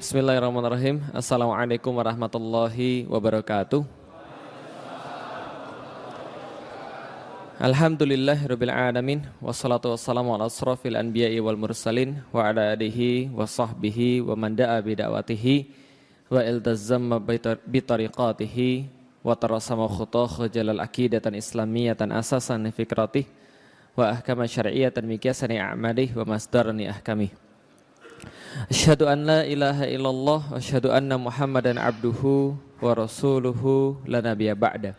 Bismillahirrahmanirrahim. Assalamualaikum warahmatullahi wabarakatuh. Alhamdulillahirabbil alamin wassalatu wassalamu ala asrofil anbiya'i wal mursalin wa ala alihi wa sahbihi wa man da'a bi da'watihi wa iltazama bi tariqatihi wa tarasama khutah jalal aqidatan islamiyatan asasan fikratih wa ahkama syar'iyyatan miqyasan a'malih wa masdarani ahkamih. Asyhadu an la ilaha illallah wa asyhadu anna Muhammadan abduhu wa rasuluhu la nabiyya ba'da.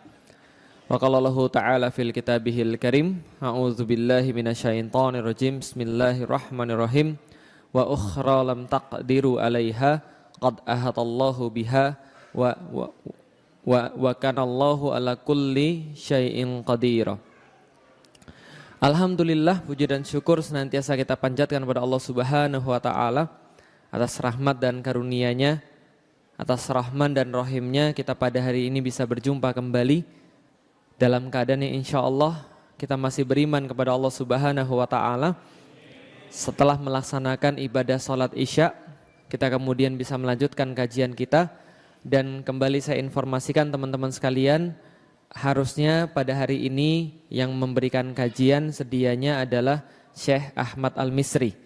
Wa qala Allahu ta'ala fil kitabihil karim, a'udzu billahi minasyaitonir rajim. Bismillahirrahmanirrahim. Wa ukhra lam taqdiru 'alaiha qad ahatallahu biha wa kana Allahu ala kulli syai'in qadir. Alhamdulillah, puji dan syukur senantiasa kita panjatkan kepada Allah Subhanahu wa taala atas rahmat dan karunia-Nya, atas rahman dan rahim-Nya kita pada hari ini bisa berjumpa kembali dalam keadaan yang insyaallah kita masih beriman kepada Allah Subhanahu wa taala. Setelah melaksanakan ibadah salat Isya, kita kemudian bisa melanjutkan kajian kita, dan kembali saya informasikan teman-teman sekalian, harusnya pada hari ini yang memberikan kajian sedianya adalah Syekh Ahmad Al-Misri.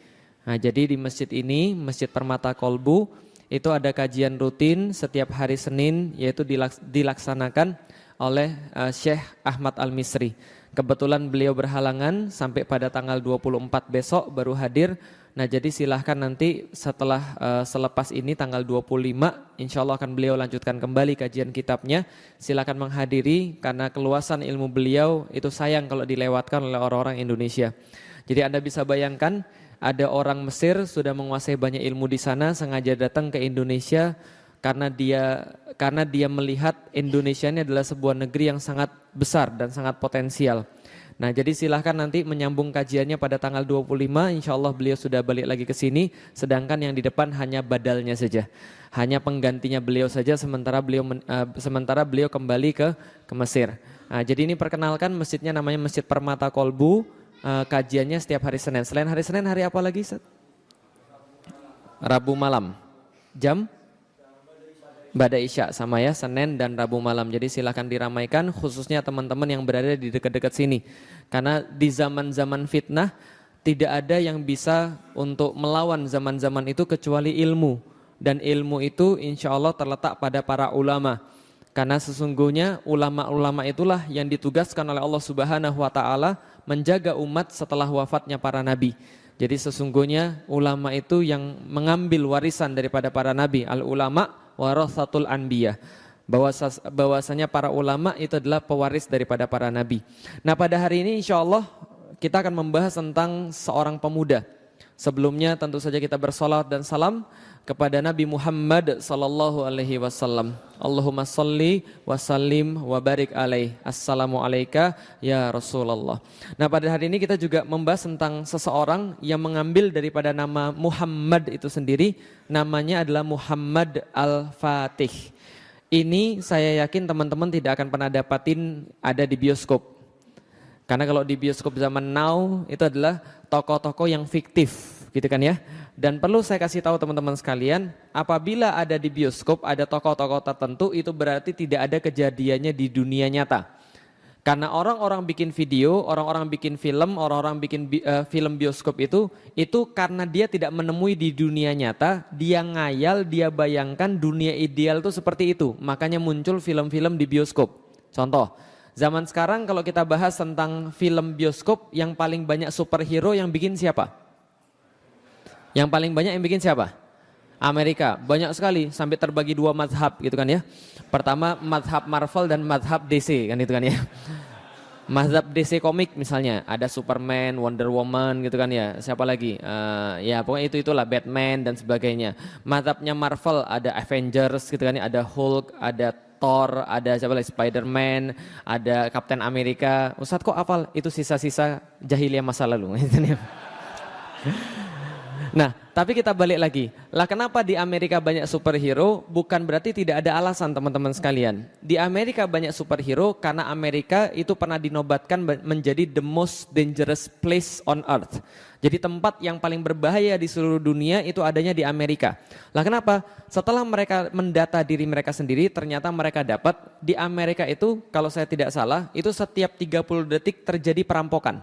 Nah, jadi di masjid ini, Masjid Permata Kolbu, itu ada kajian rutin setiap hari Senin, yaitu dilaksanakan oleh Syekh Ahmad Al-Misri. Kebetulan beliau berhalangan sampai pada tanggal 24 besok baru hadir. Nah, jadi silahkan nanti setelah selepas ini tanggal 25 insya Allah akan beliau lanjutkan kembali kajian kitabnya. Silahkan menghadiri karena keluasan ilmu beliau itu sayang kalau dilewatkan oleh orang-orang Indonesia. Jadi Anda bisa bayangkan ada orang Mesir sudah menguasai banyak ilmu di sana, sengaja datang ke Indonesia karena dia melihat Indonesia ini adalah sebuah negeri yang sangat besar dan sangat potensial. Nah, jadi silahkan nanti menyambung kajiannya pada tanggal 25, insya Allah beliau sudah balik lagi ke sini, sedangkan yang di depan hanya badalnya saja, hanya penggantinya beliau saja, sementara beliau kembali ke Mesir. Nah, jadi ini perkenalkan, masjidnya namanya Masjid Permata Kolbu, kajiannya setiap hari Senin. Selain hari Senin, hari apa lagi, Ustaz? Rabu malam, jam? Ba'da Isya sama ya, Senin dan Rabu malam. Jadi silakan diramaikan khususnya teman-teman yang berada di dekat-dekat sini. Karena di zaman-zaman fitnah tidak ada yang bisa untuk melawan zaman-zaman itu kecuali ilmu. Dan ilmu itu insya Allah terletak pada para ulama. Karena sesungguhnya ulama-ulama itulah yang ditugaskan oleh Allah Subhanahu wa taala menjaga umat setelah wafatnya para nabi. Jadi sesungguhnya ulama itu yang mengambil warisan daripada para nabi. Al-ulama warathatul anbiya, bahwasanya para ulama itu adalah pewaris daripada para nabi. Nah, pada hari ini insya Allah kita akan membahas tentang seorang pemuda. Sebelumnya tentu saja kita bersalawat dan salam kepada Nabi Muhammad sallallahu alaihi wasallam. Allahumma salli wa sallim wa barik alaih. Assalamu alayka ya Rasulullah. Nah, pada hari ini kita juga membahas tentang seseorang yang mengambil daripada nama Muhammad itu sendiri. Namanya adalah Muhammad Al-Fatih. Ini saya yakin teman-teman tidak akan pernah dapatin ada di bioskop. Karena kalau di bioskop zaman now itu adalah tokoh-tokoh yang fiktif, gitu kan ya. Dan perlu saya kasih tahu teman-teman sekalian, apabila ada di bioskop ada tokoh-tokoh tertentu, itu berarti tidak ada kejadiannya di dunia nyata. Karena orang-orang bikin video, orang-orang bikin film, orang-orang bikin film bioskop itu karena dia tidak menemui di dunia nyata, dia ngayal, dia bayangkan dunia ideal itu seperti itu. Makanya muncul film-film di bioskop. Contoh, zaman sekarang kalau kita bahas tentang film bioskop, yang paling banyak superhero yang bikin siapa? Yang paling banyak yang bikin siapa? Amerika. Banyak sekali, sampai terbagi dua mazhab gitu kan ya. Pertama mazhab Marvel dan mazhab DC kan itu kan ya. Mazhab DC komik misalnya, ada Superman, Wonder Woman gitu kan ya. Siapa lagi? Ya pokoknya itulah Batman dan sebagainya. Mazhabnya Marvel ada Avengers gitu kan ya, ada Hulk, ada Thor, ada siapa lagi, Spider-Man, ada Captain America. Ustadz kok hafal? Itu sisa-sisa jahiliyah masa lalu. Nah, tapi kita balik lagi. Lah kenapa di Amerika banyak superhero? Bukan berarti tidak ada alasan teman-teman sekalian. Di Amerika banyak superhero karena Amerika itu pernah dinobatkan menjadi the most dangerous place on earth. Jadi tempat yang paling berbahaya di seluruh dunia itu adanya di Amerika. Lah kenapa? Setelah mereka mendata diri mereka sendiri, ternyata mereka dapat di Amerika itu, kalau saya tidak salah, itu setiap 30 detik terjadi perampokan.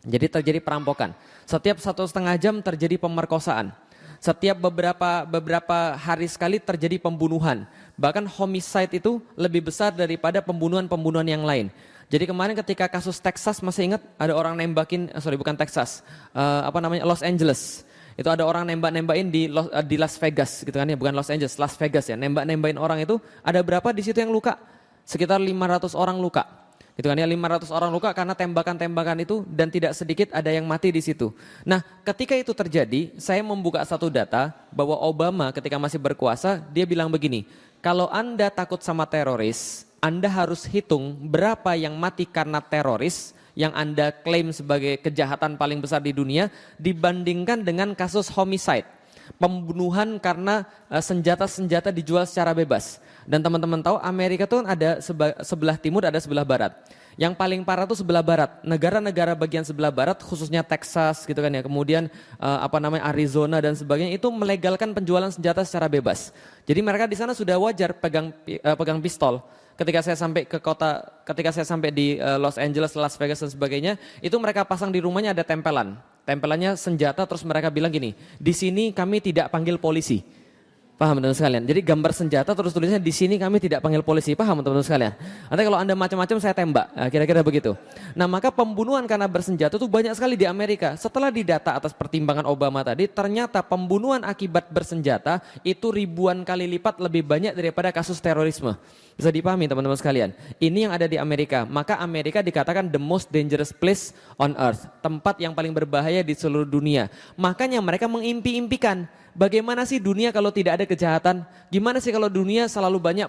Jadi terjadi perampokan. Setiap 1,5 jam terjadi pemerkosaan. Setiap beberapa hari sekali terjadi pembunuhan. Bahkan homicide itu lebih besar daripada pembunuhan-pembunuhan yang lain. Jadi kemarin ketika kasus Texas, masih ingat ada orang nembakin, bukan Texas, Los Angeles. Itu ada orang nembakin di Las Vegas gitu kan ya, bukan Los Angeles, Las Vegas ya. Nembakin orang itu, ada berapa di situ yang luka? Sekitar 500 orang luka. Gitu kan ya, 500 orang luka karena tembakan-tembakan itu, dan tidak sedikit ada yang mati di situ. Nah, ketika itu terjadi, saya membuka satu data bahwa Obama ketika masih berkuasa, dia bilang begini, kalau Anda takut sama teroris, Anda harus hitung berapa yang mati karena teroris yang Anda klaim sebagai kejahatan paling besar di dunia dibandingkan dengan kasus homicide, pembunuhan karena senjata-senjata dijual secara bebas. Dan teman-teman tahu Amerika itu ada sebelah timur, ada sebelah barat. Yang paling parah itu sebelah barat. Negara-negara bagian sebelah barat, khususnya Texas gitu kan ya. Kemudian Arizona dan sebagainya itu melegalkan penjualan senjata secara bebas. Jadi mereka di sana sudah wajar pegang pistol. Ketika saya sampai di Los Angeles, Las Vegas dan sebagainya, itu mereka pasang di rumahnya ada tempelan. Tempelannya senjata, terus mereka bilang gini, di sini kami tidak panggil polisi. Paham teman-teman sekalian? Jadi gambar senjata terus tulisnya di sini kami tidak panggil polisi. Paham teman-teman sekalian? Nanti kalau Anda macam-macam saya tembak. Nah, kira-kira begitu. Nah, maka pembunuhan karena bersenjata itu banyak sekali di Amerika. Setelah didata atas pertimbangan Obama tadi, ternyata pembunuhan akibat bersenjata itu ribuan kali lipat lebih banyak daripada kasus terorisme. Bisa dipahami teman-teman sekalian. Ini yang ada di Amerika. Maka Amerika dikatakan the most dangerous place on earth. Tempat yang paling berbahaya di seluruh dunia. Makanya mereka mengimpi-impikan. Bagaimana sih dunia kalau tidak ada kejahatan? Gimana sih kalau dunia selalu banyak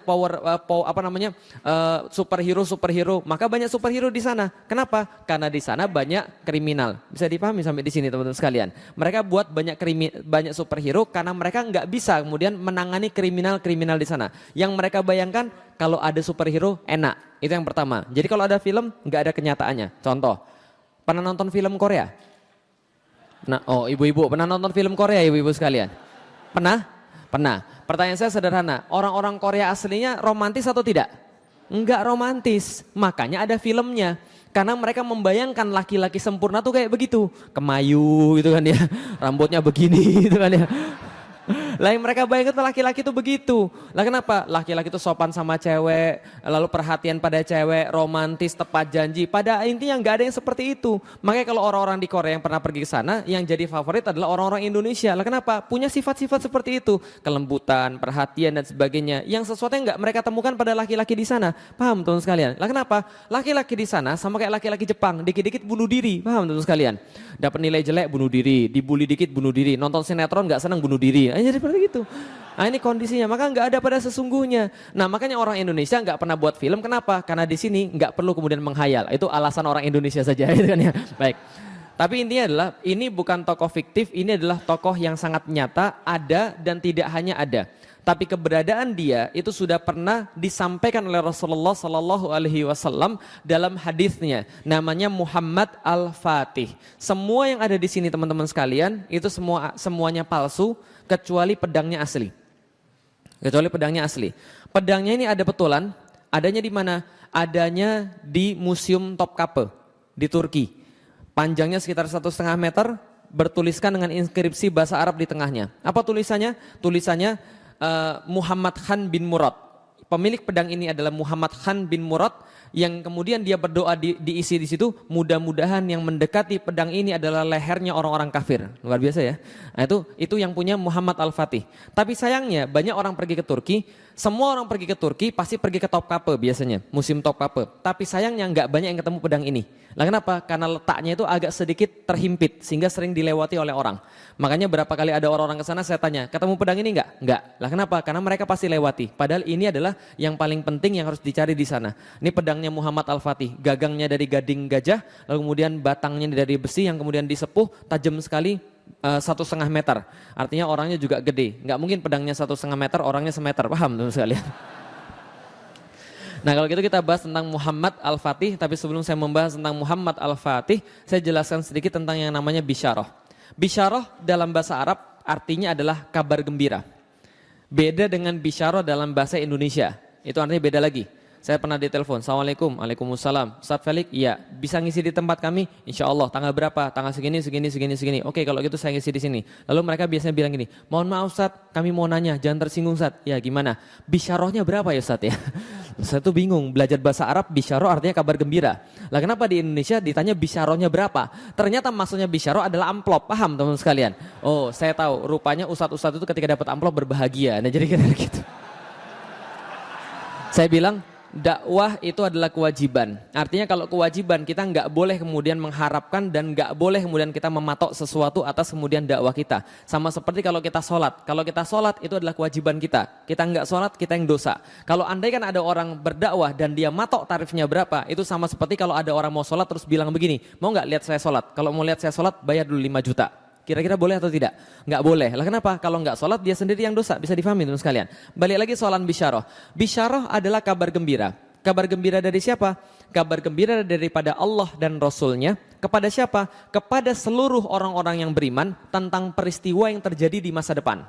superhero? Maka banyak superhero di sana. Kenapa? Karena di sana banyak kriminal. Bisa dipahami sampai di sini teman-teman sekalian. Mereka buat banyak superhero karena mereka nggak bisa kemudian menangani kriminal di sana. Yang mereka bayangkan kalau ada superhero enak. Itu yang pertama. Jadi kalau ada film nggak ada kenyataannya. Contoh, pernah nonton film Korea? Nah, ibu-ibu pernah nonton film Korea ibu-ibu sekalian? Pernah? Pernah. Pertanyaan saya sederhana, orang-orang Korea aslinya romantis atau tidak? Enggak romantis, makanya ada filmnya. Karena mereka membayangkan laki-laki sempurna tuh kayak begitu, kemayu gitu kan ya, rambutnya begini gitu kan ya. Lah yang mereka bayangkan laki-laki itu begitu. Lah kenapa? Laki-laki itu sopan sama cewek, lalu perhatian pada cewek, romantis, tepat janji. Pada intinya nggak ada yang seperti itu. Makanya kalau orang-orang di Korea yang pernah pergi ke sana, yang jadi favorit adalah orang-orang Indonesia. Lah kenapa? Punya sifat-sifat seperti itu, kelembutan, perhatian dan sebagainya. Yang sesuatu yang nggak mereka temukan pada laki-laki di sana. Paham teman sekalian? Lah kenapa? Laki-laki di sana sama kayak laki-laki Jepang, dikit-dikit bunuh diri. Paham teman sekalian? Dapat nilai jelek bunuh diri, dibully dikit bunuh diri, nonton sinetron nggak senang bunuh diri. Jadi seperti itu. Nah ini kondisinya, maka nggak ada pada sesungguhnya. Nah makanya orang Indonesia nggak pernah buat film, kenapa? Karena di sini nggak perlu kemudian menghayal. Itu alasan orang Indonesia saja, gitu kan ya. Baik. Tapi intinya adalah ini bukan tokoh fiktif, ini adalah tokoh yang sangat nyata, ada dan tidak hanya ada. Tapi keberadaan dia itu sudah pernah disampaikan oleh Rasulullah Sallallahu Alaihi Wasallam dalam hadisnya, namanya Muhammad Al-Fatih. Semua yang ada di sini teman-teman sekalian itu semuanya palsu kecuali pedangnya asli. Kecuali pedangnya asli. Pedangnya ini ada betulan, adanya di mana? Adanya di Museum Topkapi di Turki. Panjangnya sekitar 1,5 meter, bertuliskan dengan inskripsi bahasa Arab di tengahnya. Apa tulisannya? Tulisannya Muhammad Khan bin Murad. Pemilik pedang ini adalah Muhammad Khan bin Murad yang kemudian dia berdoa diisi di situ, mudah-mudahan yang mendekati pedang ini adalah lehernya orang-orang kafir. Luar biasa ya. Nah, itu yang punya Muhammad Al-Fatih. Tapi sayangnya banyak orang pergi ke Turki, semua orang pergi ke Turki pasti pergi ke Topkapi biasanya, Museum Topkapi. Tapi sayangnya nggak banyak yang ketemu pedang ini. Lah kenapa? Karena letaknya itu agak sedikit terhimpit sehingga sering dilewati oleh orang. Makanya berapa kali ada orang-orang ke sana saya tanya, ketemu pedang ini enggak? Enggak. Lah kenapa? Karena mereka pasti lewati. Padahal ini adalah yang paling penting yang harus dicari di sana. Ini pedangnya Muhammad Al-Fatih, gagangnya dari gading gajah, lalu kemudian batangnya dari besi yang kemudian disepuh, tajam sekali, 1,5 meter. Artinya orangnya juga gede. Nggak mungkin pedangnya 1,5 meter, orangnya semeter. Paham teman sekalian? Nah kalau gitu kita bahas tentang Muhammad Al-Fatih. Tapi sebelum saya membahas tentang Muhammad Al-Fatih, saya jelaskan sedikit tentang yang namanya bisyarah. Bisyarah dalam bahasa Arab artinya adalah kabar gembira. Beda dengan bisyarah dalam bahasa Indonesia. Itu artinya beda lagi. Saya pernah ditelepon, Assalamualaikum, Waalaikumsalam. Ustaz Felix, iya, bisa ngisi di tempat kami? Insya Allah, tanggal berapa? Tanggal segini. Oke, kalau gitu saya ngisi di sini. Lalu mereka biasanya bilang gini, mohon maaf Ustaz, kami mau nanya, jangan tersinggung Ustaz. Ya gimana? Bisyarahnya berapa ya Ustaz ya? Saya tuh bingung, belajar bahasa Arab, bisyarah artinya kabar gembira. Lah kenapa di Indonesia ditanya bisyarahnya berapa? Ternyata maksudnya bisyarah adalah amplop, paham teman sekalian? Oh, saya tahu, rupanya ustadz-ustadz itu ketika dapat amplop berbahagia. Nah jadi kayak gitu. Saya bilang, dakwah itu adalah kewajiban. Artinya kalau kewajiban kita nggak boleh kemudian mengharapkan dan nggak boleh kemudian kita mematok sesuatu atas kemudian dakwah kita. Sama seperti kalau kita sholat. Kalau kita sholat itu adalah kewajiban kita. Kita nggak sholat kita yang dosa. Kalau andai kan ada orang berdakwah dan dia matok tarifnya berapa, itu sama seperti kalau ada orang mau sholat terus bilang begini, mau nggak lihat saya sholat? Kalau mau lihat saya sholat bayar dulu 5 juta. Kira-kira boleh atau tidak? Nggak boleh. Lah kenapa? Kalau nggak sholat dia sendiri yang dosa. Bisa difahami teman sekalian. Balik lagi soalan bisyarah. Bisyarah adalah kabar gembira. Kabar gembira dari siapa? Kabar gembira daripada Allah dan Rasulnya. Kepada siapa? Kepada seluruh orang-orang yang beriman tentang peristiwa yang terjadi di masa depan.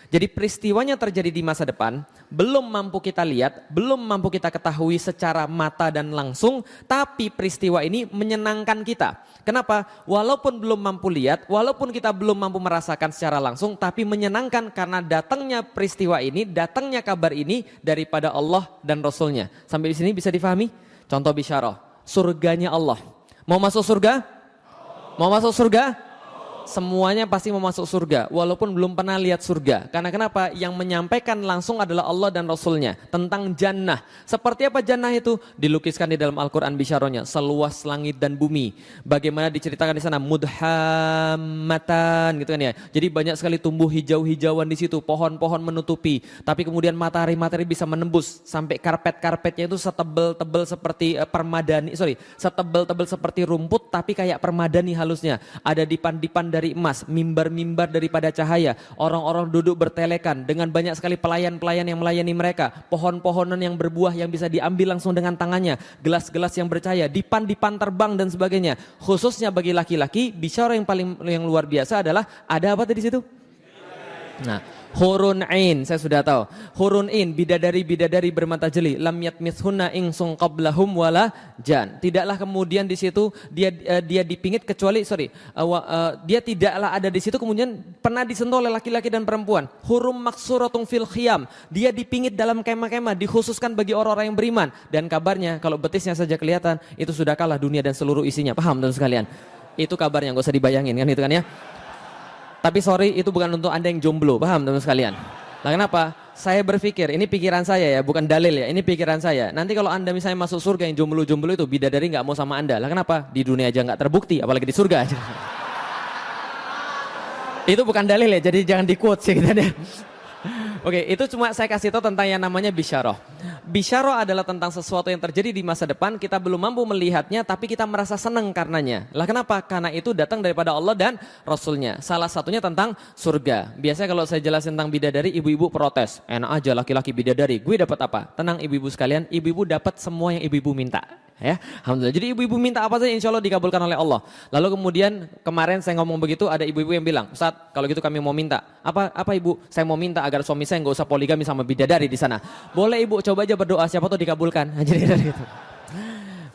Jadi peristiwanya terjadi di masa depan, belum mampu kita lihat, belum mampu kita ketahui secara mata dan langsung, tapi peristiwa ini menyenangkan kita. Kenapa? Walaupun belum mampu lihat, walaupun kita belum mampu merasakan secara langsung, tapi menyenangkan karena datangnya peristiwa ini, datangnya kabar ini daripada Allah dan Rasulnya. Sampai di sini bisa difahami? Contoh bisyarah, surganya Allah. Mau masuk surga? Mau masuk surga? Semuanya pasti mau masuk surga, walaupun belum pernah lihat surga. Karena kenapa? Yang menyampaikan langsung adalah Allah dan Rasulnya tentang jannah. Seperti apa jannah itu? Dilukiskan di dalam Al-Quran bisyarahnya, seluas langit dan bumi. Bagaimana diceritakan di sana, mudhammatan gitu kan ya. Jadi banyak sekali tumbuh hijau-hijauan di situ, pohon-pohon menutupi. Tapi kemudian matahari-matahari bisa menembus sampai karpet-karpetnya itu setebel-tebel seperti setebel-tebel seperti rumput, tapi kayak permadani halusnya. Ada dipan-dipan dari emas, mimbar-mimbar daripada cahaya, orang-orang duduk bertelekan dengan banyak sekali pelayan-pelayan yang melayani mereka, pohon-pohonan yang berbuah yang bisa diambil langsung dengan tangannya, gelas-gelas yang bercahaya, dipan-dipan terbang dan sebagainya. Khususnya bagi laki-laki, bisyarah yang luar biasa adalah ada apa tadi situ? Nah, hurun ain, saya sudah tahu. Hurun ain, bidadari-bidadari bermata jeli, lam yatmithunna insung qablahum wala jan. Tidaklah kemudian di situ dia dipingit kecuali dia tidaklah ada di situ kemudian pernah disentuh oleh laki-laki dan perempuan. Hurum maksuratun fil khiyam. Dia dipingit dalam kemah-kemah, dikhususkan bagi orang-orang yang beriman. Dan kabarnya kalau betisnya saja kelihatan, itu sudah kalah dunia dan seluruh isinya. Paham teman sekalian? Itu kabarnya, enggak usah dibayangin kan itu kan ya. Tapi sorry, itu bukan untuk Anda yang jomblo, paham teman sekalian? Lah kenapa? Saya berpikir, ini pikiran saya ya, bukan dalil ya, ini pikiran saya. Nanti kalau Anda misalnya masuk surga yang jomblo-jomblo itu, bidadari nggak mau sama Anda. Lah kenapa? Di dunia aja nggak terbukti, apalagi di surga aja. Itu bukan dalil ya, jadi jangan di-quote sih kita deh. Oke, itu cuma saya kasih tahu tentang yang namanya bisyarah. Bisyarah adalah tentang sesuatu yang terjadi di masa depan, kita belum mampu melihatnya, tapi kita merasa senang karenanya. Lah kenapa? Karena itu datang daripada Allah dan Rasulnya. Salah satunya tentang surga. Biasanya kalau saya jelasin tentang bidadari, ibu-ibu protes. Enak aja laki-laki bidadari, gue dapat apa? Tenang ibu-ibu sekalian, ibu-ibu dapat semua yang ibu-ibu minta. Ya, alhamdulillah. Jadi ibu-ibu minta apa saja insya Allah dikabulkan oleh Allah. Lalu kemudian kemarin saya ngomong begitu, ada ibu-ibu yang bilang, Ustaz, kalau gitu kami mau minta. Apa ibu? Saya mau minta agar suami saya nggak usah poligami sama bidadari di sana. Boleh ibu, coba aja berdoa, siapa tuh dikabulkan. Jadi gitu.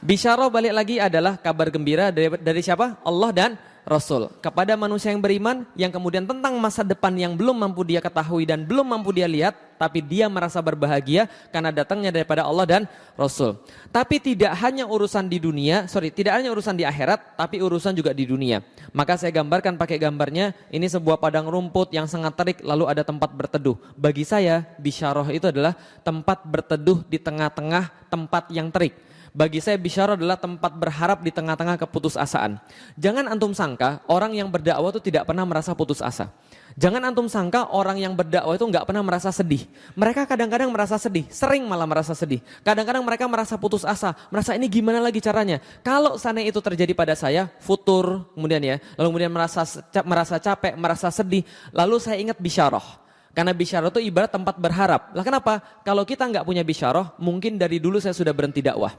Bisyarah balik lagi adalah kabar gembira dari siapa? Allah dan Rasul. Kepada manusia yang beriman, yang kemudian tentang masa depan yang belum mampu dia ketahui dan belum mampu dia lihat, tapi dia merasa berbahagia karena datangnya daripada Allah dan Rasul. Tapi tidak hanya urusan di dunia, tidak hanya urusan di akhirat, tapi urusan juga di dunia. Maka saya gambarkan pakai gambarnya, ini sebuah padang rumput yang sangat terik, lalu ada tempat berteduh. Bagi saya, bisyarah itu adalah tempat berteduh di tengah-tengah tempat yang terik. Bagi saya bisyarah adalah tempat berharap di tengah-tengah keputusasaan. Jangan antum sangka orang yang berdakwah itu tidak pernah merasa putus asa. Jangan antum sangka orang yang berdakwah itu nggak pernah merasa sedih. Mereka kadang-kadang merasa sedih, sering malah merasa sedih. Kadang-kadang mereka merasa putus asa, merasa ini gimana lagi caranya. Kalau seandainya itu terjadi pada saya, futur kemudian ya, lalu kemudian merasa capek, merasa sedih, lalu saya ingat bisyarah. Karena bisyarah itu ibarat tempat berharap. Lah kenapa? Kalau kita nggak punya bisyarah, mungkin dari dulu saya sudah berhenti dakwah.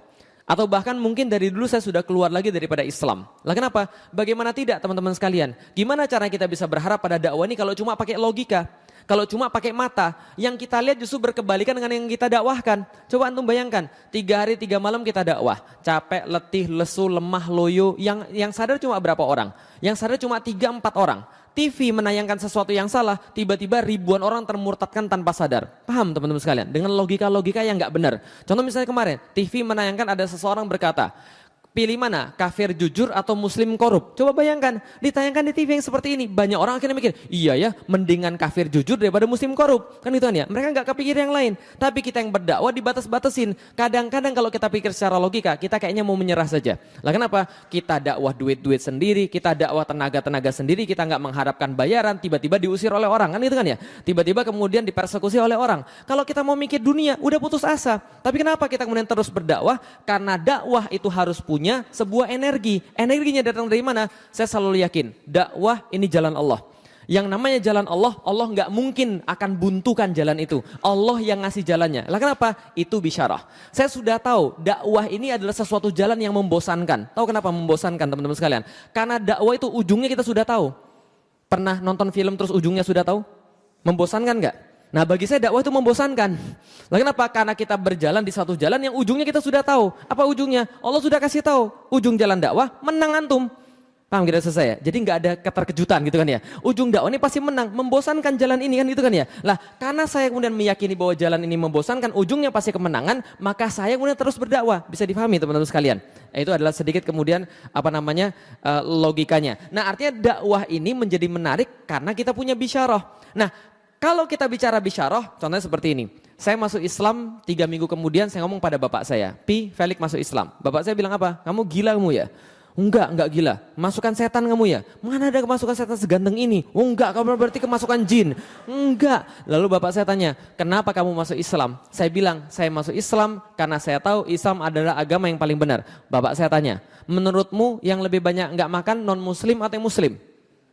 Atau bahkan mungkin dari dulu saya sudah keluar lagi daripada Islam. Lah kenapa? Bagaimana tidak teman-teman sekalian? Gimana cara kita bisa berharap pada dakwah ini kalau cuma pakai logika? Kalau cuma pakai mata, yang kita lihat justru berkebalikan dengan yang kita dakwahkan. Coba antum bayangkan, 3 hari 3 malam kita dakwah. Capek, letih, lesu, lemah, loyo. Yang sadar cuma berapa orang? Yang sadar cuma 3-4 orang. TV menayangkan sesuatu yang salah, tiba-tiba ribuan orang termurtadkan tanpa sadar. Paham teman-teman sekalian? Dengan logika-logika yang nggak benar. Contoh misalnya kemarin, TV menayangkan ada seseorang berkata, pilih mana? Kafir jujur atau muslim korup? Coba bayangkan, ditayangkan di TV yang seperti ini. Banyak orang akhirnya mikir, iya ya, mendingan kafir jujur daripada muslim korup. Kan itu kan ya, mereka nggak kepikir yang lain. Tapi kita yang berdakwah dibatas-batasin. Kadang-kadang kalau kita pikir secara logika, kita kayaknya mau menyerah saja. Lah kenapa? Kita dakwah duit-duit sendiri, kita dakwah tenaga-tenaga sendiri, kita nggak mengharapkan bayaran, tiba-tiba diusir oleh orang. Kan itu kan ya, tiba-tiba kemudian dipersekusi oleh orang. Kalau kita mau mikir dunia, udah putus asa. Tapi kenapa kita kemudian terus berdakwah? Karena dakwah itu harus punya sebuah energi. Energinya datang dari mana? Saya selalu yakin, dakwah ini jalan Allah. Yang namanya jalan Allah, Allah nggak mungkin akan buntukan jalan itu. Allah yang ngasih jalannya. Lah kenapa? Itu bisyarah. Saya sudah tahu dakwah ini adalah sesuatu jalan yang membosankan. Tahu kenapa membosankan teman-teman sekalian? Karena dakwah itu ujungnya kita sudah tahu. Pernah nonton film terus ujungnya sudah tahu? Membosankan nggak? Nah bagi saya dakwah itu membosankan. Lah kenapa? Karena kita berjalan di satu jalan yang ujungnya kita sudah tahu. Apa ujungnya? Allah sudah kasih tahu. Ujung jalan dakwah menang antum. Paham kira saya? Jadi nggak ada keterkejutan gitu kan ya. Ujung dakwah ini pasti menang. Membosankan jalan ini kan gitu kan ya. Lah karena saya kemudian meyakini bahwa jalan ini membosankan, ujungnya pasti kemenangan, maka saya kemudian terus berdakwah. Bisa dipahami teman-teman sekalian. Itu adalah sedikit kemudian logikanya. Nah artinya dakwah ini menjadi menarik karena kita punya bisyarah. Nah kalau kita bicara bisyarah, contohnya seperti ini. Saya masuk Islam 3 minggu kemudian saya ngomong pada bapak saya, Felix masuk Islam. Bapak saya bilang apa? Kamu gila kamu ya? Enggak gila. Masukan setan kamu ya? Mana ada kemasukan setan seganteng ini? Oh enggak, kamu berarti kemasukan jin. Enggak. Lalu bapak saya tanya, kenapa kamu masuk Islam? Saya bilang, saya masuk Islam karena saya tahu Islam adalah agama yang paling benar. Bapak saya tanya, menurutmu yang lebih banyak enggak makan non muslim atau yang muslim?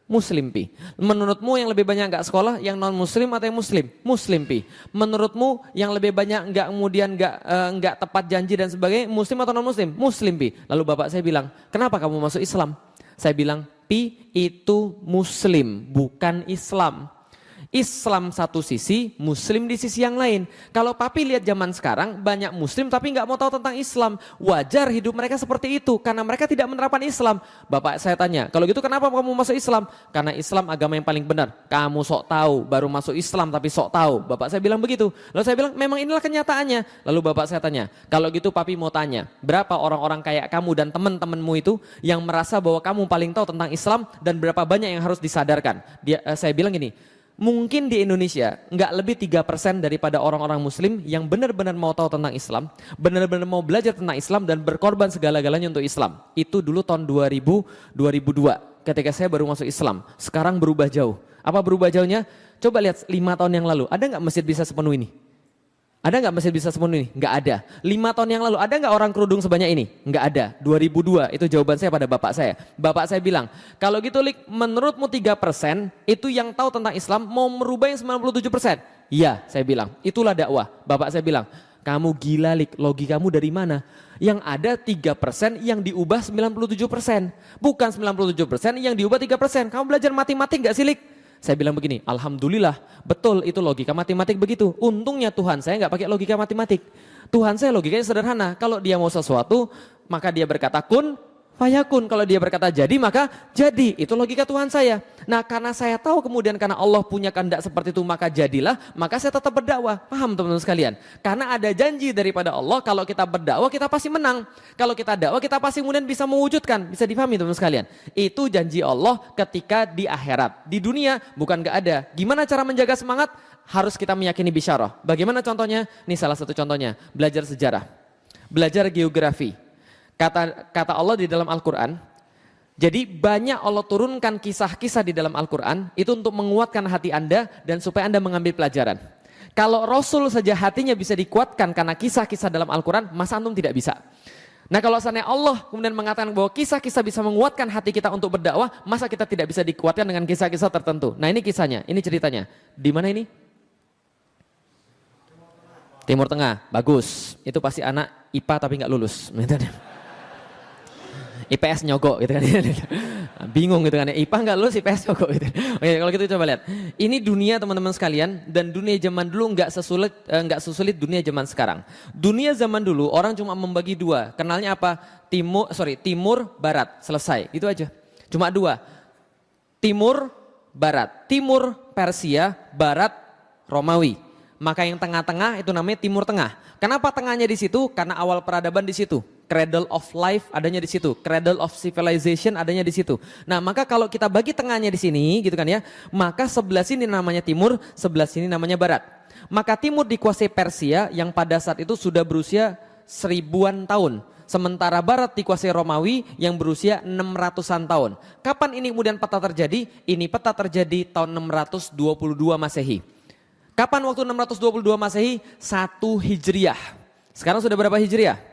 Muslim pi. Menurutmu yang lebih banyak enggak sekolah yang non muslim atau yang muslim? Muslim pi. Menurutmu yang lebih banyak enggak kemudian enggak tepat janji dan sebagainya muslim atau non muslim? Muslim pi. Lalu bapak saya bilang, "Kenapa kamu masuk Islam?" Saya bilang, "Pi, itu muslim, bukan Islam." Islam satu sisi, muslim di sisi yang lain. Kalau papi lihat zaman sekarang banyak muslim tapi nggak mau tahu tentang Islam. Wajar hidup mereka seperti itu karena mereka tidak menerapkan Islam. Bapak saya tanya, kalau gitu kenapa kamu masuk Islam? Karena Islam agama yang paling benar. Kamu sok tahu, baru masuk Islam tapi sok tahu. Bapak saya bilang begitu. Lalu saya bilang memang inilah kenyataannya. Lalu bapak saya tanya, kalau gitu papi mau tanya, berapa orang-orang kayak kamu dan teman-temanmu itu yang merasa bahwa kamu paling tahu tentang Islam dan berapa banyak yang harus disadarkan? Saya bilang gini, mungkin di Indonesia nggak lebih 3% daripada orang-orang muslim yang benar-benar mau tahu tentang Islam, benar-benar mau belajar tentang Islam dan berkorban segala-galanya untuk Islam. Itu dulu tahun 2002 ketika saya baru masuk Islam. Sekarang berubah jauh. Apa berubah jauhnya? Coba lihat 5 tahun yang lalu, ada nggak masjid bisa sepenuh ini? Ada nggak masjid bisa sepenuh ini? Nggak ada. 5 tahun yang lalu, ada nggak orang kerudung sebanyak ini? Nggak ada. 2002, itu jawaban saya pada bapak saya. Bapak saya bilang, kalau gitu Lik, menurutmu 3% itu yang tahu tentang Islam mau merubah yang 97%? Iya, saya bilang. Itulah dakwah. Bapak saya bilang, kamu gila Lik, logikamu dari mana? Yang ada 3% yang diubah 97%. Bukan 97% yang diubah 3%. Kamu belajar matematik nggak sih Lik? Saya bilang begini, alhamdulillah, betul itu logika matematik begitu. Untungnya Tuhan saya nggak pakai logika matematik. Tuhan saya logikanya sederhana. Kalau dia mau sesuatu, maka dia berkata kun, fayakun. Kalau dia berkata jadi, maka jadi. Itu logika Tuhan saya. Nah karena saya tahu kemudian karena Allah punya kehendak seperti itu, maka jadilah, maka saya tetap berdakwah. Paham teman-teman sekalian? Karena ada janji daripada Allah, kalau kita berdakwah kita pasti menang. Kalau kita dakwah kita pasti kemudian bisa mewujudkan. Bisa dipahami teman-teman sekalian? Itu janji Allah ketika di akhirat. Di dunia bukan gak ada. Gimana cara menjaga semangat? Harus kita meyakini bisyarah. Bagaimana contohnya? Ini salah satu contohnya. Belajar sejarah. Belajar geografi. Kata Allah di dalam Al-Quran, jadi banyak Allah turunkan kisah-kisah di dalam Al-Quran itu untuk menguatkan hati Anda dan supaya Anda mengambil pelajaran. Kalau Rasul saja hatinya bisa dikuatkan karena kisah-kisah dalam Al-Quran, masa antum tidak bisa? Nah kalau seandainya Allah kemudian mengatakan bahwa kisah-kisah bisa menguatkan hati kita untuk berdakwah, masa kita tidak bisa dikuatkan dengan kisah-kisah tertentu? Nah ini kisahnya, ini ceritanya. Di mana ini? Timur Tengah, bagus. Itu pasti anak IPA tapi nggak lulus. IPS nyogok gitu kan. Bingung gitu kan, IPA nggak lulus, IPS nyogok gitu. Oke, kalau gitu coba lihat. Ini dunia teman-teman sekalian, dan dunia zaman dulu nggak sesulit dunia zaman sekarang. Dunia zaman dulu orang cuma membagi dua. Kenalnya apa? Timur, barat, selesai. Gitu aja. Cuma dua. Timur, barat. Timur Persia, barat Romawi. Maka yang tengah-tengah itu namanya Timur Tengah. Kenapa tengahnya di situ? Karena awal peradaban di situ. Cradle of life adanya di situ, cradle of civilization adanya di situ. Nah, maka kalau kita bagi tengahnya di sini, gitu kan ya, maka sebelah sini namanya timur, sebelah sini namanya barat. Maka timur dikuasai Persia yang pada saat itu sudah berusia 1000-an tahun. Sementara barat dikuasai Romawi yang berusia 600-an tahun. Kapan ini kemudian peta terjadi? Ini peta terjadi tahun 622 Masehi. Kapan waktu 622 Masehi? 1 Hijriah. Sekarang sudah berapa Hijriah?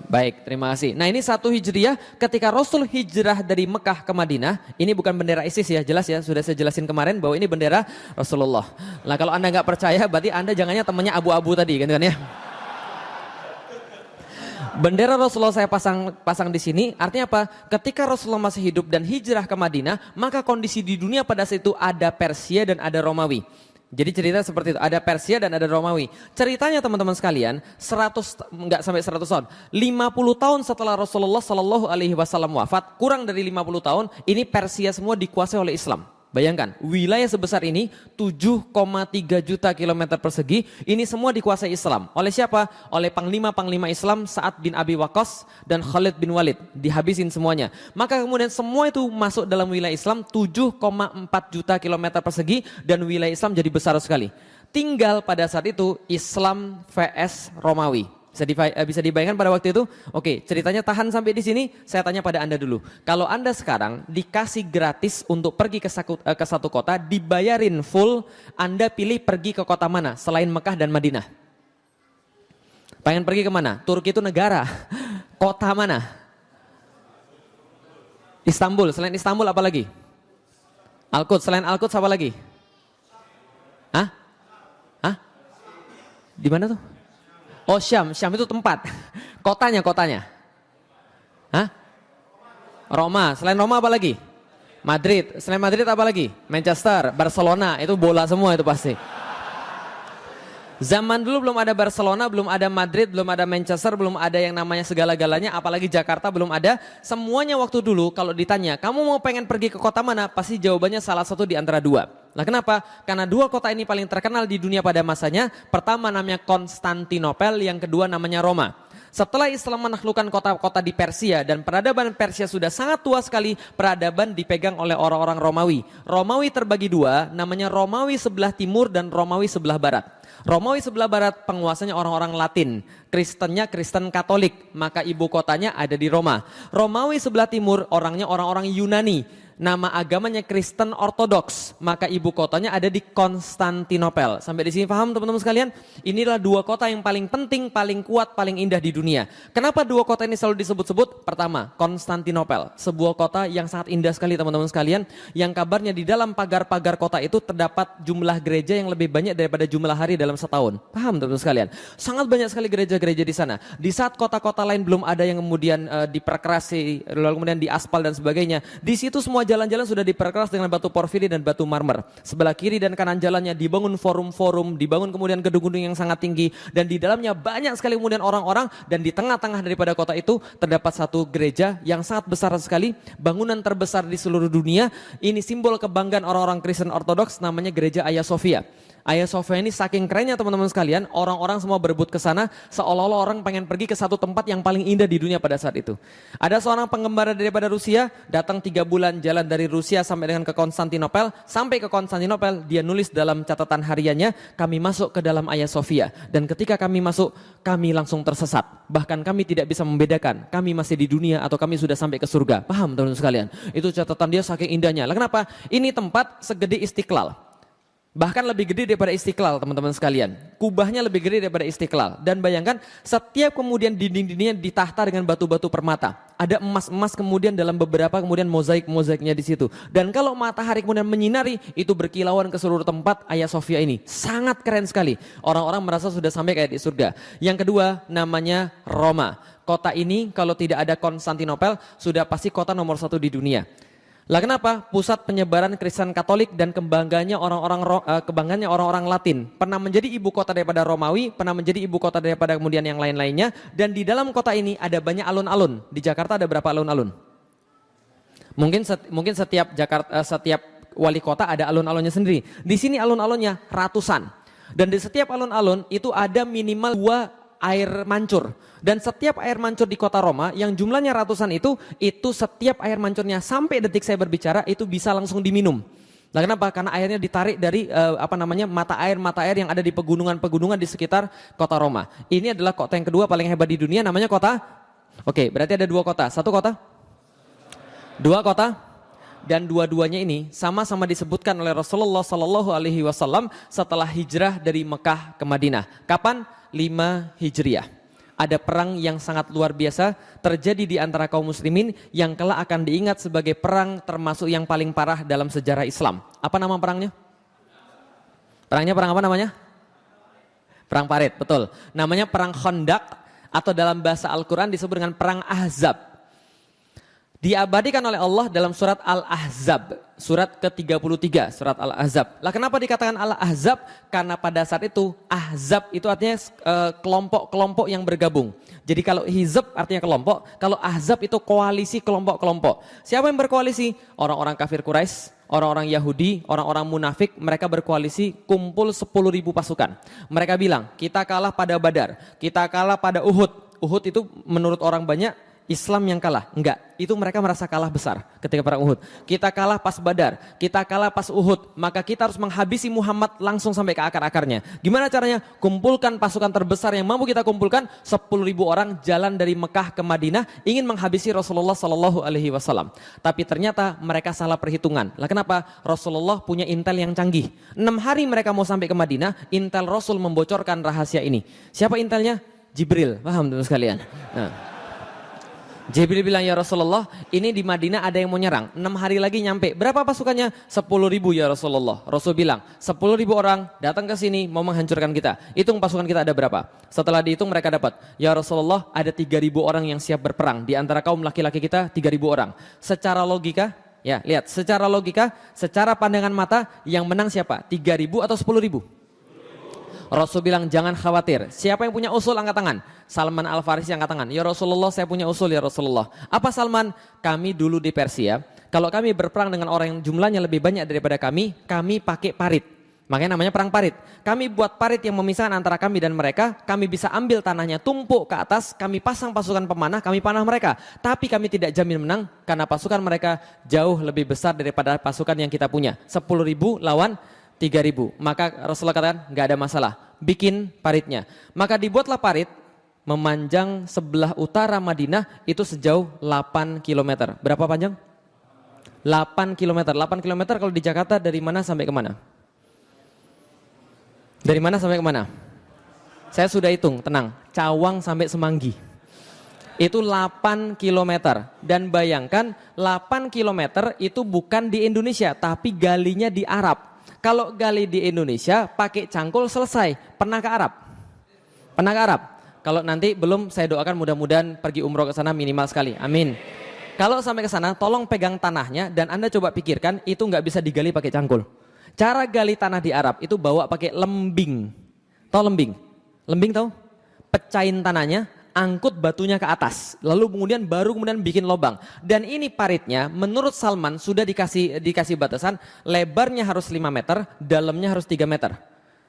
Baik, terima kasih. Nah ini 1 Hijriah ketika Rasul hijrah dari Mekah ke Madinah. Ini bukan bendera ISIS ya, jelas ya. Sudah saya jelasin kemarin bahwa ini bendera Rasulullah. Nah kalau Anda nggak percaya berarti Anda jangannya temannya abu-abu tadi kan ya. Bendera Rasulullah saya pasang di sini, artinya apa? Ketika Rasulullah masih hidup dan hijrah ke Madinah, maka kondisi di dunia pada saat itu ada Persia dan ada Romawi. Jadi cerita seperti itu, ada Persia dan ada Romawi. Ceritanya teman-teman sekalian, enggak sampai 100 tahun, 50 tahun setelah Rasulullah Shallallahu Alaihi Wasallam wafat, kurang dari 50 tahun, ini Persia semua dikuasai oleh Islam. Bayangkan, wilayah sebesar ini 7,3 juta kilometer persegi, ini semua dikuasai Islam. Oleh siapa? Oleh panglima-panglima Islam Sa'ad bin Abi Waqqas dan Khalid bin Walid. Dihabisin semuanya. Maka kemudian semua itu masuk dalam wilayah Islam 7,4 juta kilometer persegi dan wilayah Islam jadi besar sekali. Tinggal pada saat itu Islam vs Romawi. Bisa dibayangkan pada waktu itu? Oke, ceritanya tahan sampai di sini. Saya tanya pada Anda dulu. Kalau Anda sekarang dikasih gratis untuk pergi ke satu kota, dibayarin full, Anda pilih pergi ke kota mana selain Mekah dan Madinah? Pengen pergi kemana? Turki itu negara. Kota mana? Istanbul. Selain Istanbul apa lagi? Al-Quds. Selain Al-Quds apa lagi? Hah? Hah? Di mana tuh? Oh Syam itu tempat. Kotanya. Hah? Roma. Selain Roma apa lagi? Madrid. Selain Madrid apa lagi? Manchester, Barcelona. Itu bola semua itu pasti. Zaman dulu belum ada Barcelona, belum ada Madrid, belum ada Manchester, belum ada yang namanya segala-galanya, apalagi Jakarta belum ada. Semuanya waktu dulu kalau ditanya, kamu mau pengen pergi ke kota mana? Pasti jawabannya salah satu di antara dua. Nah kenapa? Karena dua kota ini paling terkenal di dunia pada masanya. Pertama namanya Konstantinopel, yang kedua namanya Roma. Setelah Islam menaklukkan kota-kota di Persia dan peradaban Persia sudah sangat tua sekali, peradaban dipegang oleh orang-orang Romawi. Romawi terbagi dua, namanya Romawi sebelah timur dan Romawi sebelah barat. Romawi sebelah barat penguasanya orang-orang Latin, Kristennya Kristen Katolik, maka ibu kotanya ada di Roma. Romawi sebelah timur orangnya orang-orang Yunani, nama agamanya Kristen Ortodoks, maka ibu kotanya ada di Konstantinopel. Sampai di sini paham teman-teman sekalian? Inilah dua kota yang paling penting, paling kuat, paling indah di dunia. Kenapa dua kota ini selalu disebut-sebut? Pertama, Konstantinopel, sebuah kota yang sangat indah sekali teman-teman sekalian, yang kabarnya di dalam pagar-pagar kota itu terdapat jumlah gereja yang lebih banyak daripada jumlah hari dalam setahun. Paham teman-teman sekalian? Sangat banyak sekali gereja-gereja di sana. Di saat kota-kota lain belum ada yang kemudian diperkerasi, lalu kemudian diaspal dan sebagainya, di situ semua jalan-jalan sudah diperkeras dengan batu porfiri dan batu marmer. Sebelah kiri dan kanan jalannya dibangun forum-forum, dibangun kemudian gedung-gedung yang sangat tinggi, dan di dalamnya banyak sekali kemudian orang-orang, dan di tengah-tengah daripada kota itu terdapat satu gereja yang sangat besar sekali, bangunan terbesar di seluruh dunia. Ini simbol kebanggaan orang-orang Kristen Ortodoks, namanya gereja Hagia Sophia. Hagia Sophia ini saking kerennya teman-teman sekalian, orang-orang semua berebut ke sana seolah-olah orang pengen pergi ke satu tempat yang paling indah di dunia pada saat itu. Ada seorang pengembara daripada Rusia, datang 3 bulan jalan dari Rusia sampai dengan ke Konstantinopel. Sampai ke Konstantinopel, dia nulis dalam catatan hariannya, kami masuk ke dalam Hagia Sophia. Dan ketika kami masuk, kami langsung tersesat. Bahkan kami tidak bisa membedakan, kami masih di dunia atau kami sudah sampai ke surga. Paham teman-teman sekalian? Itu catatan dia saking indahnya. Lah kenapa? Ini tempat segede Istiqlal. Bahkan lebih gede daripada Istiqlal teman-teman sekalian. Kubahnya lebih gede daripada Istiqlal. Dan bayangkan setiap kemudian dinding-dindingnya ditahta dengan batu-batu permata. Ada emas-emas kemudian dalam beberapa kemudian mozaik-mozaiknya di situ. Dan kalau matahari kemudian menyinari, itu berkilauan ke seluruh tempat Hagia Sophia ini. Sangat keren sekali. Orang-orang merasa sudah sampai kayak di surga. Yang kedua namanya Roma. Kota ini kalau tidak ada Konstantinopel sudah pasti kota nomor 1 di dunia. Lah kenapa? Pusat penyebaran Kristen Katolik dan kebanggaannya orang-orang Latin. Pernah menjadi ibu kota daripada Romawi, pernah menjadi ibu kota daripada kemudian yang lain-lainnya. Dan di dalam kota ini ada banyak alun-alun. Di Jakarta ada berapa alun-alun? Mungkin setiap wali kota ada alun-alunnya sendiri. Di sini alun-alunnya ratusan. Dan di setiap alun-alun itu ada minimal 2 air mancur. Dan setiap air mancur di kota Roma yang jumlahnya ratusan itu setiap air mancurnya sampai detik saya berbicara itu bisa langsung diminum. Nah, kenapa? Karena airnya ditarik dari mata air yang ada di pegunungan-pegunungan di sekitar kota Roma. Ini adalah kota yang kedua paling hebat di dunia, namanya kota. Oke, berarti ada 2 kota. 1 kota? 2 kota? Dan dua-duanya ini sama-sama disebutkan oleh Rasulullah Sallallahu Alaihi Wasallam setelah hijrah dari Mekah ke Madinah. Kapan? 5 Hijriah. Ada perang yang sangat luar biasa terjadi di antara kaum muslimin yang kelak akan diingat sebagai perang termasuk yang paling parah dalam sejarah Islam. Apa nama perangnya? Perang apa namanya? Perang Parit, betul. Namanya perang Khandaq atau dalam bahasa Al-Quran disebut dengan perang Ahzab. Diabadikan oleh Allah dalam surat Al-Ahzab, surat ke-33, surat Al-Ahzab. Lah kenapa dikatakan Al-Ahzab? Karena pada saat itu Ahzab itu artinya kelompok-kelompok yang bergabung. Jadi kalau Hizb artinya kelompok, kalau Ahzab itu koalisi kelompok-kelompok. Siapa yang berkoalisi? Orang-orang kafir Quraisy, orang-orang Yahudi, orang-orang munafik, mereka berkoalisi kumpul 10.000 pasukan. Mereka bilang, kita kalah pada Badar, kita kalah pada Uhud. Uhud itu menurut orang banyak Islam yang kalah, enggak, itu mereka merasa kalah besar ketika perang Uhud. Kita kalah pas Badar, kita kalah pas Uhud, maka kita harus menghabisi Muhammad langsung sampai ke akar-akarnya. Gimana caranya? Kumpulkan pasukan terbesar yang mampu kita kumpulkan, 10.000 orang jalan dari Mekah ke Madinah ingin menghabisi Rasulullah Sallallahu Alaihi Wasallam. Tapi ternyata mereka salah perhitungan. Lah kenapa? Rasulullah punya intel yang canggih. 6 hari mereka mau sampai ke Madinah, intel Rasul membocorkan rahasia ini. Siapa intelnya? Jibril. Paham teman sekalian? Nah, Jibril bilang, ya Rasulullah, ini di Madinah ada yang mau nyerang. 6 hari lagi nyampe. Berapa pasukannya? 10.000 ya Rasulullah. Rasul bilang, 10.000 orang datang ke sini mau menghancurkan kita. Hitung pasukan kita ada berapa? Setelah dihitung mereka dapat, ya Rasulullah, ada 3.000 orang yang siap berperang. Di antara kaum laki-laki kita 3.000 orang. Secara logika, ya lihat, secara logika, secara pandangan mata, yang menang siapa? 3.000 atau 10.000? Rasul bilang jangan khawatir. Siapa yang punya usul angkat tangan? Salman Al-Farisi angkat tangan. Ya Rasulullah, saya punya usul ya Rasulullah. Apa Salman? Kami dulu di Persia, kalau kami berperang dengan orang yang jumlahnya lebih banyak daripada kami pakai parit. Makanya namanya perang parit. Kami buat parit yang memisahkan antara kami dan mereka. Kami bisa ambil tanahnya, tumpuk ke atas, kami pasang pasukan pemanah, kami panah mereka. Tapi kami tidak jamin menang karena pasukan mereka jauh lebih besar daripada pasukan yang kita punya. 10.000 lawan 3.000. Maka Rasulullah katakan nggak ada masalah, bikin paritnya. Maka dibuatlah parit memanjang sebelah utara Madinah itu sejauh 8 km. Berapa panjang? 8 km. 8 km kalau di Jakarta dari mana sampai ke mana? Dari mana sampai ke mana? Saya sudah hitung, tenang. Cawang sampai Semanggi. Itu 8 km. Dan bayangkan 8 km itu bukan di Indonesia, tapi galinya di Arab. Kalau gali di Indonesia pakai cangkul selesai. Pernah ke Arab? Pernah ke Arab? Kalau nanti belum, saya doakan mudah-mudahan pergi umroh ke sana minimal sekali. Amin. Kalau sampai ke sana tolong pegang tanahnya dan Anda coba pikirkan itu nggak bisa digali pakai cangkul. Cara gali tanah di Arab itu bawa pakai lembing. Tahu lembing? Lembing tahu? Pecahin tanahnya, angkut batunya ke atas, lalu kemudian bikin lubang. Dan ini paritnya menurut Salman sudah dikasih batasan, lebarnya harus 5 meter, dalamnya harus 3 meter.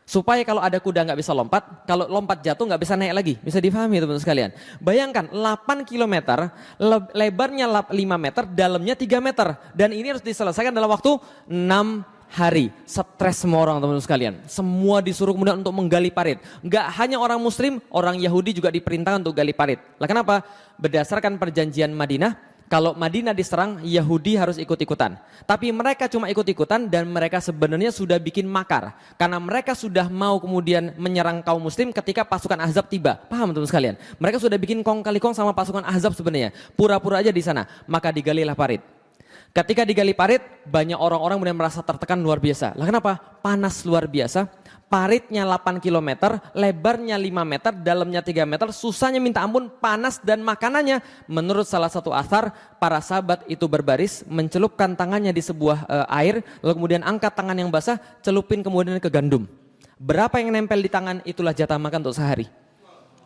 Supaya kalau ada kuda nggak bisa lompat, kalau lompat jatuh nggak bisa naik lagi. Bisa difahami teman-teman sekalian. Bayangkan 8 kilometer, lebarnya 5 meter, dalamnya 3 meter. Dan ini harus diselesaikan dalam waktu 6 hari. Stres semua orang teman-teman sekalian. Semua disuruh kemudian untuk menggali parit. Nggak hanya orang muslim, orang Yahudi juga diperintahkan untuk gali parit. Lah kenapa? Berdasarkan perjanjian Madinah, kalau Madinah diserang, Yahudi harus ikut-ikutan. Tapi mereka cuma ikut-ikutan dan mereka sebenarnya sudah bikin makar. Karena mereka sudah mau kemudian menyerang kaum muslim ketika pasukan Ahzab tiba. Paham teman sekalian? Mereka sudah bikin kong kali kong sama pasukan Ahzab sebenarnya. Pura-pura aja di sana. Maka digalilah parit. Ketika digali parit, banyak orang-orang kemudian merasa tertekan luar biasa. Lah kenapa? Panas luar biasa. Paritnya 8 km, lebarnya 5 meter, dalamnya 3 meter, susahnya minta ampun, panas dan makanannya. Menurut salah satu athar, para sahabat itu berbaris, mencelupkan tangannya di sebuah air, lalu kemudian angkat tangan yang basah, celupin kemudian ke gandum. Berapa yang nempel di tangan, itulah jatah makan untuk sehari.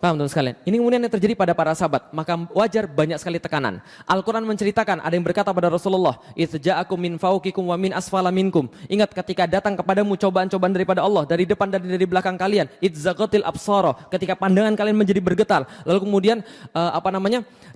Paham teman sekalian? Ini kemudian yang terjadi pada para sahabat, maka wajar banyak sekali tekanan. Al-Quran menceritakan, ada yang berkata pada Rasulullah, "Itsja'akum min fauqikum wa min asfala minkum." Ingat ketika datang kepadamu cobaan-cobaan daripada Allah, dari depan dan dari belakang kalian, itzaqatil absara, ketika pandangan kalian menjadi bergetar, lalu kemudian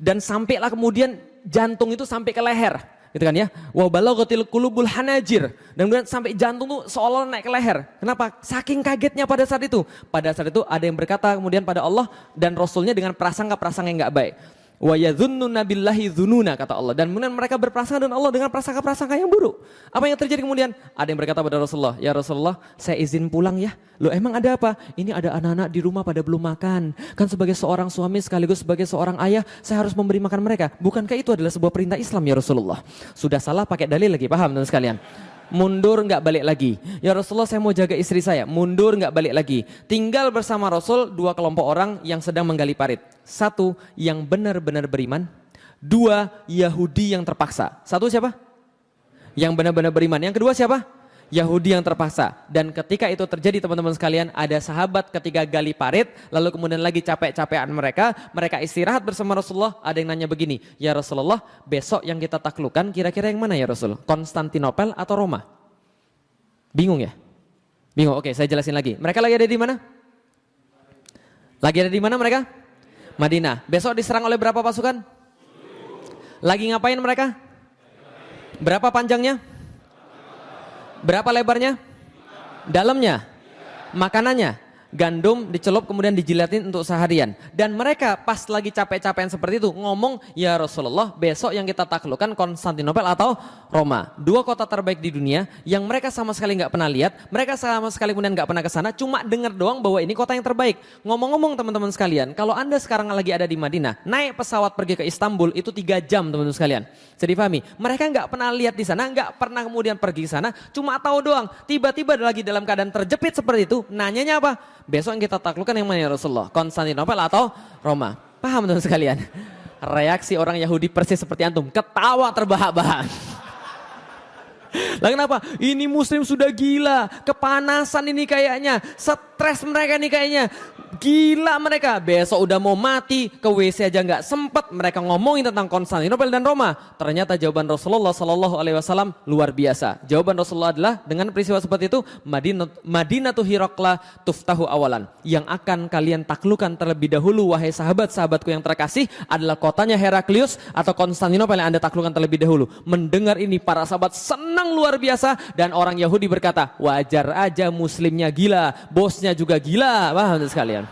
dan sampailah kemudian jantung itu sampai ke leher. Gitu kan ya, wa balaghatil qulubul hanajir, dan kemudian sampai jantung tuh seolah naik ke leher. Kenapa? Saking kagetnya pada saat itu. Pada saat itu ada yang berkata kemudian pada Allah dan Rasulnya dengan prasangka-prasangka yang nggak baik. Wa yadhunnuna billahi dzununa, kata Allah, dan kemudian mereka berprasangka dengan Allah dengan prasangka-prasangka yang buruk. Apa yang terjadi kemudian? Ada yang berkata pada Rasulullah, "Ya Rasulullah, saya izin pulang ya." Loh, emang ada apa? Ini ada anak-anak di rumah pada belum makan. Kan sebagai seorang suami sekaligus sebagai seorang ayah, saya harus memberi makan mereka. Bukankah itu adalah sebuah perintah Islam ya Rasulullah? Sudah salah pakai dalil lagi, paham teman sekalian? Mundur nggak balik lagi. Ya Rasulullah, saya mau jaga istri saya. Mundur nggak balik lagi. Tinggal bersama Rasul 2 kelompok orang yang sedang menggali parit. 1 yang benar-benar beriman. 2 Yahudi yang terpaksa. 1 siapa? Yang benar-benar beriman. Yang kedua siapa? Yahudi yang terpaksa. Dan ketika itu terjadi teman-teman sekalian, ada sahabat ketika gali parit, lalu kemudian lagi capek-capekan mereka istirahat bersama Rasulullah. Ada yang nanya begini, "Ya Rasulullah, besok yang kita taklukkan kira-kira yang mana ya Rasul? Konstantinopel atau Roma?" Bingung ya? Bingung, oke saya jelasin lagi. Mereka lagi ada di mana? Lagi ada di mana mereka? Madinah. Besok diserang oleh berapa pasukan? Lagi ngapain mereka? Berapa panjangnya? Berapa lebarnya? Dalamnya? Makanannya? Gandum dicelup kemudian dijilatin untuk seharian. Dan mereka pas lagi capek-capekan seperti itu ngomong, "Ya Rasulullah, besok yang kita taklukkan Konstantinopel atau Roma." 2 kota terbaik di dunia yang mereka sama sekali nggak pernah lihat, mereka sama sekali kemudian nggak pernah ke sana, cuma dengar doang bahwa ini kota yang terbaik. Ngomong-ngomong teman-teman sekalian, kalau Anda sekarang lagi ada di Madinah, naik pesawat pergi ke Istanbul itu 3 jam teman-teman sekalian. Jadi dipahami, mereka nggak pernah lihat di sana, nggak pernah kemudian pergi ke sana, cuma tahu doang. Tiba-tiba lagi dalam keadaan terjepit seperti itu, nanyanya apa? Besok yang kita taklukkan yang mana ya Rasulullah? Konstantinopel atau Roma? Paham teman sekalian? Reaksi orang Yahudi persis seperti antum, ketawa terbahak-bahak. Lah kenapa? Ini muslim sudah gila, kepanasan ini kayaknya, stres mereka nih kayaknya. Gila mereka, besok udah mau mati, ke WC aja nggak sempet. Mereka ngomongin tentang Konstantinopel dan Roma. Ternyata jawaban Rasulullah SAW luar biasa. Jawaban Rasulullah adalah dengan peristiwa seperti itu, Madinatu Hirakla tuftahu awalan. Yang akan kalian taklukan terlebih dahulu, wahai sahabat-sahabatku yang terkasih, adalah kotanya Heraklius atau Konstantinopel yang Anda taklukan terlebih dahulu. Mendengar ini para sahabat senang luar biasa, dan orang Yahudi berkata, wajar aja muslimnya gila, bosnya juga gila. Paham sekalian?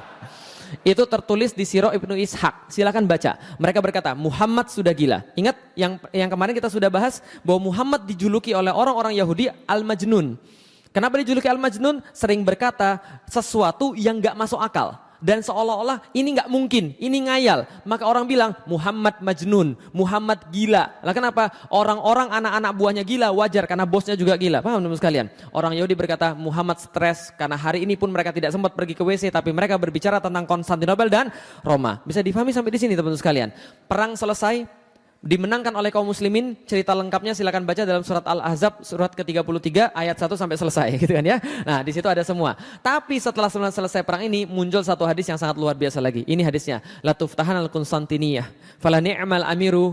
Itu tertulis di Sirah Ibnu Ishaq. Silakan baca. Mereka berkata, Muhammad sudah gila. Ingat yang kemarin kita sudah bahas bahwa Muhammad dijuluki oleh orang-orang Yahudi Al-Majnun. Kenapa dijuluki Al-Majnun? Sering berkata sesuatu yang gak masuk akal. Dan seolah-olah ini nggak mungkin, ini ngayal. Maka orang bilang Muhammad Majnun, Muhammad gila. Lah kenapa? Orang-orang anak-anak buahnya gila, wajar karena bosnya juga gila. Paham teman sekalian? Orang Yahudi berkata Muhammad stres karena hari ini pun mereka tidak sempat pergi ke WC, tapi mereka berbicara tentang Konstantinopel dan Roma. Bisa difahami sampai di sini teman-teman sekalian. Perang selesai, Dimenangkan oleh kaum muslimin. Cerita lengkapnya silakan baca dalam surat Al-Ahzab surat ke-33 ayat 1 sampai selesai gitu kan ya. Nah, di situ ada semua. Tapi setelah selesai perang ini muncul satu hadis yang sangat luar biasa lagi. Ini hadisnya, la tuftahanal Konstantiniyah fala ni'mal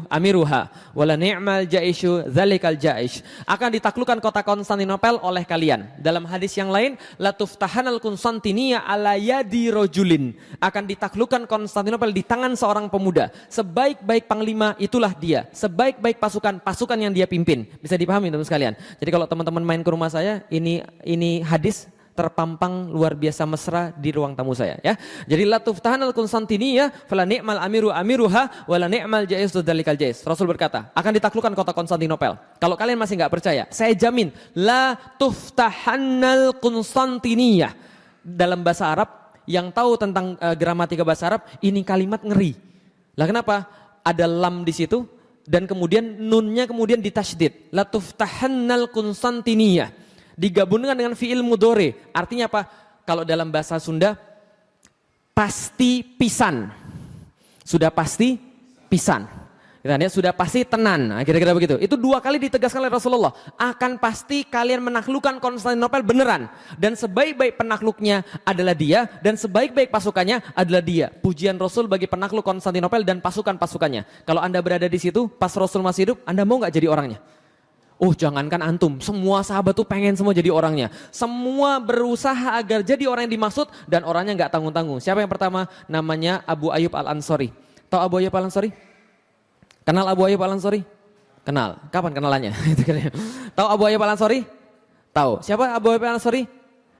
amiruha wala ni'mal jaishu dzalikal jaish. Akan ditaklukkan kota Konstantinopel oleh kalian. Dalam hadis yang lain, la tuftahanal Konstantiniyah ala yadi rajulin. Akan ditaklukkan Konstantinopel di tangan seorang pemuda. Sebaik-baik panglima itulah dia, sebaik-baik pasukan yang dia pimpin. Bisa dipahami teman sekalian. Jadi kalau teman-teman main ke rumah saya, ini hadis terpampang luar biasa mesra di ruang tamu saya ya. Jadi la tuftahanal Konstantiniyah fala ni'mal amiruha wala ni'mal jais dzalikal jais. Rasul berkata, akan ditaklukkan kota Konstantinopel. Kalau kalian masih enggak percaya, saya jamin la tuftahannal Konstantiniyah. Dalam bahasa Arab, yang tahu tentang gramatika bahasa Arab, ini kalimat ngeri. Lah kenapa? Ada lam di situ dan kemudian nunnya kemudian ditasydid. La tuftahannal Konstantiniyah. Digabungkan dengan fiil mudhari. Artinya apa? Kalau dalam bahasa Sunda pasti pisan. Sudah pasti pisan. Sudah pasti tenan. Nah, kira-kira begitu. Itu 2 kali ditegaskan oleh Rasulullah. Akan pasti kalian menaklukkan Konstantinopel beneran. Dan sebaik-baik penakluknya adalah dia. Dan sebaik-baik pasukannya adalah dia. Pujian Rasul bagi penakluk Konstantinopel dan pasukan-pasukannya. Kalau Anda berada di situ, pas Rasul masih hidup, Anda mau gak jadi orangnya? Oh, jangankan antum, semua sahabat tuh pengen semua jadi orangnya. Semua berusaha agar jadi orang yang dimaksud dan orangnya gak tanggung-tanggung. Siapa yang pertama? Namanya Abu Ayyub Al-Ansari. Tahu Abu Ayyub Al-Ansari? Kenal Abu Ayyub Al-Ansari? Kenal. Kapan kenalannya? Tahu Abu Ayyub Al-Ansari? Tahu. Siapa Abu Ayyub Al-Ansari?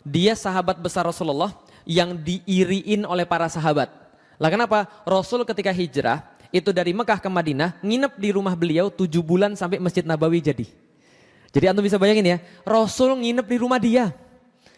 Dia sahabat besar Rasulullah yang diiriin oleh para sahabat. Lah kenapa? Rasul ketika hijrah itu dari Mekah ke Madinah nginep di rumah beliau 7 bulan sampai Masjid Nabawi jadi. Jadi antum bisa bayangin ya, Rasul nginep di rumah dia.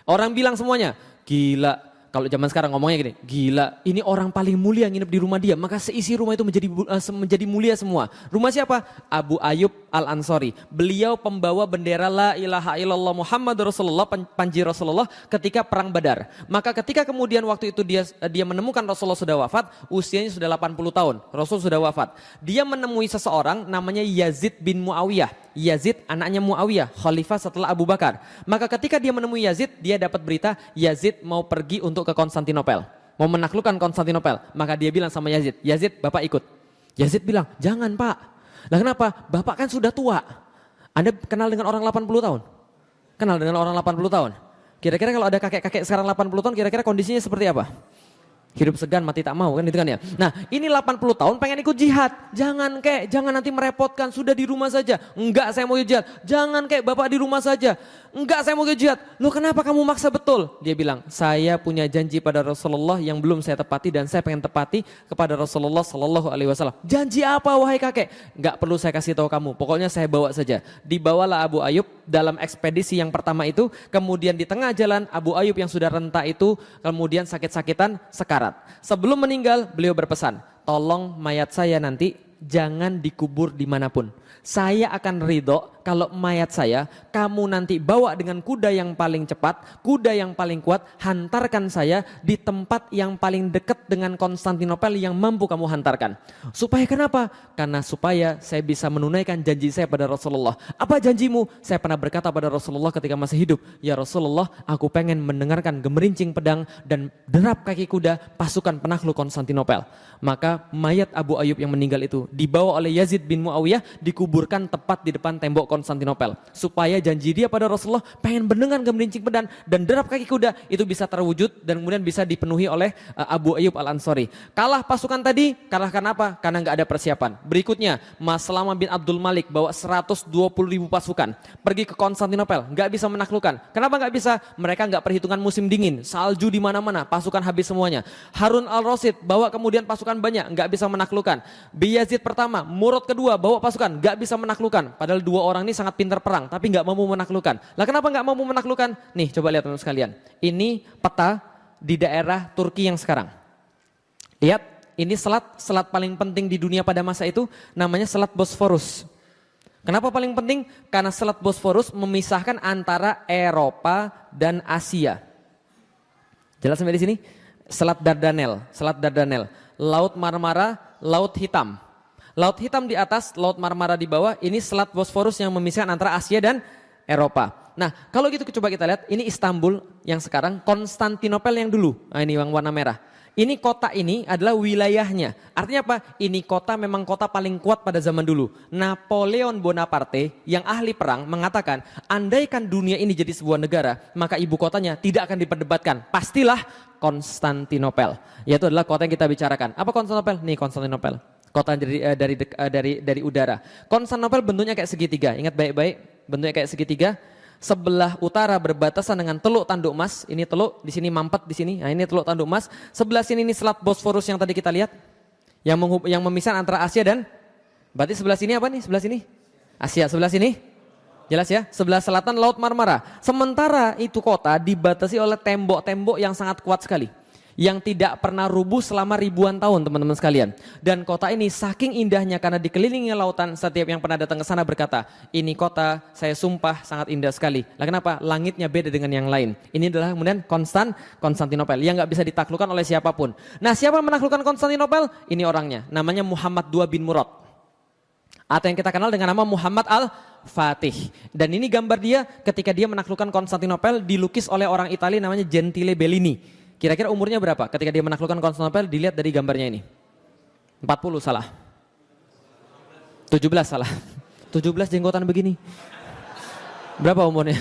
Orang bilang semuanya, gila. Kalau zaman sekarang ngomongnya gini, gila, ini orang paling mulia nginep di rumah dia, maka seisi rumah itu menjadi mulia semua. Rumah siapa? Abu Ayyub Al-Ansari. Beliau pembawa bendera la ilaha illallah Muhammad Rasulullah, panji Rasulullah ketika perang Badar. Maka ketika kemudian waktu itu dia menemukan Rasulullah sudah wafat, usianya sudah 80 tahun, Rasul sudah wafat. Dia menemui seseorang namanya Yazid bin Muawiyah. Yazid anaknya Muawiyah, khalifah setelah Abu Bakar. Maka ketika dia menemui Yazid, dia dapat berita Yazid mau pergi untuk ke Konstantinopel, mau menaklukkan Konstantinopel. Maka dia bilang sama Yazid, Yazid bapak ikut. Yazid bilang, jangan pak. Lah kenapa? Bapak kan sudah tua. Anda kenal dengan orang 80 tahun? Kenal dengan orang 80 tahun? Kira-kira kalau ada kakek-kakek sekarang 80 tahun, kira-kira kondisinya seperti apa? Hidup segan mati tak mau kan itu kan ya. Nah ini 80 tahun pengen ikut jihad. Jangan kek, jangan nanti merepotkan, sudah di rumah saja. Enggak saya mau jihad. Jangan kek bapak di rumah saja. Enggak saya mau jihad. Loh kenapa kamu maksa betul? Dia bilang saya punya janji pada Rasulullah yang belum saya tepati dan saya pengen tepati kepada Rasulullah Sallallahu Alaihi Wasallam. Janji apa wahai kakek? Enggak perlu saya kasih tahu kamu. Pokoknya saya bawa saja. Dibawalah Abu Ayyub dalam ekspedisi yang pertama itu. Kemudian di tengah jalan Abu Ayyub yang sudah renta itu kemudian sakit-sakitan sekarat. Sebelum meninggal beliau berpesan, tolong mayat saya nanti jangan dikubur dimanapun. Saya akan ridho kalau mayat saya kamu nanti bawa dengan kuda yang paling cepat, kuda yang paling kuat, hantarkan saya di tempat yang paling dekat dengan Konstantinopel yang mampu kamu hantarkan. Supaya kenapa? Karena supaya saya bisa menunaikan janji saya pada Rasulullah. Apa janjimu? Saya pernah berkata pada Rasulullah ketika masih hidup, ya Rasulullah aku pengen mendengarkan gemerincing pedang dan derap kaki kuda pasukan penakluk Konstantinopel. Maka mayat Abu Ayyub yang meninggal itu dibawa oleh Yazid bin Muawiyah, dikuburkan tepat di depan tembok Konstantinopel. Supaya janji dia pada Rasulullah pengen mendengar gemerincing pedang dan derap kaki kuda itu bisa terwujud dan kemudian bisa dipenuhi oleh Abu Ayyub Al-Ansari. Kalah pasukan tadi, kalahkan apa? Karena nggak ada persiapan. Berikutnya, Maslama bin Abdul Malik bawa 120.000 pasukan pergi ke Konstantinopel, nggak bisa menaklukkan. Kenapa nggak bisa? Mereka nggak perhitungan musim dingin, salju di mana-mana, pasukan habis semuanya. Harun al-Rasyid bawa kemudian pasukan banyak, nggak bisa menaklukkan. Yazid pertama, Murad kedua bawa pasukan, nggak bisa menaklukkan. Padahal dua orang ini sangat pintar perang, tapi nggak mampu menaklukkan. Lah kenapa nggak mampu menaklukkan? Nih coba lihat teman sekalian. Ini peta di daerah Turki yang sekarang. Lihat, ini selat paling penting di dunia pada masa itu, namanya Selat Bosforus. Kenapa paling penting? Karena Selat Bosforus memisahkan antara Eropa dan Asia. Jelas sampai di sini? Selat Dardanel, Laut Marmara, Laut Hitam. Laut Hitam di atas, Laut Marmara di bawah, ini Selat Bosforus yang memisahkan antara Asia dan Eropa. Nah, kalau gitu coba kita lihat, ini Istanbul yang sekarang, Konstantinopel yang dulu. Nah, ini yang warna merah. Ini kota ini adalah wilayahnya. Artinya apa? Ini kota memang kota paling kuat pada zaman dulu. Napoleon Bonaparte yang ahli perang mengatakan, andaikan dunia ini jadi sebuah negara, maka ibu kotanya tidak akan diperdebatkan. Pastilah Konstantinopel. Yaitu adalah kota yang kita bicarakan. Apa Konstantinopel? Nih Konstantinopel. Kota dari udara. Konstantinopel bentuknya kayak segitiga. Ingat baik-baik, bentuknya kayak segitiga. Sebelah utara berbatasan dengan Teluk Tanduk Mas. Ini teluk, di sini mampet di sini. Nah, ini Teluk Tanduk Mas. Sebelah sini ini Selat Bosforus yang tadi kita lihat. Yang memisahkan antara Asia dan, berarti sebelah sini apa nih? Sebelah sini? Asia. Sebelah sini? Jelas ya? Sebelah selatan Laut Marmara. Sementara itu kota dibatasi oleh tembok-tembok yang sangat kuat sekali. Yang tidak pernah rubuh selama ribuan tahun, teman-teman sekalian. Dan kota ini saking indahnya karena dikelilingi lautan, setiap yang pernah datang ke sana berkata, ini kota saya sumpah sangat indah sekali. Lah kenapa? Langitnya beda dengan yang lain. Ini adalah kemudian Konstantinopel yang nggak bisa ditaklukkan oleh siapapun. Nah, siapa yang menaklukkan Konstantinopel? Ini orangnya, namanya Muhammad II bin Murad. Atau yang kita kenal dengan nama Muhammad Al-Fatih. Dan ini gambar dia ketika dia menaklukkan Konstantinopel, dilukis oleh orang Italia namanya Gentile Bellini. Kira-kira umurnya berapa ketika dia menaklukkan Konstantinopel? Dilihat dari gambarnya ini. 40 salah. 17 salah. 17 jenggotan begini. Berapa umurnya?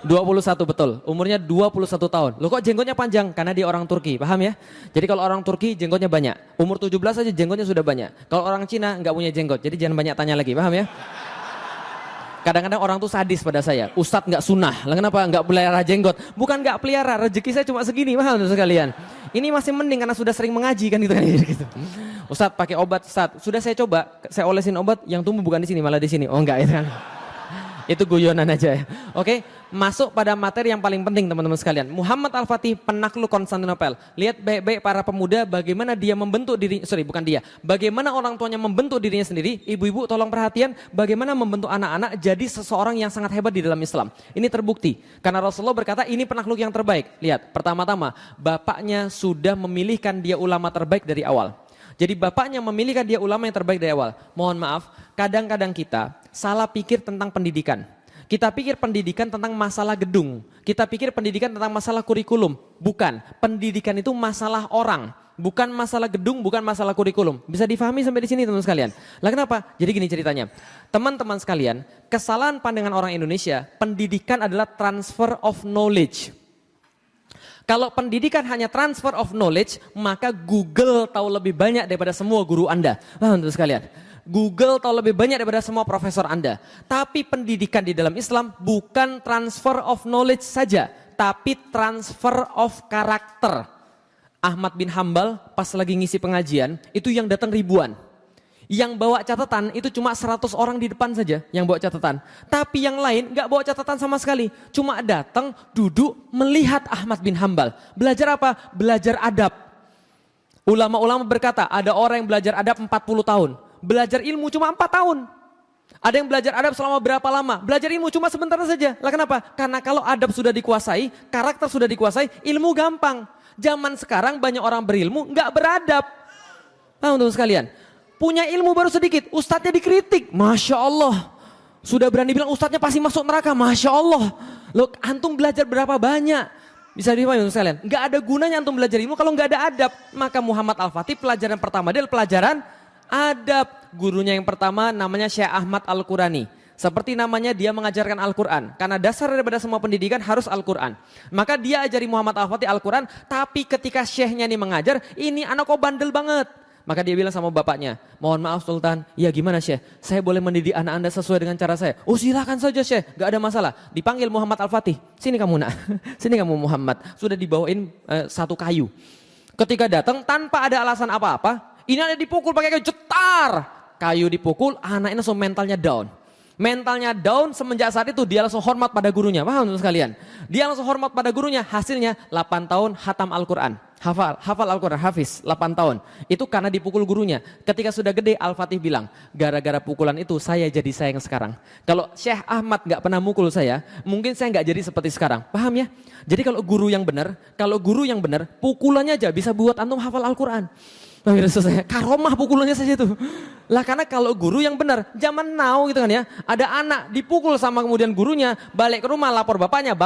21 betul. Umurnya 21 tahun. Loh kok jenggotnya panjang? Karena dia orang Turki, paham ya? Jadi kalau orang Turki jenggotnya banyak. Umur 17 aja jenggotnya sudah banyak. Kalau orang Cina nggak punya jenggot. Jadi jangan banyak tanya lagi, paham ya? Kadang-kadang orang tuh sadis pada saya, Ustadz nggak sunnah, lah kenapa nggak pelihara jenggot? Bukan nggak pelihara, rezeki saya cuma segini, paham sekalian. Ini masih mending karena sudah sering mengaji kan gitu. Ustadz pakai obat, Ustadz sudah saya coba, saya olesin obat yang tumbuh bukan di sini malah di sini. Oh enggak itu kan. Itu guyonan aja ya. Oke, masuk pada materi yang paling penting teman-teman sekalian. Muhammad Al-Fatih penakluk Konstantinopel. Lihat baik-baik para pemuda bagaimana dia membentuk diri, bagaimana orang tuanya membentuk dirinya sendiri. Ibu-ibu tolong perhatian bagaimana membentuk anak-anak jadi seseorang yang sangat hebat di dalam Islam. Ini terbukti karena Rasulullah berkata ini penakluk yang terbaik. Lihat, pertama-tama bapaknya sudah memilihkan dia ulama terbaik dari awal. Jadi bapaknya memilihkan dia ulama yang terbaik dari awal. Mohon maaf, kadang-kadang kita salah pikir tentang pendidikan. Kita pikir pendidikan tentang masalah gedung. Kita pikir pendidikan tentang masalah kurikulum. Bukan, pendidikan itu masalah orang. Bukan masalah gedung, bukan masalah kurikulum. Bisa difahami sampai di sini teman-teman sekalian. Lah kenapa? Jadi gini ceritanya. Teman-teman sekalian, kesalahan pandangan orang Indonesia, pendidikan adalah transfer of knowledge. Kalau pendidikan hanya transfer of knowledge, maka Google tahu lebih banyak daripada semua guru Anda. Paham teman sekalian? Google tahu lebih banyak daripada semua profesor Anda. Tapi pendidikan di dalam Islam bukan transfer of knowledge saja, tapi transfer of karakter. Ahmad bin Hambal pas lagi ngisi pengajian, itu yang datang ribuan. Yang bawa catatan itu cuma 100 orang di depan saja yang bawa catatan. Tapi yang lain nggak bawa catatan sama sekali. Cuma datang, duduk, melihat Ahmad bin Hambal. Belajar apa? Belajar adab. Ulama-ulama berkata, ada orang yang belajar adab 40 tahun. Belajar ilmu cuma 4 tahun. Ada yang belajar adab selama berapa lama? Belajar ilmu cuma sebentar saja. Lah kenapa? Karena kalau adab sudah dikuasai, karakter sudah dikuasai, ilmu gampang. Zaman sekarang banyak orang berilmu nggak beradab. Nah untuk sekalian, punya ilmu baru sedikit, ustadznya dikritik, Masya Allah. Sudah berani bilang ustadznya pasti masuk neraka, Masya Allah. Loh antum belajar berapa banyak? Bisa dipahami untuk sekalian, nggak ada gunanya antum belajar ilmu kalau nggak ada adab. Maka Muhammad Al-Fatih pelajaran pertama dia pelajaran adab. Gurunya yang pertama namanya Syekh Ahmad Al-Qurani. Seperti namanya dia mengajarkan Al-Quran. Karena dasar daripada semua pendidikan harus Al-Quran. Maka dia ajari Muhammad Al-Fatih Al-Quran. Tapi ketika syekhnya ini mengajar, ini anak kok bandel banget. Maka dia bilang sama bapaknya, mohon maaf Sultan, ya gimana Syekh? Saya boleh mendidik anak anda sesuai dengan cara saya? Oh silakan saja Syekh, gak ada masalah. Dipanggil Muhammad Al-Fatih, sini kamu nak, sini kamu Muhammad. Sudah dibawain satu kayu. Ketika datang tanpa ada alasan apa-apa, ini ada dipukul pakai kayu, jetar. Kayu dipukul, anak ini langsung mentalnya down. Mentalnya down semenjak saat itu dia langsung hormat pada gurunya. Paham teman sekalian? Dia langsung hormat pada gurunya. Hasilnya 8 tahun hatam Al-Quran. Hafal Al-Quran, hafiz 8 tahun. Itu karena dipukul gurunya. Ketika sudah gede Al-Fatih bilang, gara-gara pukulan itu saya jadi sayang sekarang. Kalau Syekh Ahmad gak pernah mukul saya, mungkin saya gak jadi seperti sekarang. Paham ya? Jadi kalau guru yang benar, pukulannya aja bisa buat antum hafal Al-Quran. Panggil saya, karomah pukulannya saja itu. Lah karena kalau guru yang benar, zaman now gitu kan ya, ada anak dipukul sama kemudian gurunya, balik ke rumah lapor bapaknya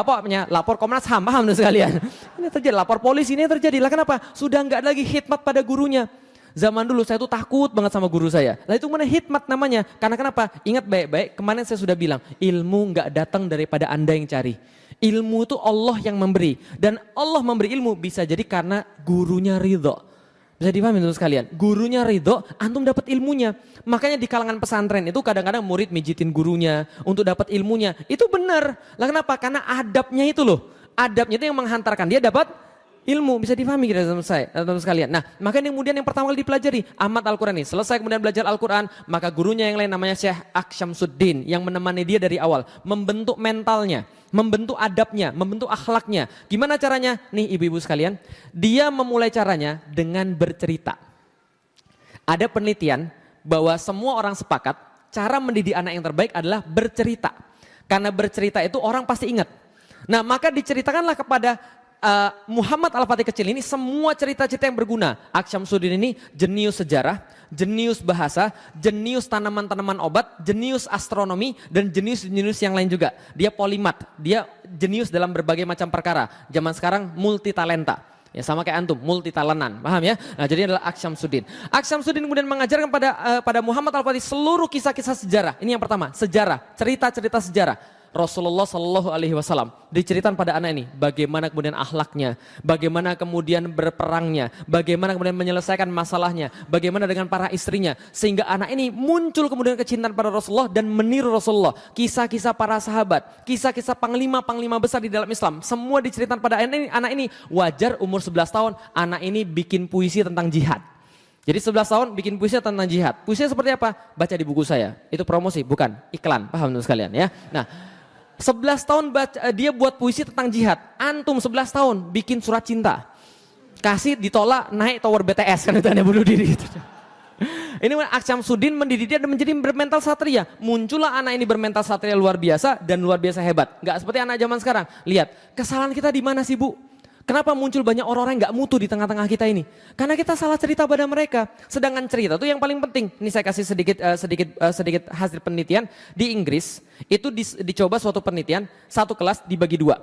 lapor Komnas HAM, paham sekalian. Ini terjadi, lapor polisi, ini terjadi. Lah kenapa? Sudah nggak lagi khidmat pada gurunya. Zaman dulu saya tuh takut banget sama guru saya. Lah itu mana hikmat namanya? Karena kenapa? Ingat baik-baik, kemarin saya sudah bilang, ilmu nggak datang daripada Anda yang cari. Ilmu itu Allah yang memberi. Dan Allah memberi ilmu bisa jadi karena gurunya ridho. Bisa dipahami teman sekalian, gurunya ridho, antum dapat ilmunya. Makanya di kalangan pesantren itu kadang-kadang murid mijitin gurunya untuk dapat ilmunya. Itu benar. Lah kenapa? Karena adabnya itu loh. Adabnya itu yang menghantarkan dia dapat ilmu. Bisa dipahami kita teman sekalian. Nah, makanya kemudian yang pertama kali dipelajari Ahmad Al-Quran ini. Selesai kemudian belajar Al-Quran, maka gurunya yang lain namanya Syekh Aksyamsuddin yang menemani dia dari awal, membentuk mentalnya, membentuk adabnya, membentuk akhlaknya. Gimana caranya? Nih ibu-ibu sekalian, dia memulai caranya dengan bercerita. Ada penelitian bahwa semua orang sepakat cara mendidik anak yang terbaik adalah bercerita. Karena bercerita itu orang pasti ingat. Nah, maka diceritakanlah kepada Muhammad Al-Fatih kecil ini semua cerita-cerita yang berguna. Aksyamsuddin ini jenius sejarah, jenius bahasa, jenius tanaman-tanaman obat, jenius astronomi, dan jenius-jenius yang lain juga. Dia polimat, dia jenius dalam berbagai macam perkara. Zaman sekarang multi talenta. Ya sama kayak antum, multi talentan, paham ya? Nah jadi adalah Aksyamsuddin. Aksyamsuddin kemudian mengajarkan pada Muhammad Al-Fatih seluruh kisah-kisah sejarah. Ini yang pertama, sejarah, cerita-cerita sejarah. Rasulullah Shallallahu Alaihi Wasallam diceritakan pada anak ini bagaimana kemudian akhlaknya, bagaimana kemudian berperangnya, bagaimana kemudian menyelesaikan masalahnya, bagaimana dengan para istrinya, sehingga anak ini muncul kemudian kecintaan pada Rasulullah dan meniru Rasulullah. Kisah-kisah para sahabat, kisah-kisah panglima-panglima besar di dalam Islam, semua diceritakan pada anak ini. Wajar umur 11 tahun anak ini bikin puisi tentang jihad. Jadi 11 tahun bikin puisi tentang jihad. Puisinya seperti apa? Baca di buku saya. Itu promosi, bukan iklan. Paham teman sekalian ya. Nah, 11 tahun dia buat puisi tentang jihad. Antum 11 tahun bikin surat cinta. Kasih ditolak naik tower BTS kan itu, bunuh diri gitu. Ini Aksyamsuddin mendidik dia dan menjadi bermental satria. Muncullah anak ini bermental satria luar biasa dan luar biasa hebat. Gak seperti anak zaman sekarang. Lihat, kesalahan kita di mana sih Bu? Kenapa muncul banyak orang-orang yang gak mutu di tengah-tengah kita ini? Karena kita salah cerita pada mereka. Sedangkan cerita itu yang paling penting. Ini saya kasih sedikit hasil penelitian. Di Inggris itu dicoba suatu penelitian, satu kelas dibagi dua.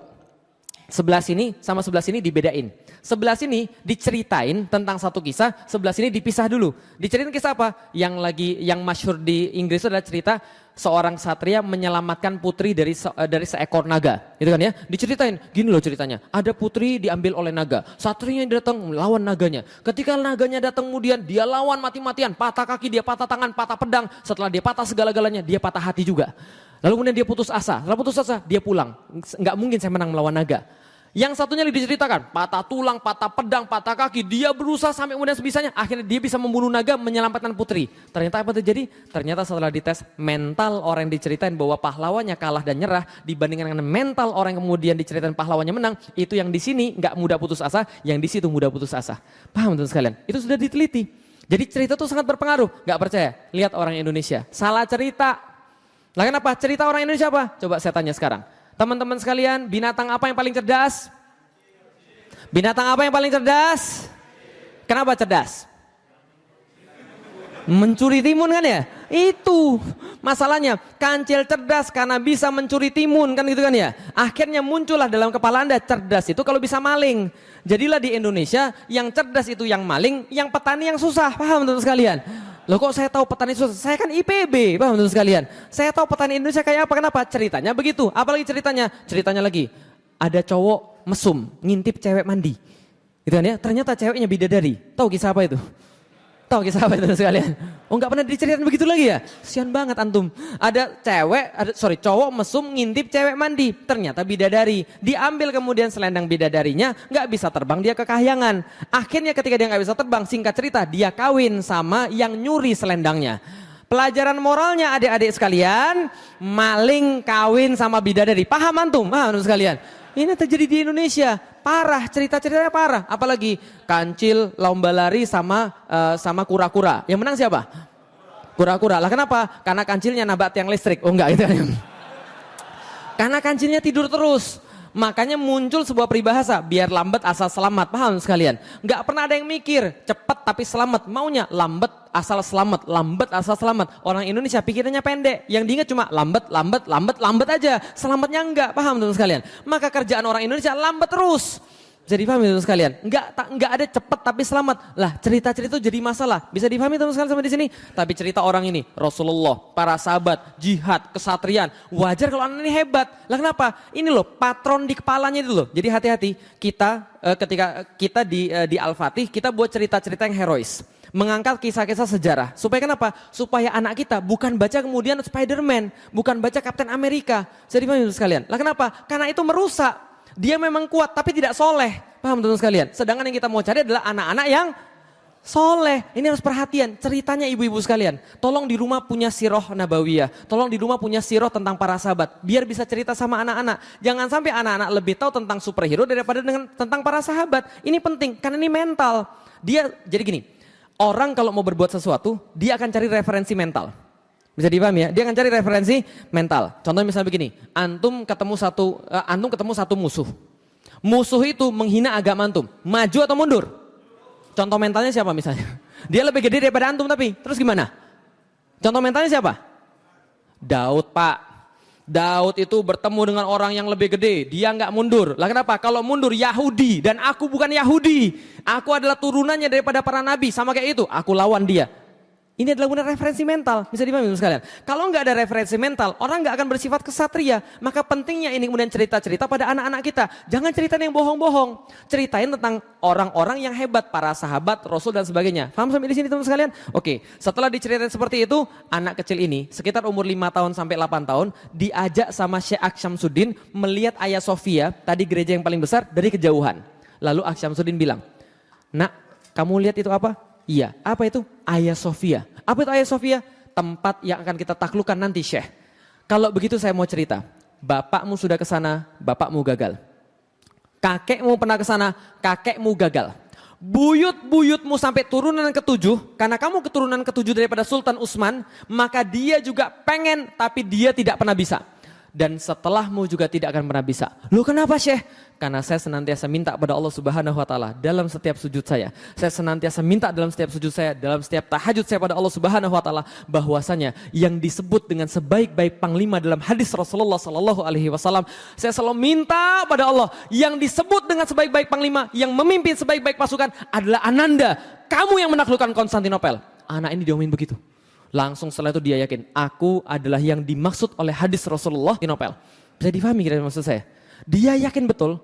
Sebelah sini sama sebelah sini dibedain. Sebelah sini diceritain tentang satu kisah, sebelah sini dipisah dulu. Diceritain kisah apa? Yang masyhur di Inggris itu adalah cerita seorang satria menyelamatkan putri dari seekor naga. Gitu kan ya? Diceritain, gini loh ceritanya. Ada putri diambil oleh naga. Satrianya datang melawan naganya. Ketika naganya datang kemudian dia lawan mati-matian, patah kaki dia, patah tangan, patah pedang. Setelah dia patah segala-galanya, dia patah hati juga. Lalu kemudian dia putus asa. Setelah putus asa, dia pulang. Nggak mungkin saya menang melawan naga. Yang satunya diceritakan, patah tulang, patah pedang, patah kaki. Dia berusaha sampai kemudian sebisanya. Akhirnya dia bisa membunuh naga, menyelamatkan putri. Ternyata apa terjadi? Ternyata setelah dites, mental orang yang diceritain bahwa pahlawannya kalah dan nyerah dibandingkan dengan mental orang yang kemudian diceritain pahlawannya menang. Itu yang di sini nggak mudah putus asa, yang di situ mudah putus asa. Paham teman sekalian? Itu sudah diteliti. Jadi cerita itu sangat berpengaruh. Nggak percaya? Lihat orang Indonesia. Salah cerita. Lah kenapa? Cerita orang Indonesia apa? Coba saya tanya sekarang. Teman-teman sekalian, binatang apa yang paling cerdas? Binatang apa yang paling cerdas? Kenapa cerdas? Mencuri timun kan ya? Itu masalahnya. Kancil cerdas karena bisa mencuri timun kan gitu kan ya? Akhirnya muncullah dalam kepala Anda cerdas itu kalau bisa maling. Jadilah di Indonesia yang cerdas itu yang maling, yang petani yang susah. Paham teman sekalian? Loh kok saya tahu petani susah? Saya kan IPB, paham teman sekalian? Saya tahu petani Indonesia kayak apa, kenapa? Ceritanya begitu. Apalagi ceritanya? Ceritanya lagi, ada cowok mesum, ngintip cewek mandi. Gitu kan ya? Ternyata ceweknya bidadari. Tahu kisah apa itu? Tahu kisah apa itu sekalian? Oh nggak pernah diceritakan begitu lagi ya? Sian banget antum. Ada cowok mesum ngintip cewek mandi. Ternyata bidadari. Diambil kemudian selendang bidadarinya, nggak bisa terbang, dia kekahyangan. Akhirnya ketika dia nggak bisa terbang, singkat cerita dia kawin sama yang nyuri selendangnya. Pelajaran moralnya adik-adik sekalian, maling kawin sama bidadari. Paham antum? Paham antum sekalian? Ini terjadi di Indonesia, parah, cerita-ceritanya parah. Apalagi kancil, lomba lari sama kura-kura. Yang menang siapa? Kura-kura. Lah kenapa? Karena kancilnya nabrak tiang listrik. Oh enggak gitu. Karena kancilnya tidur terus. Makanya muncul sebuah peribahasa, biar lambat asal selamat. Paham sekalian? Enggak pernah ada yang mikir, cepat tapi selamat. Maunya lambat asal selamat, lambat asal selamat. Orang Indonesia pikirannya pendek, yang diingat cuma lambat aja. Selamatnya enggak, paham teman sekalian? Maka kerjaan orang Indonesia lambat terus. Bisa dipahami teman sekalian? Enggak ada cepat tapi selamat. Lah cerita-cerita itu jadi masalah. Bisa dipahami teman sekalian sampai di sini? Tapi cerita orang ini, Rasulullah, para sahabat, jihad, kesatrian. Wajar kalau anak ini hebat. Lah kenapa? Ini loh patron di kepalanya itu loh. Jadi hati-hati kita ketika kita di Al-Fatih kita buat cerita-cerita yang herois. Mengangkat kisah-kisah sejarah. Supaya kenapa? Supaya anak kita bukan baca kemudian Spider-Man. Bukan baca Captain America. Bisa dipahami teman sekalian? Lah kenapa? Karena itu merusak. Dia memang kuat tapi tidak soleh. Paham teman sekalian? Sedangkan yang kita mau cari adalah anak-anak yang soleh. Ini harus perhatian. Ceritanya ibu-ibu sekalian. Tolong di rumah punya sirah nabawiyah. Tolong di rumah punya sirah tentang para sahabat. Biar bisa cerita sama anak-anak. Jangan sampai anak-anak lebih tahu tentang superhero daripada tentang para sahabat. Ini penting karena ini mental. Jadi gini. Orang kalau mau berbuat sesuatu, dia akan cari referensi mental. Bisa dipahami ya? Dia akan cari referensi mental. Contohnya misalnya begini, antum ketemu satu musuh. Musuh itu menghina agama antum. Maju atau mundur? Contoh mentalnya siapa misalnya? Dia lebih gede daripada antum tapi, terus gimana? Contoh mentalnya siapa? Daud, Pak. Daud itu bertemu dengan orang yang lebih gede, dia nggak mundur. Lah kenapa? Kalau mundur Yahudi dan aku bukan Yahudi. Aku adalah turunannya daripada para nabi, sama kayak itu. Aku lawan dia. Ini adalah guna referensi mental, bisa dipahami sekalian. Kalau nggak ada referensi mental, orang nggak akan bersifat kesatria. Maka pentingnya ini kemudian cerita-cerita pada anak-anak kita. Jangan cerita yang bohong-bohong. Ceritain tentang orang-orang yang hebat, para sahabat, Rasul dan sebagainya. Paham sampai di sini teman sekalian? Oke, setelah diceritain seperti itu, anak kecil ini sekitar umur 5 tahun sampai 8 tahun diajak sama Syekh Aksyamsuddin melihat Hagia Sophia, tadi gereja yang paling besar, dari kejauhan. Lalu Aksyamsuddin bilang, "Nak, kamu lihat itu apa?" "Iya." "Apa itu?" "Hagia Sophia." "Apa itu Hagia Sophia?" "Tempat yang akan kita taklukkan nanti, Syekh." "Kalau begitu saya mau cerita. Bapakmu sudah ke sana, bapakmu gagal. Kakekmu pernah ke sana, kakekmu gagal. Buyut-buyutmu sampai turunan ke-7, karena kamu keturunan ke-7 daripada Sultan Utsman, maka dia juga pengen tapi dia tidak pernah bisa. Dan setelahmu juga tidak akan pernah bisa." "Loh kenapa, Syekh?" "Karena saya senantiasa minta pada Allah Subhanahu wa taala dalam setiap sujud saya. Saya senantiasa minta dalam setiap sujud saya, dalam setiap tahajud saya pada Allah Subhanahu wa taala bahwasanya yang disebut dengan sebaik-baik panglima dalam hadis Rasulullah sallallahu alaihi wasallam, saya selalu minta pada Allah yang disebut dengan sebaik-baik panglima yang memimpin sebaik-baik pasukan adalah Ananda. Kamu yang menaklukkan Konstantinopel." Anak ini diomongin begitu. Langsung setelah itu dia yakin, aku adalah yang dimaksud oleh hadis Rasulullah di Nopel. Bisa difahami kira-kira maksud saya? Dia yakin betul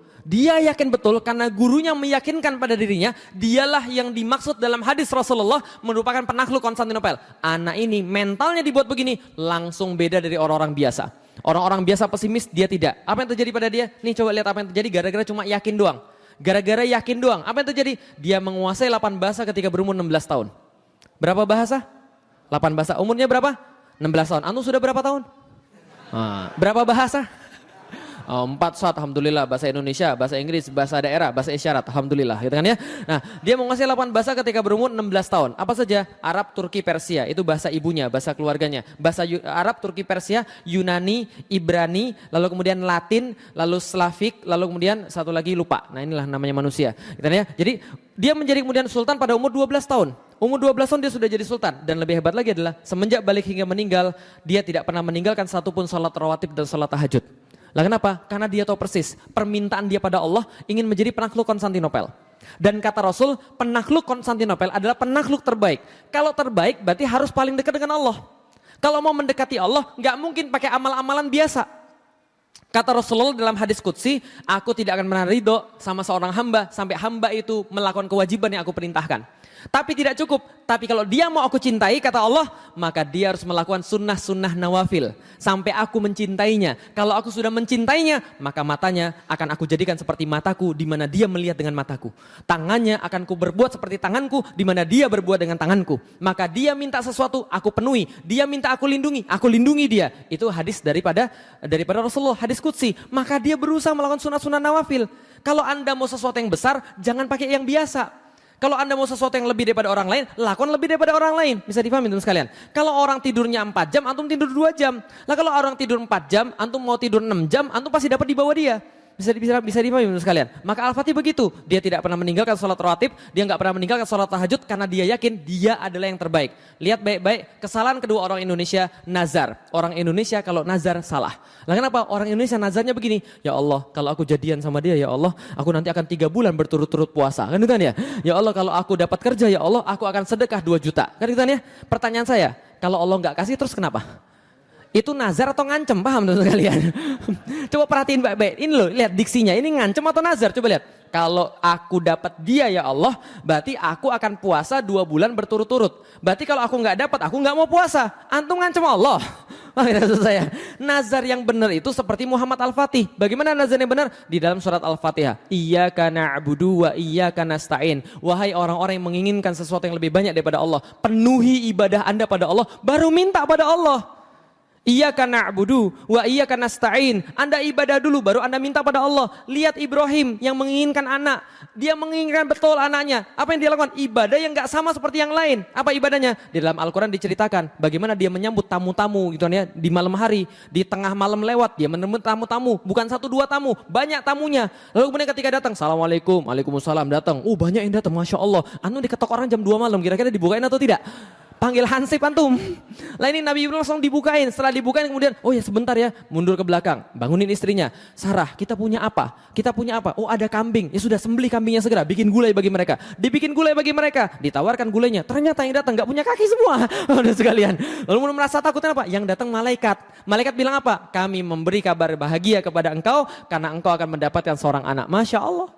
karena gurunya meyakinkan pada dirinya, dialah yang dimaksud dalam hadis Rasulullah merupakan penakluk Konstantinopel. Anak ini mentalnya dibuat begini, langsung beda dari orang-orang biasa. Orang-orang biasa pesimis, dia tidak. Apa yang terjadi pada dia? Nih coba lihat apa yang terjadi gara-gara cuma yakin doang. Gara-gara yakin doang, apa yang terjadi? Dia menguasai 8 bahasa ketika berumur 16 tahun. Berapa bahasa? 8 bahasa. Umurnya berapa? 16 tahun. Antum sudah berapa tahun? Berapa bahasa? 4 saat, alhamdulillah. Bahasa Indonesia, bahasa Inggris, bahasa daerah, bahasa isyarat, alhamdulillah, gitu kan ya. Nah, dia menguasai 8 bahasa ketika berumur 16 tahun. Apa saja? Arab, Turki, Persia, itu bahasa ibunya, bahasa keluarganya. Bahasa Arab, Turki, Persia, Yunani, Ibrani, lalu kemudian Latin, lalu Slavik, lalu kemudian satu lagi lupa. Nah, inilah namanya manusia, gitu kan ya. Jadi dia menjadi kemudian sultan pada umur 12 tahun. Umur 12 tahun dia sudah jadi sultan. Dan lebih hebat lagi adalah semenjak balik hingga meninggal, dia tidak pernah meninggalkan satupun salat rawatib dan salat tahajud. Lah kenapa? Karena dia tahu persis permintaan dia pada Allah ingin menjadi penakluk Konstantinopel. Dan kata Rasul, penakluk Konstantinopel adalah penakluk terbaik. Kalau terbaik berarti harus paling dekat dengan Allah. Kalau mau mendekati Allah, nggak mungkin pakai amal-amalan biasa. Kata Rasulullah dalam hadis qudsi, aku tidak akan pernah ridho sama seorang hamba sampai hamba itu melakukan kewajiban yang aku perintahkan. Tapi tidak cukup. Tapi kalau dia mau aku cintai, kata Allah, maka dia harus melakukan sunnah-sunnah nawafil. Sampai aku mencintainya. Kalau aku sudah mencintainya, maka matanya akan aku jadikan seperti mataku, di mana dia melihat dengan mataku. Tangannya akan ku berbuat seperti tanganku, di mana dia berbuat dengan tanganku. Maka dia minta sesuatu, aku penuhi. Dia minta aku lindungi dia. Itu hadis daripada Rasulullah, hadis qudsi. Maka dia berusaha melakukan sunnah-sunnah nawafil. Kalau Anda mau sesuatu yang besar, jangan pakai yang biasa. Kalau Anda mau sesuatu yang lebih daripada orang lain, lakukan lebih daripada orang lain. Bisa dipahami teman sekalian. Kalau orang tidurnya 4 jam, antum tidur 2 jam. Lah kalau orang tidur 4 jam, antum mau tidur 6 jam, antum pasti dapat di bawah dia. Bisa dipahami sekalian. Maka Al-Fatih begitu, dia tidak pernah meninggalkan sholat rawatib, dia nggak pernah meninggalkan sholat tahajud karena dia yakin dia adalah yang terbaik. Lihat baik-baik kesalahan kedua orang Indonesia, nazar. Orang Indonesia kalau nazar salah. Lah kenapa? Orang Indonesia nazarnya begini, ya Allah kalau aku jadian sama dia, ya Allah aku nanti akan 3 bulan berturut-turut puasa. Kan itu kan ya? Ya Allah kalau aku dapat kerja, ya Allah aku akan sedekah 2 juta. Kan itu kan ya? Pertanyaan saya, kalau Allah nggak kasih terus kenapa? Itu nazar atau ngancem, paham teman kalian? Coba perhatiin baik-baik, ini loh lihat diksinya, ini ngancem atau nazar, coba lihat. Kalau aku dapat dia ya Allah, berarti aku akan puasa 2 bulan berturut-turut. Berarti kalau aku nggak dapat, aku nggak mau puasa. Antum ngancem Allah. Maksud saya, nazar yang benar itu seperti Muhammad Al-Fatih. Bagaimana nazar yang benar? Di dalam surat Al-Fatihah. Iyyaka na'budu wa iyyaka nasta'in. Wahai orang-orang yang menginginkan sesuatu yang lebih banyak daripada Allah, penuhi ibadah Anda pada Allah, baru minta pada Allah. Iyyaka na'budu wa iyyaka nasta'in. Anda ibadah dulu baru Anda minta pada Allah. Lihat Ibrahim yang menginginkan anak. Dia menginginkan betul anaknya. Apa yang dia lakukan? Ibadah yang gak sama seperti yang lain. Apa ibadahnya? Di dalam Al-Quran diceritakan bagaimana dia menyambut tamu-tamu gitu ya, di malam hari, di tengah malam lewat dia menemui tamu-tamu, bukan 1 2 tamu, banyak tamunya. Lalu kemudian ketika datang, Assalamualaikum, Waalaikumsalam, datang. Banyak yang datang, Masya Allah. Anu diketok orang jam 2 malam, kira-kira dibukain atau tidak? Panggil Hansip antum. Lah ini Nabi Ibrahim langsung dibukain. Setelah dibukain kemudian, oh ya sebentar ya, mundur ke belakang. Bangunin istrinya. Sarah, kita punya apa? Kita punya apa? Oh ada kambing. Ya sudah sembelih kambingnya segera. Bikin gulai bagi mereka. Dibikin gulai bagi mereka. Ditawarkan gulainya. Ternyata yang datang gak punya kaki semua. Udah sekalian. Lalu merasa takut apa? Yang datang malaikat. Malaikat bilang apa? Kami memberi kabar bahagia kepada engkau karena engkau akan mendapatkan seorang anak. Masya Allah.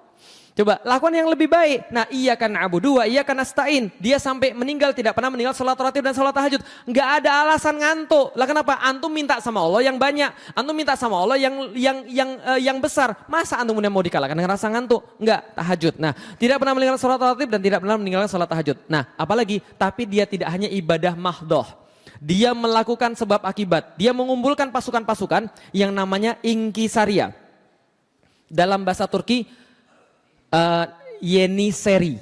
Coba lakukan yang lebih baik. Nah, iyyaka na'budu wa iyyaka nasta'in. Dia sampai meninggal tidak pernah meninggal salat rawatib dan salat tahajud. Enggak ada alasan ngantuk. Lah kenapa? Antum minta sama Allah yang banyak. Antum minta sama Allah yang besar. Masa antum mau dikalahkan dengan rasa ngantuk? Enggak, tahajud. Nah, tidak pernah meninggalkan salat rawatib dan tidak pernah meninggalkan salat tahajud. Nah, apalagi tapi dia tidak hanya ibadah mahdoh. Dia melakukan sebab akibat. Dia mengumpulkan pasukan-pasukan yang namanya inkisaria. Dalam bahasa Turki Yeni seri.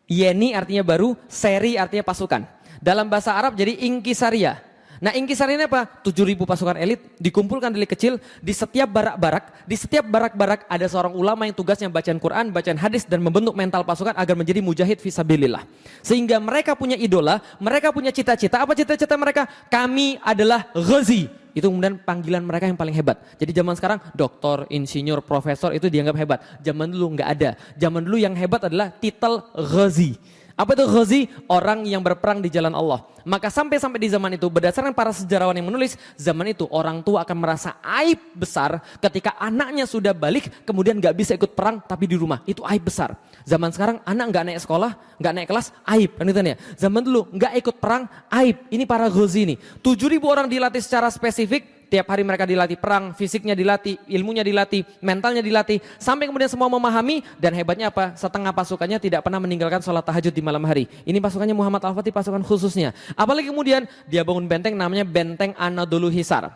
Yeni artinya baru, seri artinya pasukan. Dalam bahasa Arab jadi inkisaria. Nah inkisaria ini apa? 7.000 pasukan elit dikumpulkan dari kecil di setiap barak-barak. Di setiap barak-barak ada seorang ulama yang tugasnya bacaan Quran, bacaan hadis dan membentuk mental pasukan agar menjadi mujahid fisabilillah. Sehingga mereka punya idola, mereka punya cita-cita. Apa cita-cita mereka? Kami adalah Ghazi. Itu kemudian panggilan mereka yang paling hebat. Jadi zaman sekarang doktor, insinyur, profesor itu dianggap hebat. Zaman dulu nggak ada. Zaman dulu yang hebat adalah titel Ghazi. Apa itu Ghazi? Orang yang berperang di jalan Allah. Maka sampai di zaman itu berdasarkan para sejarawan yang menulis, zaman itu orang tua akan merasa aib besar ketika anaknya sudah balik kemudian nggak bisa ikut perang tapi di rumah. Itu aib besar. Zaman sekarang anak nggak naik sekolah, nggak naik kelas, aib. Kan itu ya. Zaman dulu nggak ikut perang, aib. Ini para Ghazi ini. 7.000 orang dilatih secara spesifik. Tiap hari mereka dilatih perang, fisiknya dilatih, ilmunya dilatih, mentalnya dilatih. Sampai kemudian semua memahami dan hebatnya apa? Setengah pasukannya tidak pernah meninggalkan sholat tahajud di malam hari. Ini pasukannya Muhammad Al-Fatih, pasukan khususnya. Apalagi kemudian dia bangun benteng namanya Benteng Anadolu Hisar.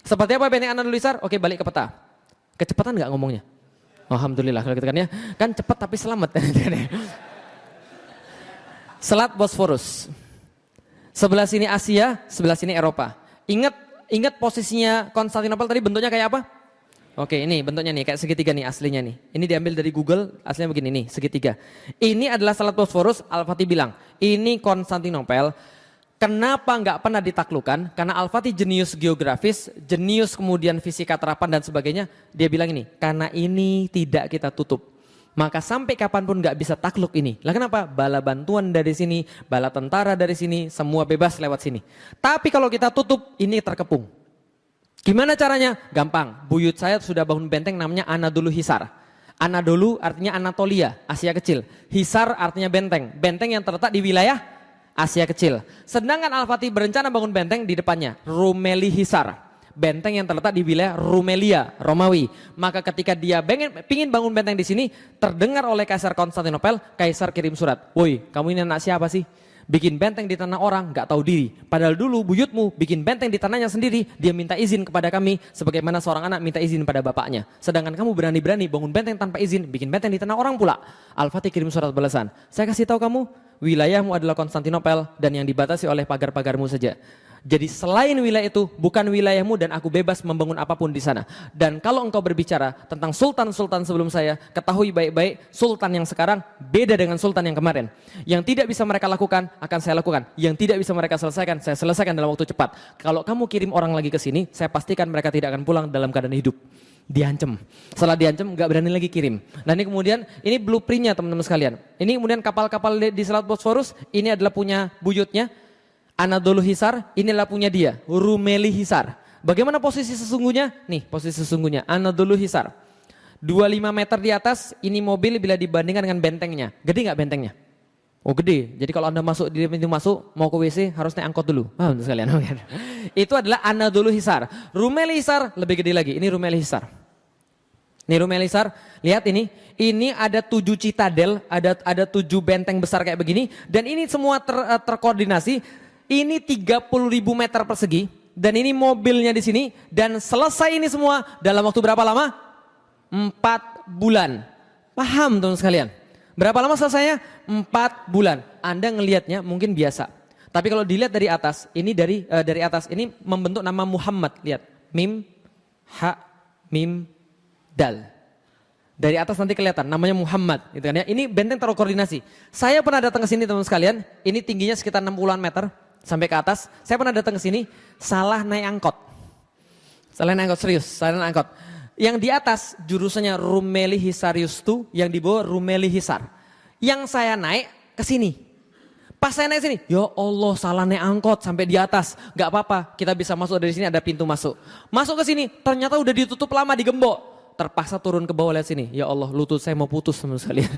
Seperti apa Benteng Anadolu Hisar? Oke balik ke peta. Kecepatan nggak ngomongnya? Alhamdulillah kalau gitu kan ya. Kan cepat tapi selamat. Selat Bosforus. Sebelah sini Asia, sebelah sini Eropa. Ingat posisinya Konstantinopel tadi bentuknya kayak apa? Oke ini bentuknya nih kayak segitiga nih aslinya nih. Ini diambil dari Google aslinya begini nih segitiga. Ini adalah Selat Bosforus. Al-Fatih bilang ini Konstantinopel. Kenapa nggak pernah ditaklukkan? Karena Al-Fatih jenius geografis, jenius kemudian fisika terapan dan sebagainya. Dia bilang ini karena ini tidak kita tutup. Maka sampai kapanpun nggak bisa takluk ini. Lah kenapa? Bala bantuan dari sini, bala tentara dari sini, semua bebas lewat sini. Tapi kalau kita tutup, ini terkepung. Gimana caranya? Gampang. Buyut saya sudah bangun benteng namanya Anadolu Hisar. Anadolu artinya Anatolia, Asia Kecil. Hisar artinya benteng. Benteng yang terletak di wilayah Asia Kecil. Sedangkan Al-Fatih berencana bangun benteng di depannya, Rumeli Hisar. Benteng yang terletak di wilayah Rumelia, Romawi. Maka ketika dia pingin bangun benteng di sini, terdengar oleh Kaisar Konstantinopel, Kaisar kirim surat. Woi, kamu ini anak siapa sih? Bikin benteng di tanah orang, gak tahu diri. Padahal dulu buyutmu bikin benteng di tanahnya sendiri, dia minta izin kepada kami, sebagaimana seorang anak minta izin pada bapaknya. Sedangkan kamu berani-berani bangun benteng tanpa izin, bikin benteng di tanah orang pula. Al-Fatih kirim surat balasan. Saya kasih tahu kamu, wilayahmu adalah Konstantinopel dan yang dibatasi oleh pagar-pagarmu saja. Jadi selain wilayah itu bukan wilayahmu dan aku bebas membangun apapun di sana. Dan kalau engkau berbicara tentang sultan-sultan sebelum saya, ketahui baik-baik sultan yang sekarang beda dengan sultan yang kemarin. Yang tidak bisa mereka lakukan akan saya lakukan. Yang tidak bisa mereka selesaikan, saya selesaikan dalam waktu cepat. Kalau kamu kirim orang lagi ke sini, saya pastikan mereka tidak akan pulang dalam keadaan hidup. Diancam. Setelah diancam nggak berani lagi kirim. Nah ini kemudian ini blueprintnya teman-teman sekalian. Ini kemudian kapal-kapal di Selat Bosforus ini adalah punya buyutnya. Anadolu Hisar, inilah punya dia, Rumeli Hisar. Bagaimana posisi sesungguhnya? Nih posisi sesungguhnya, Anadolu Hisar. 25 meter di atas, ini mobil bila dibandingkan dengan bentengnya. Gede nggak bentengnya? Oh gede, jadi kalau Anda masuk di pintu masuk, mau ke WC harus naik angkot dulu. Untuk sekalian. Itu adalah Anadolu Hisar. Rumeli Hisar lebih gede lagi, ini Rumeli Hisar. Ini Rumeli Hisar, lihat ini ada 7 citadel, ada 7 benteng besar kayak begini. Dan ini semua terkoordinasi. Ini 30.000 meter persegi dan ini mobilnya di sini dan selesai ini semua dalam waktu berapa lama? 4 bulan. Paham teman sekalian? Berapa lama selesainya? 4 bulan. Anda ngelihatnya mungkin biasa. Tapi kalau dilihat dari atas, ini dari atas ini membentuk nama Muhammad. Lihat, mim, ha, mim, dal. Dari atas nanti kelihatan namanya Muhammad gitu kan ya. Ini benteng terkoordinasi. Saya pernah datang ke sini teman sekalian, ini tingginya sekitar 60-an meter. Sampai ke atas, saya pernah datang ke sini, salah naik angkot. Salah naik angkot, serius, salah naik angkot. Yang di atas jurusannya Rumeli Hisarius itu, yang di bawah Rumeli Hisar. Yang saya naik ke sini. Pas saya naik sini, ya Allah salah naik angkot sampai di atas. Gak apa-apa, kita bisa masuk dari sini, ada pintu masuk. Masuk ke sini, ternyata udah ditutup lama, digembok. Terpaksa turun ke bawah, lihat sini. Ya Allah, lutut saya mau putus sama sekalian.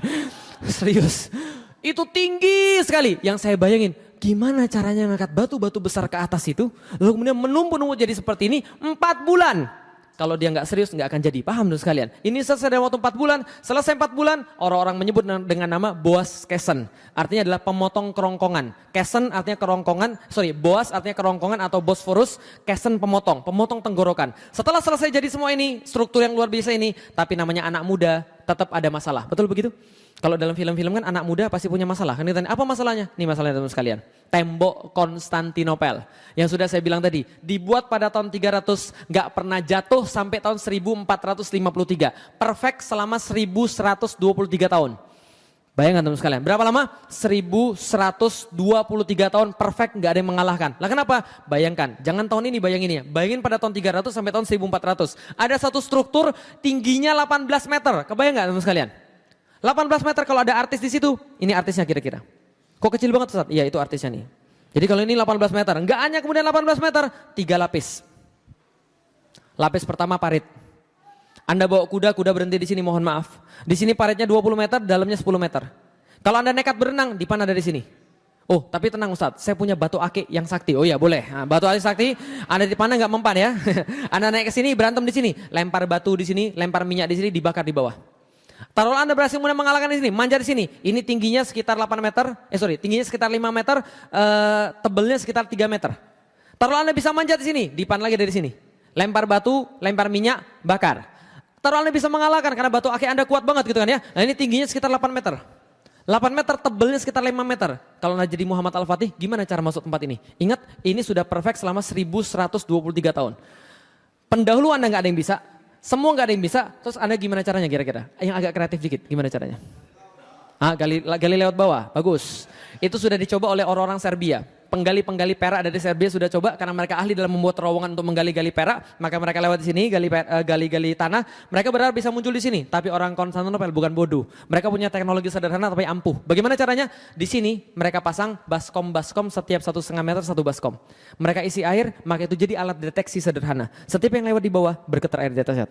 Serius. Itu tinggi sekali. Yang saya bayangin, gimana caranya ngangkat batu-batu besar ke atas itu, lalu kemudian menumpuk-numpuk jadi seperti ini 4 bulan. Kalau dia nggak serius nggak akan jadi, paham tuh sekalian. Ini selesai dalam waktu 4 bulan, selesai 4 bulan, orang-orang menyebut dengan nama Boas Kesen. Artinya adalah pemotong kerongkongan. Kesen artinya kerongkongan, Boas artinya kerongkongan atau Bosforus, Kesen pemotong tenggorokan. Setelah selesai jadi semua ini, struktur yang luar biasa ini, tapi namanya anak muda, tetap ada masalah. Betul begitu? Kalau dalam film-film kan anak muda pasti punya masalah. Kan ditanya, apa masalahnya? Nih masalahnya teman sekalian. Tembok Konstantinopel. Yang sudah saya bilang tadi, dibuat pada tahun 300, nggak pernah jatuh sampai tahun 1453. Perfect selama 1123 tahun. Bayangkan teman sekalian, berapa lama? 1123 tahun perfect, nggak ada yang mengalahkan. Lah kenapa? Bayangkan, jangan tahun ini bayangin ya. Bayangin pada tahun 300 sampai tahun 1400. Ada satu struktur tingginya 18 meter. Kebayang nggak teman sekalian? 18 meter kalau ada artis di situ, ini artisnya kira-kira. Kok kecil banget Ustaz? Iya itu artisnya nih. Jadi kalau ini 18 meter, enggak hanya kemudian 18 meter, 3 lapis. Lapis pertama parit. Anda bawa kuda berhenti di sini, mohon maaf. Di sini paritnya 20 meter, dalamnya 10 meter. Kalau Anda nekat berenang, dipanah dari sini. Oh tapi tenang Ustaz, saya punya batu akik yang sakti. Oh ya boleh, nah, batu akik sakti, Anda dipanah nggak mempan ya. Anda naik ke sini, berantem di sini, lempar batu di sini, lempar minyak di sini, dibakar di bawah. Taruhlah Anda berhasil kemudian mengalahkan di sini, manjat di sini. Ini tingginya sekitar 8 meter, tingginya sekitar 5 meter, tebelnya sekitar 3 meter. Taruhlah Anda bisa manjat di sini, dipan lagi dari sini. Lempar batu, lempar minyak, bakar. Taruhlah Anda bisa mengalahkan karena batu akik Anda kuat banget gitu kan ya. Nah ini tingginya sekitar 8 meter. 8 meter, tebelnya sekitar 5 meter. Kalau Anda jadi Muhammad Al-Fatih, gimana cara masuk tempat ini? Ingat, ini sudah perfect selama 1123 tahun. Pendahulu Anda nggak ada yang bisa. Semua nggak ada yang bisa, terus Anda gimana caranya kira-kira? Yang agak kreatif dikit, gimana caranya? Gali lewat bawah, bagus. Itu sudah dicoba oleh orang-orang Serbia. Penggali-penggali perak dari Serbia sudah coba karena mereka ahli dalam membuat terowongan untuk menggali-gali perak, maka mereka lewat di sini gali-gali tanah, mereka berharap bisa muncul di sini. Tapi orang Konstantinopel bukan bodoh. Mereka punya teknologi sederhana tapi ampuh. Bagaimana caranya? Di sini mereka pasang baskom setiap 1,5 meter satu baskom. Mereka isi air, maka itu jadi alat deteksi sederhana. Setiap yang lewat di bawah bergetar air di atasnya.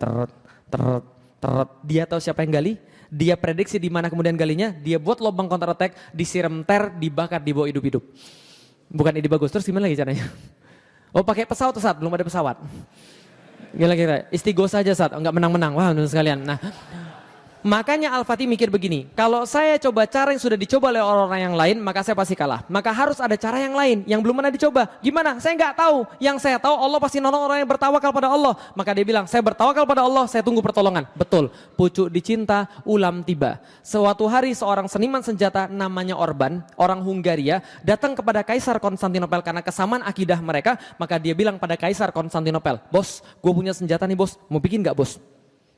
Dia tahu siapa yang gali, dia prediksi di mana kemudian galinya, dia buat lubang counter attack, disiram dibakar, dibawa hidup-hidup. Bukan ide bagus, terus gimana lagi caranya? Oh pakai pesawat saat belum ada pesawat. Gila kira, istighosa saja saat, enggak menang-menang. Wah menurut sekalian. Nah, Makanya Al-Fatih mikir begini, kalau saya coba cara yang sudah dicoba oleh orang-orang yang lain, maka saya pasti kalah. Maka harus ada cara yang lain, yang belum pernah dicoba. Gimana? Saya nggak tahu. Yang saya tahu Allah pasti nolong orang yang bertawakal pada Allah. Maka dia bilang, saya bertawakal pada Allah, saya tunggu pertolongan. Betul, pucuk dicinta, ulam tiba. Suatu hari seorang seniman senjata namanya Orban, orang Hungaria, datang kepada Kaisar Konstantinopel karena kesamaan akidah mereka. Maka dia bilang pada Kaisar Konstantinopel, bos, gue punya senjata nih bos, mau bikin nggak bos?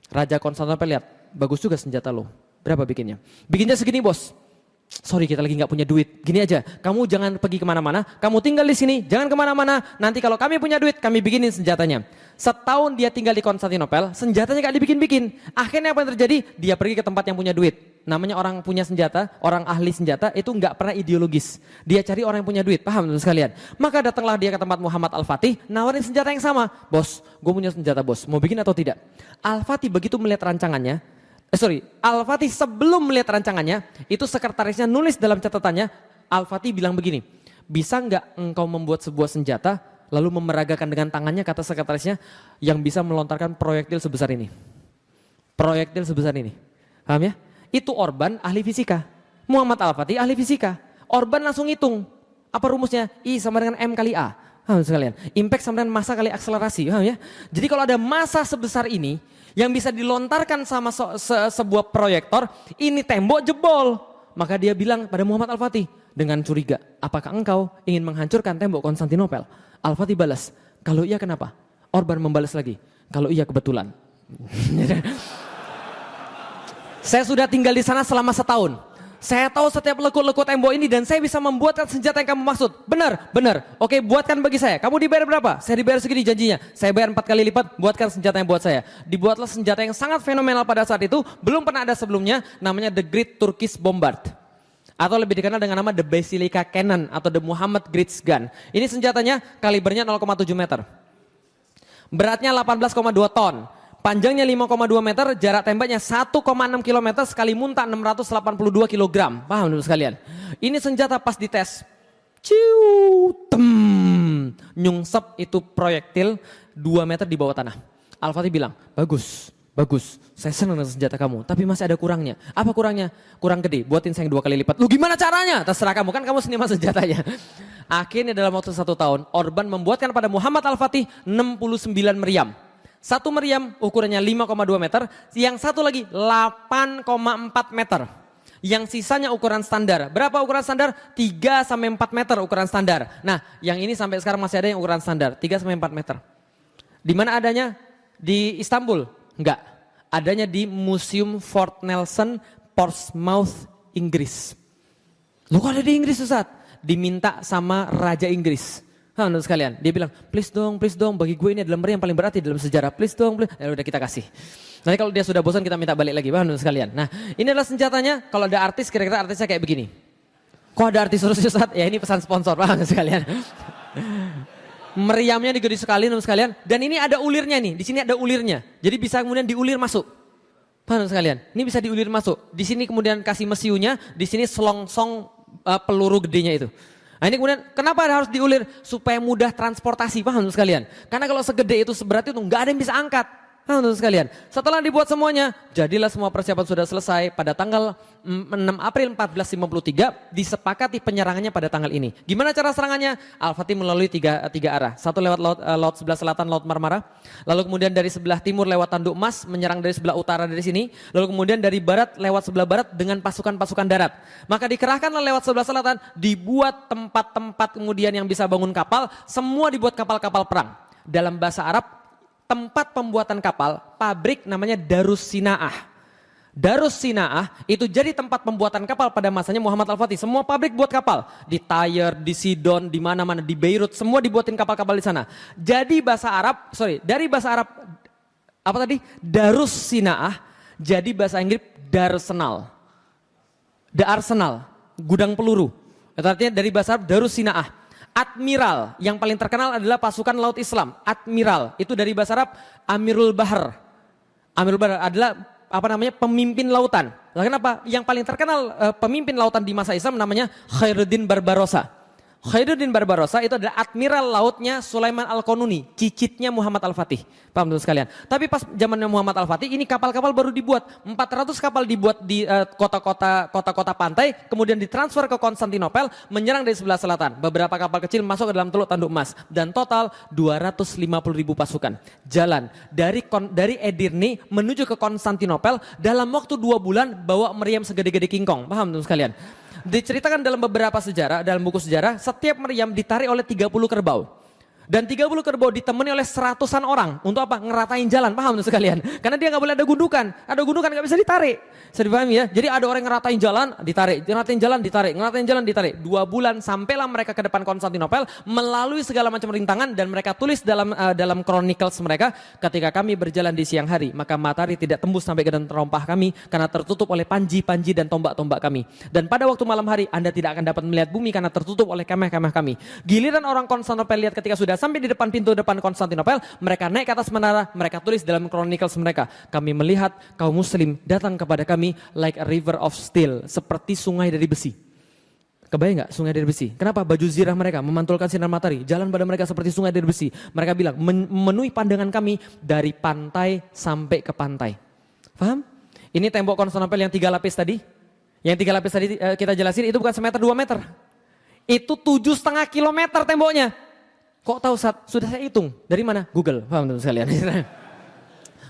Raja Konstantinopel lihat, bagus juga senjata lo. Berapa bikinnya? Bikinnya segini bos. Sorry kita lagi nggak punya duit. Gini aja, kamu jangan pergi kemana-mana. Kamu tinggal di sini, jangan kemana-mana. Nanti kalau kami punya duit, kami bikinin senjatanya. Setahun dia tinggal di Konstantinopel, senjatanya gak dibikin-bikin. Akhirnya apa yang terjadi? Dia pergi ke tempat yang punya duit. Namanya orang punya senjata, orang ahli senjata itu nggak pernah ideologis. Dia cari orang yang punya duit, paham teman sekalian? Maka datanglah dia ke tempat Muhammad Al-Fatih, nawarin senjata yang sama. Bos, gue punya senjata bos, mau bikin atau tidak? Al-Fatih begitu melihat rancangannya, Al-Fatih sebelum melihat rancangannya, itu sekretarisnya nulis dalam catatannya, Al-Fatih bilang begini, bisa nggak engkau membuat sebuah senjata, lalu memeragakan dengan tangannya, kata sekretarisnya, yang bisa melontarkan proyektil sebesar ini. Proyektil sebesar ini, paham ya? Itu Orban ahli fisika, Muhammad Al-Fatih ahli fisika. Orban langsung hitung, apa rumusnya? I sama dengan M kali A. Paham sekalian? Impact sama dengan massa kali akselerasi, paham ya? Jadi kalau ada massa sebesar ini, yang bisa dilontarkan sama sebuah proyektor, ini tembok jebol. Maka dia bilang pada Muhammad Al-Fatih dengan curiga, apakah engkau ingin menghancurkan tembok Konstantinopel? Al-Fatih balas, kalau iya kenapa? Orban membalas lagi, kalau iya kebetulan. Saya sudah tinggal di sana selama setahun. Saya tahu setiap lekuk-lekuk tembok ini dan saya bisa membuatkan senjata yang kamu maksud. Benar, benar. Oke, buatkan bagi saya. Kamu dibayar berapa? Saya dibayar segini janjinya. Saya bayar 4 kali lipat, buatkan senjata yang buat saya. Dibuatlah senjata yang sangat fenomenal pada saat itu. Belum pernah ada sebelumnya, namanya The Great Turkish Bombard. Atau lebih dikenal dengan nama The Basilica Cannon atau The Muhammad Great Gun. Ini senjatanya kalibernya 0,7 meter. Beratnya 18,2 ton. Panjangnya 5,2 meter, jarak tembaknya 1,6 km, sekali muntah 682 kg. Paham teman sekalian? Ini senjata pas dites. Ciu, nyungsep itu proyektil 2 meter di bawah tanah. Al-Fatih bilang, bagus, bagus, saya senang dengan senjata kamu, tapi masih ada kurangnya. Apa kurangnya? Kurang gede, buatin saya yang 2 kali lipat. Lu gimana caranya? Terserah kamu, kan kamu seniman senjatanya. Akhirnya dalam waktu 1 tahun, Orban membuatkan pada Muhammad Al-Fatih 69 meriam. Satu meriam ukurannya 5,2 meter, yang satu lagi 8,4 meter. Yang sisanya ukuran standar. Berapa ukuran standar? 3-4 meter ukuran standar. Nah, yang ini sampai sekarang masih ada yang ukuran standar, 3-4 meter. Di mana adanya? Di Istanbul? Enggak. Adanya di Museum Fort Nelson, Portsmouth, Inggris. Lu kok ada di Inggris Ustaz? Diminta sama Raja Inggris. Teman sekalian, dia bilang, please dong, bagi gue ini adalah meriam yang paling berarti dalam sejarah, please dong, please. Ya udah kita kasih. Nanti kalau dia sudah bosan kita minta balik lagi, teman sekalian. Nah, ini adalah senjatanya, kalau ada artis, kira-kira artisnya kayak begini. Kok ada artis terus Ustaz? Ya ini pesan sponsor, teman sekalian. Meriamnya digede sekali, teman sekalian. Dan ini ada ulirnya nih, di sini ada ulirnya. Jadi bisa kemudian diulir masuk. Teman sekalian, ini bisa diulir masuk. Di sini kemudian kasih mesiunya, di sini selongsong peluru gedenya itu. Nah ini kemudian kenapa harus diulir? Supaya mudah transportasi, paham sekalian? Karena kalau segede itu seberat itu nggak ada yang bisa angkat. Paham sekalian? Setelah dibuat semuanya, jadilah semua persiapan sudah selesai. Pada tanggal 6 April 1453 disepakati penyerangannya pada tanggal ini. Gimana cara serangannya? Al-Fatih melalui tiga arah. Satu lewat laut sebelah selatan, Laut Marmara. Lalu kemudian dari sebelah timur lewat Tanduk Mas, menyerang dari sebelah utara dari sini. Lalu kemudian dari barat lewat sebelah barat dengan pasukan-pasukan darat. Maka dikerahkanlah lewat sebelah selatan, dibuat tempat-tempat kemudian yang bisa bangun kapal. Semua dibuat kapal-kapal perang. Dalam bahasa Arab, tempat pembuatan kapal, pabrik namanya Darus Sinaah. Darus Sinaah itu jadi tempat pembuatan kapal pada masanya Muhammad Al-Fatih. Semua pabrik buat kapal. Di Tyre, di Sidon, di mana-mana, di Beirut, semua dibuatin kapal-kapal di sana. Jadi dari bahasa Arab, apa tadi? Darus Sinaah, jadi bahasa Inggris Darsenal. The Arsenal, gudang peluru. Itu artinya dari bahasa Arab Darus Sinaah. Admiral, yang paling terkenal adalah pasukan laut Islam. Admiral, itu dari bahasa Arab Amirul Bahar. Amirul Bahar adalah pemimpin lautan. Lalu kenapa? Yang paling terkenal pemimpin lautan di masa Islam namanya Khairuddin Barbarossa. Khairuddin Barbarossa itu adalah admiral lautnya Sulaiman Al-Qanuni, cicitnya Muhammad Al-Fatih. Paham teman sekalian? Tapi pas zamannya Muhammad Al-Fatih ini kapal-kapal baru dibuat. 400 kapal dibuat di kota-kota pantai, kemudian ditransfer ke Konstantinopel, menyerang dari sebelah selatan. Beberapa kapal kecil masuk ke dalam Teluk Tanduk Emas dan total 250.000 pasukan. Jalan dari Edirne menuju ke Konstantinopel dalam waktu 2 bulan bawa meriam segede-gede kingkong. Paham teman sekalian? Diceritakan dalam beberapa sejarah, dalam buku sejarah, setiap meriam ditarik oleh 30 kerbau. Dan 30 kerbau ditemani oleh 100-an orang. Untuk apa? Ngeratain jalan, paham tuh sekalian? Karena dia nggak boleh ada gundukan. Ada gundukan nggak bisa ditarik. Bisa dipahami ya? Jadi ada orang yang ngeratain jalan, ditarik. Ngeratain jalan, ditarik. Ngeratain jalan, ditarik. 2 bulan sampailah mereka ke depan Konstantinopel melalui segala macam rintangan dan mereka tulis dalam chronicles mereka, ketika kami berjalan di siang hari, maka matahari tidak tembus sampai ke dalam terompah kami karena tertutup oleh panji-panji dan tombak-tombak kami. Dan pada waktu malam hari Anda tidak akan dapat melihat bumi karena tertutup oleh kemah-kemah kami. Giliran orang Konstantinopel lihat ketika sudah sampai di depan pintu depan Konstantinopel, mereka naik ke atas menara, mereka tulis dalam chronicles mereka, kami melihat kaum muslim datang kepada kami like a river of steel, seperti sungai dari besi. Kebayang nggak sungai dari besi? Kenapa? Baju zirah mereka memantulkan sinar matahari, jalan pada mereka seperti sungai dari besi. Mereka bilang memenuhi pandangan kami dari pantai sampai ke pantai. Paham? Ini tembok Konstantinopel yang 3 lapis tadi. Yang 3 lapis tadi kita jelasin itu bukan semeter 2 meter. Itu 7,5 kilometer temboknya. Kok tahu Ustaz? Sudah saya hitung. Dari mana? Google. Paham teman sekalian?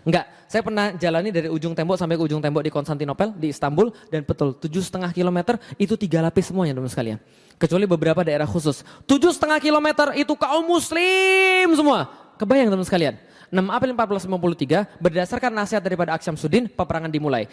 Enggak, saya pernah jalani dari ujung tembok sampai ke ujung tembok di Konstantinopel, di Istanbul, dan betul 7,5 kilometer itu 3 lapis semuanya teman sekalian. Kecuali beberapa daerah khusus. 7,5 kilometer itu kaum muslim semua. Kebayang teman sekalian? 6 April 1453 berdasarkan nasihat daripada Aks Syamsuddin, peperangan dimulai.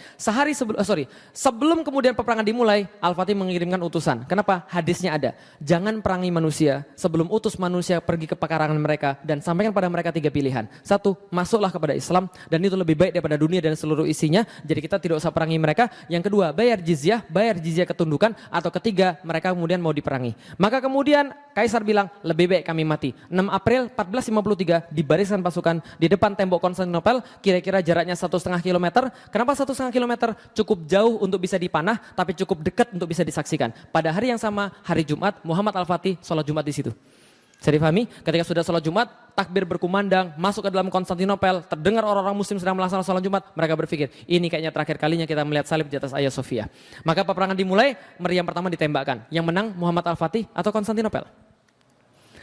Sebelum kemudian peperangan dimulai, Al-Fatih mengirimkan utusan. Kenapa? Hadisnya ada. Jangan perangi manusia sebelum utus manusia pergi ke pekarangan mereka dan sampaikan pada mereka 3 pilihan. 1, masuklah kepada Islam dan itu lebih baik daripada dunia dan seluruh isinya. Jadi kita tidak usah perangi mereka. Yang kedua, bayar jizyah ketundukan. Atau ketiga, mereka kemudian mau diperangi. Maka kemudian Kaisar bilang, lebih baik kami mati. 6 April 1453 dibariskan pasukan di depan tembok Konstantinopel, kira-kira jaraknya 1,5 kilometer. Kenapa 1,5 kilometer? Cukup jauh untuk bisa dipanah, tapi cukup dekat untuk bisa disaksikan. Pada hari yang sama, hari Jumat, Muhammad Al-Fatih sholat Jumat di situ. Bisa difahami? Ketika sudah sholat Jumat, takbir berkumandang, masuk ke dalam Konstantinopel, terdengar orang-orang muslim sedang melaksanakan sholat Jumat, mereka berpikir, ini kayaknya terakhir kalinya kita melihat salib di atas Hagia Sophia. Maka peperangan dimulai, meriam pertama ditembakkan. Yang menang Muhammad Al-Fatih atau Konstantinopel?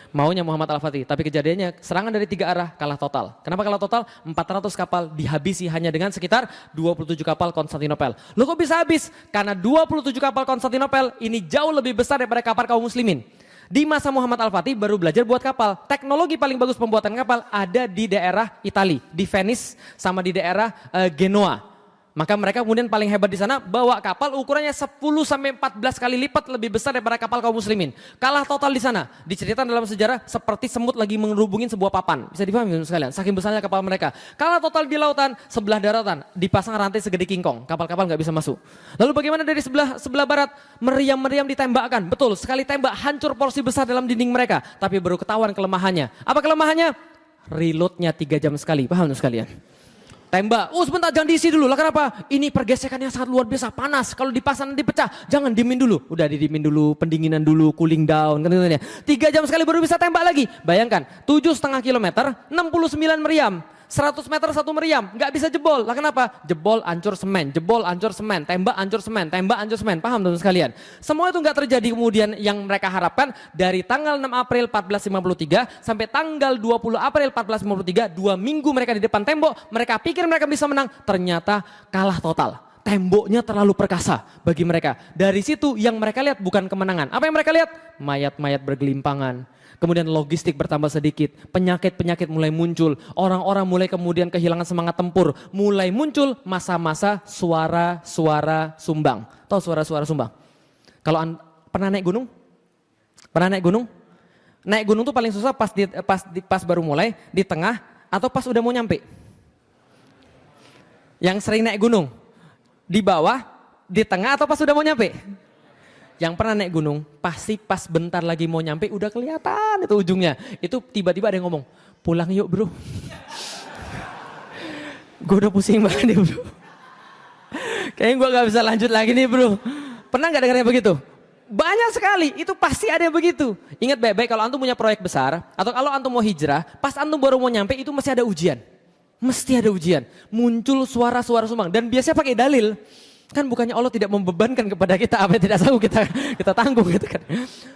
Maunya Muhammad Al-Fatih, tapi kejadiannya serangan dari 3 arah kalah total. Kenapa kalah total? 400 kapal dihabisi hanya dengan sekitar 27 kapal Konstantinopel. Loh kok bisa habis? Karena 27 kapal Konstantinopel ini jauh lebih besar daripada kapal kaum muslimin. Di masa Muhammad Al-Fatih baru belajar buat kapal. Teknologi paling bagus pembuatan kapal ada di daerah Italia, di Venice sama di daerah Genoa. Maka mereka kemudian paling hebat di sana bawa kapal ukurannya 10-14 kali lipat lebih besar daripada kapal kaum muslimin. Kalah total di sana. Diceritakan dalam sejarah seperti semut lagi mengerubungin sebuah papan. Bisa dipahami sekalian, saking besarnya kapal mereka. Kalah total di lautan, sebelah daratan dipasang rantai segede kingkong. Kapal-kapal nggak bisa masuk. Lalu bagaimana dari sebelah barat? Meriam-meriam ditembakkan. Betul, sekali tembak hancur porsi besar dalam dinding mereka. Tapi baru ketahuan kelemahannya. Apa kelemahannya? Reloadnya 3 jam sekali. Paham sekalian? Tembak, sebentar jangan diisi dulu lah, kenapa? Ini pergesekannya sangat luar biasa, panas, kalau dipasang nanti pecah, jangan dimin dulu. Udah didimin dulu, pendinginan dulu, cooling down, kan 3 jam sekali baru bisa tembak lagi. Bayangkan, 7,5 kilometer, 69 meriam. 100 meter 1 meriam, nggak bisa jebol. Lah kenapa? Jebol, hancur semen, jebol, hancur semen, tembak, hancur semen, tembak, hancur semen. Paham teman sekalian? Semua itu nggak terjadi kemudian yang mereka harapkan dari tanggal 6 April 1453 sampai tanggal 20 April 1453, 2 minggu mereka di depan tembok, mereka pikir mereka bisa menang, ternyata kalah total. Temboknya terlalu perkasa bagi mereka. Dari situ yang mereka lihat bukan kemenangan. Apa yang mereka lihat? Mayat-mayat bergelimpangan. Kemudian logistik bertambah sedikit, penyakit-penyakit mulai muncul, orang-orang mulai kemudian kehilangan semangat tempur, mulai muncul masa-masa suara-suara sumbang. Tahu suara-suara sumbang? Kalau pernah naik gunung? Pernah naik gunung? Naik gunung tuh paling susah pas baru mulai, di tengah, atau pas udah mau nyampe. Yang sering naik gunung, di bawah, di tengah, atau pas udah mau nyampe? Yang pernah naik gunung, pasti pas bentar lagi mau nyampe udah kelihatan itu ujungnya. Itu tiba-tiba ada yang ngomong, pulang yuk bro. Gue udah pusing banget nih bro. Kayaknya gue gak bisa lanjut lagi nih bro. Pernah gak dengarnya begitu? Banyak sekali, itu pasti ada yang begitu. Ingat baik-baik kalau antum punya proyek besar, atau kalau antum mau hijrah, pas antum baru mau nyampe itu masih ada ujian. Mesti ada ujian. Muncul suara-suara sumbang, dan biasanya pakai dalil. Kan bukannya Allah tidak membebankan kepada kita apa yang tidak sanggup kita tanggung gitu kan.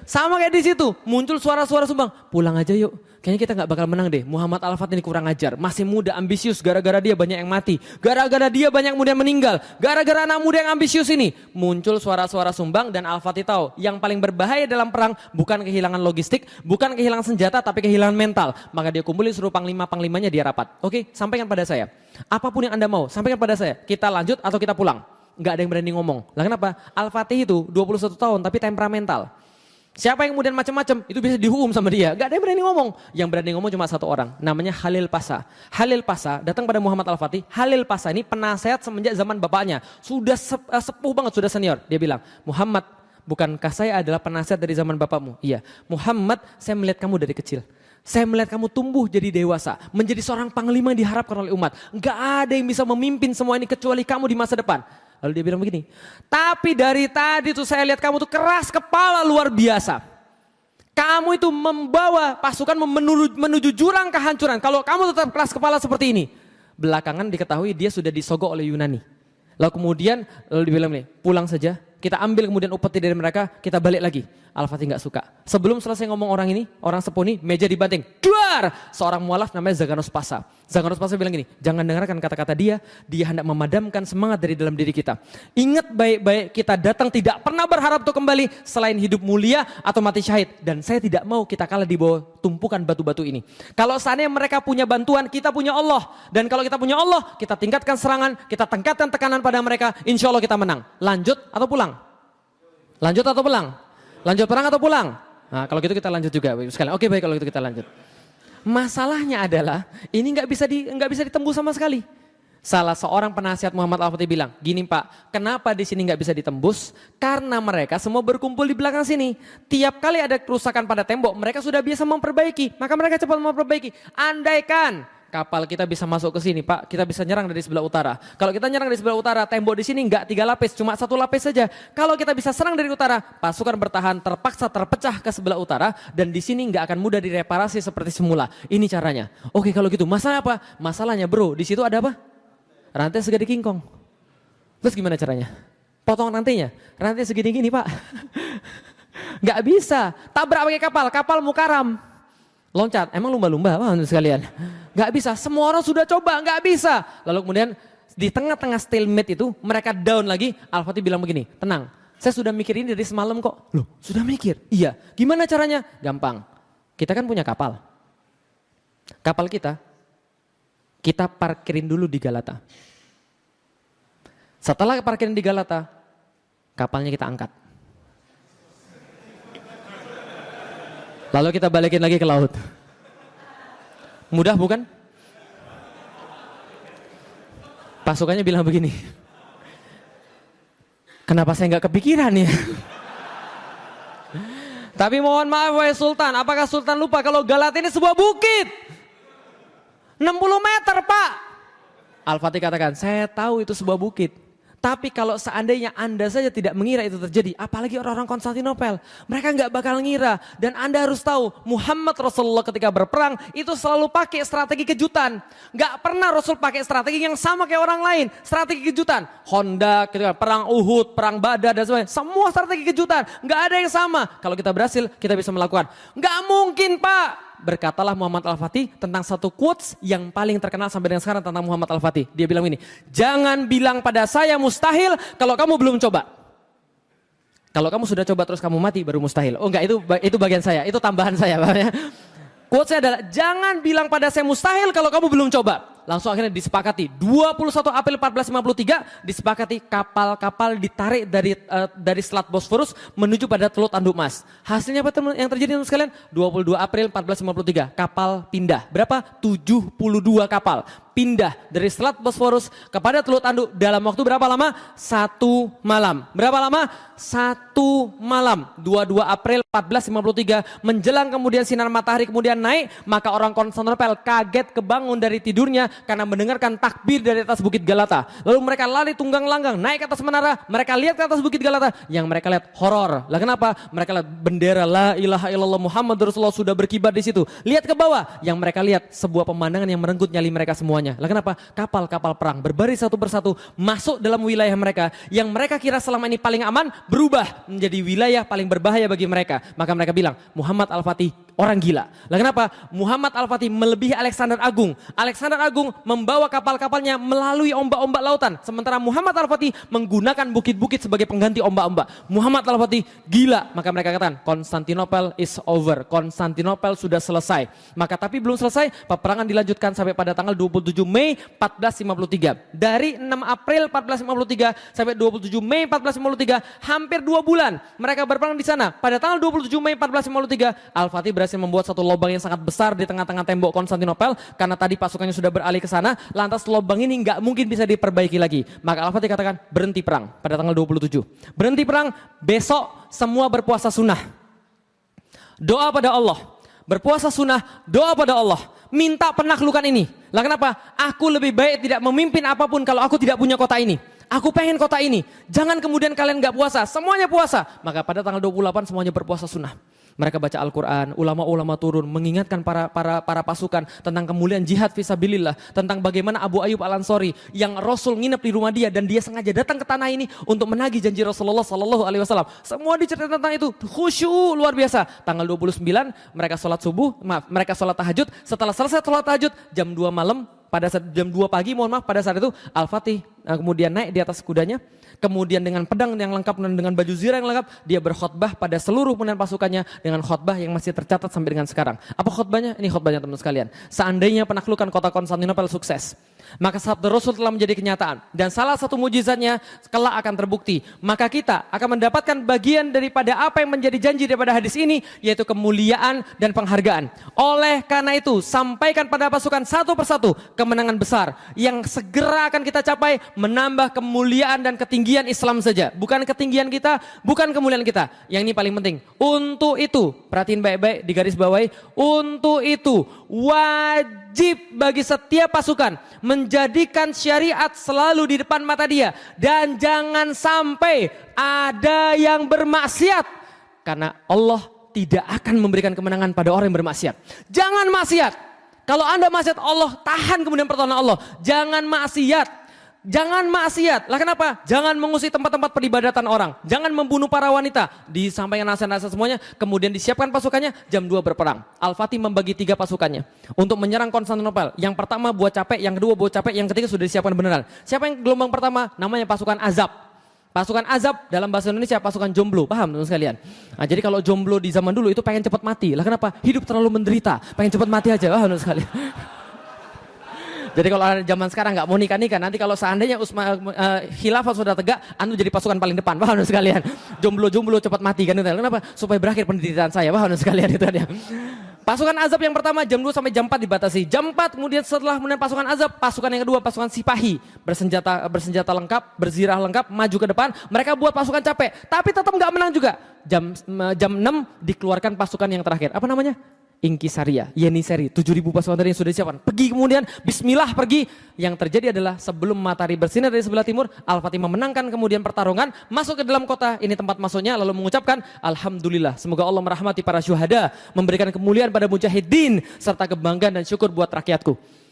Sama kayak di situ, muncul suara-suara sumbang, pulang aja yuk. Kayaknya kita nggak bakal menang deh. Muhammad Al-Fatih ini kurang ajar, masih muda, ambisius, gara-gara dia banyak yang mati. Gara-gara dia banyak muda yang meninggal. Gara-gara anak muda yang ambisius ini. Muncul suara-suara sumbang dan Al-Fatih tahu, yang paling berbahaya dalam perang bukan kehilangan logistik, bukan kehilangan senjata, tapi kehilangan mental. Maka dia kumpulin seluruh panglima-panglimanya, dia rapat. Oke, sampaikan pada saya. Apapun yang Anda mau, sampaikan pada saya. Kita lanjut atau kita pulang. Nggak ada yang berani ngomong. Lah kenapa? Al-Fatih itu 21 tahun tapi temperamental. Siapa yang kemudian macam-macam itu bisa dihukum sama dia. Nggak ada yang berani ngomong. Yang berani ngomong cuma satu orang, namanya Khalil Pasha. Khalil Pasha datang pada Muhammad Al-Fatih. Khalil Pasha ini penasehat semenjak zaman bapaknya. Sudah sepuh banget, sudah senior. Dia bilang, Muhammad, bukankah saya adalah penasehat dari zaman bapakmu? Iya. Muhammad, saya melihat kamu dari kecil. Saya melihat kamu tumbuh jadi dewasa, menjadi seorang panglima yang diharapkan oleh umat. Nggak ada yang bisa memimpin semua ini kecuali kamu di masa depan. Lalu dia bilang begini, tapi dari tadi tuh saya lihat kamu tuh keras kepala luar biasa. Kamu itu membawa pasukan menuju jurang kehancuran. Kalau kamu tetap keras kepala seperti ini. Belakangan diketahui dia sudah disogok oleh Yunani. Lalu kemudian dibilang nih, pulang saja. Kita ambil kemudian upeti dari mereka, kita balik lagi. Al-Fatih nggak suka. Sebelum selesai ngomong orang ini, orang sepuh ini, meja dibanting. Duar! Seorang mualaf namanya Zaganos Pasha. Zaganos Pasha bilang gini, jangan dengarkan kata-kata dia hendak memadamkan semangat dari dalam diri kita. Ingat baik-baik, kita datang tidak pernah berharap untuk kembali selain hidup mulia atau mati syahid. Dan saya tidak mau kita kalah di bawah tumpukan batu-batu ini. Kalau seandainya mereka punya bantuan, kita punya Allah. Dan kalau kita punya Allah, kita tingkatkan serangan, kita tingkatkan tekanan pada mereka, insya Allah kita menang. Lanjut atau pulang? Lanjut atau pulang? Lanjut perang atau pulang? Nah, kalau gitu kita lanjut juga. Sekalian. Oke, baik, kalau gitu kita lanjut. Masalahnya adalah ini nggak bisa ditembus sama sekali. Salah seorang penasihat Muhammad Al-Fatih bilang, gini Pak, kenapa di sini nggak bisa ditembus? Karena mereka semua berkumpul di belakang sini. Tiap kali ada kerusakan pada tembok, mereka sudah biasa memperbaiki. Maka mereka cepat memperbaiki. Andaikan kapal kita bisa masuk ke sini Pak, kita bisa nyerang dari sebelah utara. Kalau kita nyerang dari sebelah utara, tembok di sini nggak 3 lapis, cuma 1 lapis saja. Kalau kita bisa serang dari utara, pasukan bertahan terpaksa terpecah ke sebelah utara dan di sini nggak akan mudah direparasi seperti semula. Ini caranya. Oke, kalau gitu, masalah apa? Masalahnya bro, di situ ada apa? Rantai segede kingkong. Terus gimana caranya? Potong rantainya. Rantai segede gini Pak. Nggak bisa. Tabrak pakai kapal mukaram. Loncat, emang lumba-lumba apa sekalian? Gak bisa, semua orang sudah coba, gak bisa. Lalu kemudian di tengah-tengah stalemate itu mereka down lagi. Al-Fatih bilang begini, tenang, saya sudah mikir ini dari semalam kok. Loh, sudah mikir? Iya, gimana caranya? Gampang, kita kan punya kapal. Kapal kita parkirin dulu di Galata. Setelah parkirin di Galata, kapalnya kita angkat. Lalu kita balikin lagi ke laut. Mudah bukan? Pasukannya bilang begini. Kenapa saya nggak kepikiran ya? Tapi mohon maaf wahai Sultan, apakah Sultan lupa kalau Galata ini sebuah bukit? 60 meter Pak. Al-Fatih katakan, saya tahu itu sebuah bukit. Tapi kalau seandainya Anda saja tidak mengira itu terjadi, apalagi orang-orang Konstantinopel, mereka nggak bakal ngira. Dan Anda harus tahu, Muhammad Rasulullah ketika berperang itu selalu pakai strategi kejutan. Nggak pernah Rasul pakai strategi yang sama kayak orang lain, strategi kejutan. Honda, ketika perang Uhud, perang Badar dan sebagainya, semua strategi kejutan. Nggak ada yang sama. Kalau kita berhasil, kita bisa melakukan. Nggak mungkin Pak. Berkatalah Muhammad Al-Fatih tentang satu quotes yang paling terkenal sampai dengan sekarang tentang Muhammad Al-Fatih. Dia bilang ini, jangan bilang pada saya mustahil kalau kamu belum coba. Kalau kamu sudah coba terus kamu mati baru mustahil. Oh enggak, itu bagian saya, itu tambahan saya. Quotesnya adalah, jangan bilang pada saya mustahil kalau kamu belum coba. Langsung akhirnya disepakati, 21 April 1453 disepakati kapal-kapal ditarik dari Selat Bosforus menuju pada Teluk Tanduk Mas. Hasilnya apa yang terjadi teman sekalian? 22 April 1453 kapal pindah. Berapa? 72 kapal pindah dari Selat Bosforus kepada Teluk Tanduk dalam waktu berapa lama? 1 malam. Berapa lama? 1 malam. 22 April 1453 menjelang kemudian sinar matahari kemudian naik, maka orang Konstantinopel kaget kebangun dari tidurnya karena mendengarkan takbir dari atas Bukit Galata. Lalu mereka lari tunggang langgang naik ke atas menara, mereka lihat ke atas Bukit Galata, yang mereka lihat horor. Lah kenapa? Mereka lihat bendera la ilaha illallah Muhammad Rasulullah sudah berkibar di situ. Lihat ke bawah, yang mereka lihat sebuah pemandangan yang merenggut nyali mereka semuanya. Lah kenapa? Kapal-kapal perang berbaris satu persatu masuk dalam wilayah mereka, yang mereka kira selama ini paling aman berubah menjadi wilayah paling berbahaya bagi mereka. Maka mereka bilang Muhammad Al-Fatih orang gila. Lah kenapa? Muhammad Al-Fatih melebihi Alexander Agung. Alexander Agung membawa kapal-kapalnya melalui ombak-ombak lautan. Sementara Muhammad Al-Fatih menggunakan bukit-bukit sebagai pengganti ombak-ombak. Muhammad Al-Fatih gila. Maka mereka katakan Konstantinopel is over. Konstantinopel sudah selesai. Maka tapi belum selesai, peperangan dilanjutkan sampai pada tanggal 27 Mei 1453. Dari 6 April 1453 sampai 27 Mei 1453, hampir 2 bulan mereka berperang di sana. Pada tanggal 27 Mei 1453, Al-Fatih berhasil membuat satu lubang yang sangat besar di tengah-tengah tembok Konstantinopel, karena tadi pasukannya sudah beralih ke sana. Lantas lubang ini nggak mungkin bisa diperbaiki lagi. Maka Al-Fatih katakan berhenti perang pada tanggal 27. Berhenti perang, besok semua berpuasa sunnah. Doa pada Allah. Berpuasa sunnah, doa pada Allah. Minta penaklukan ini. Lah kenapa? Aku lebih baik tidak memimpin apapun kalau aku tidak punya kota ini. Aku pengen kota ini. Jangan kemudian kalian nggak puasa, semuanya puasa. Maka pada tanggal 28 semuanya berpuasa sunnah. Mereka baca Al-Quran, ulama-ulama turun mengingatkan para pasukan tentang kemuliaan jihad fisabilillah, tentang bagaimana Abu Ayyub Al-Ansori yang Rasul nginep di rumah dia dan dia sengaja datang ke tanah ini untuk menagih janji Rasulullah Sallallahu Alaihi Wasallam. Semua diceritakan tentang itu, khusyuk luar biasa. Tanggal 29 mereka sholat subuh, mereka sholat tahajud. Setelah selesai sholat tahajud jam 2 malam, pada saat jam 2 pagi pada saat itu Al-Fatih kemudian naik di atas kudanya. Kemudian dengan pedang yang lengkap dan dengan baju zirah yang lengkap, dia berkhutbah pada seluruh pimpinan pasukannya dengan khutbah yang masih tercatat sampai dengan sekarang. Apa khutbahnya? Ini khutbahnya teman sekalian. Seandainya penaklukan kota Konstantinopel sukses, maka sabda Rasul telah menjadi kenyataan. Dan salah satu mujizatnya kelak akan terbukti. Maka kita akan mendapatkan bagian daripada apa yang menjadi janji daripada hadis ini, yaitu kemuliaan dan penghargaan. Oleh karena itu, sampaikan pada pasukan satu persatu kemenangan besar yang segera akan kita capai, menambah kemuliaan dan ketinggian Islam saja. Bukan ketinggian kita, bukan kemuliaan kita. Yang ini paling penting. Untuk itu, perhatiin baik-baik, digaris bawahi. Untuk itu, wajib bagi setiap pasukan menjadikan syariat selalu di depan mata dia. Dan jangan sampai ada yang bermaksiat. Karena Allah tidak akan memberikan kemenangan pada orang yang bermaksiat. Jangan maksiat. Kalau Anda maksiat, Allah tahan kemudian pertolongan Allah. Jangan maksiat. Jangan maksiat. Lah kenapa? Jangan mengusik tempat-tempat peribadatan orang. Jangan membunuh para wanita. Disampaikan nasihat-nasihat semuanya. Kemudian disiapkan pasukannya. Jam 2 berperang. Al-Fatih membagi 3 pasukannya untuk menyerang Konstantinopel. Yang pertama buat capek, yang kedua buat capek, yang ketiga sudah disiapkan beneran. Siapa yang gelombang pertama? Namanya pasukan Azab. Pasukan Azab dalam bahasa Indonesia pasukan jomblo. Paham teman sekalian? Nah, jadi kalau jomblo di zaman dulu itu pengen cepat mati. Lah kenapa? Hidup terlalu menderita. Pengen cepat mati aja. Paham teman sekalian? Jadi kalau ada zaman sekarang nggak mau nikah, nanti kalau seandainya khilafah sudah tegak, anu jadi pasukan paling depan, paham sekalian? Jomblo cepat mati kan? Kenapa? Supaya berakhir penderitaan saya, paham sekalian itu ya. Pasukan Azab yang pertama jam 2 sampai jam 4 dibatasi. Jam 4 kemudian setelah kemudian pasukan Azab, pasukan yang kedua pasukan Sipahi bersenjata lengkap, berzirah lengkap, maju ke depan. Mereka buat pasukan capek, tapi tetap nggak menang juga. Jam 6 dikeluarkan pasukan yang terakhir. Apa namanya? Inkisaria, Yeniseri, 7.000 pasukan tadi yang sudah disiapkan. Pergi kemudian, bismillah pergi. Yang terjadi adalah sebelum matahari bersinar dari sebelah timur, Al-Fatih memenangkan kemudian pertarungan, masuk ke dalam kota, ini tempat masuknya, lalu mengucapkan, Alhamdulillah, semoga Allah merahmati para syuhada, memberikan kemuliaan pada mujahidin, serta kebanggaan dan syukur buat rakyatku.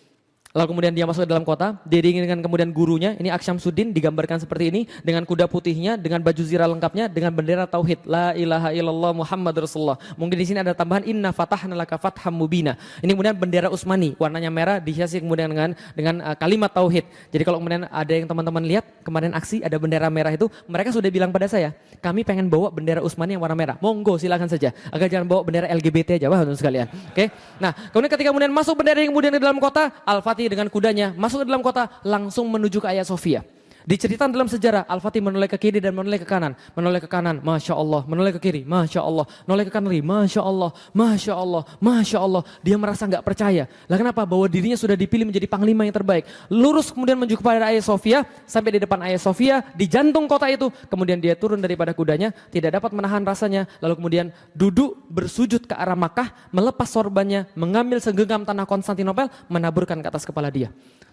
Lalu kemudian dia masuk ke dalam kota, diiringi dengan kemudian gurunya, ini Aksyamsuddin digambarkan seperti ini, dengan kuda putihnya, dengan baju zirah lengkapnya, dengan bendera tauhid, la ilaha illallah Muhammad Rasulullah. Mungkin di sini ada tambahan inna fatahna laka fatham mubina. Ini kemudian bendera Utsmani, warnanya merah, dihiasi kemudian dengan kalimat tauhid. Jadi kalau kemudian ada yang teman-teman lihat kemarin aksi ada bendera merah itu, mereka sudah bilang pada saya, kami pengen bawa bendera Utsmani yang warna merah. Monggo silakan saja, agar jangan bawa bendera LGBT aja, paham sekalian. Oke. Nah, kemudian ketika masuk bendera yang kemudian ke dalam kota, Al-Fatih dengan kudanya masuk ke dalam kota langsung menuju ke Hagia Sophia. Diceritakan dalam sejarah, Al-Fatih menoleh ke kiri dan menoleh ke kanan, Masya Allah, menoleh ke kiri, Masya Allah, menoleh ke kanan lagi, Masya Allah, Masya Allah, Masya Allah. Dia merasa nggak percaya. Lah kenapa? Bahwa dirinya sudah dipilih menjadi panglima yang terbaik. Lurus kemudian menuju kepada Hagia Sophia, sampai di depan Hagia Sophia, di jantung kota itu. Kemudian dia turun daripada kudanya, tidak dapat menahan rasanya. Lalu kemudian duduk bersujud ke arah Makkah, melepas sorbannya, mengambil segenggam tanah Konstantinopel, menaburkan ke atas kepala dia.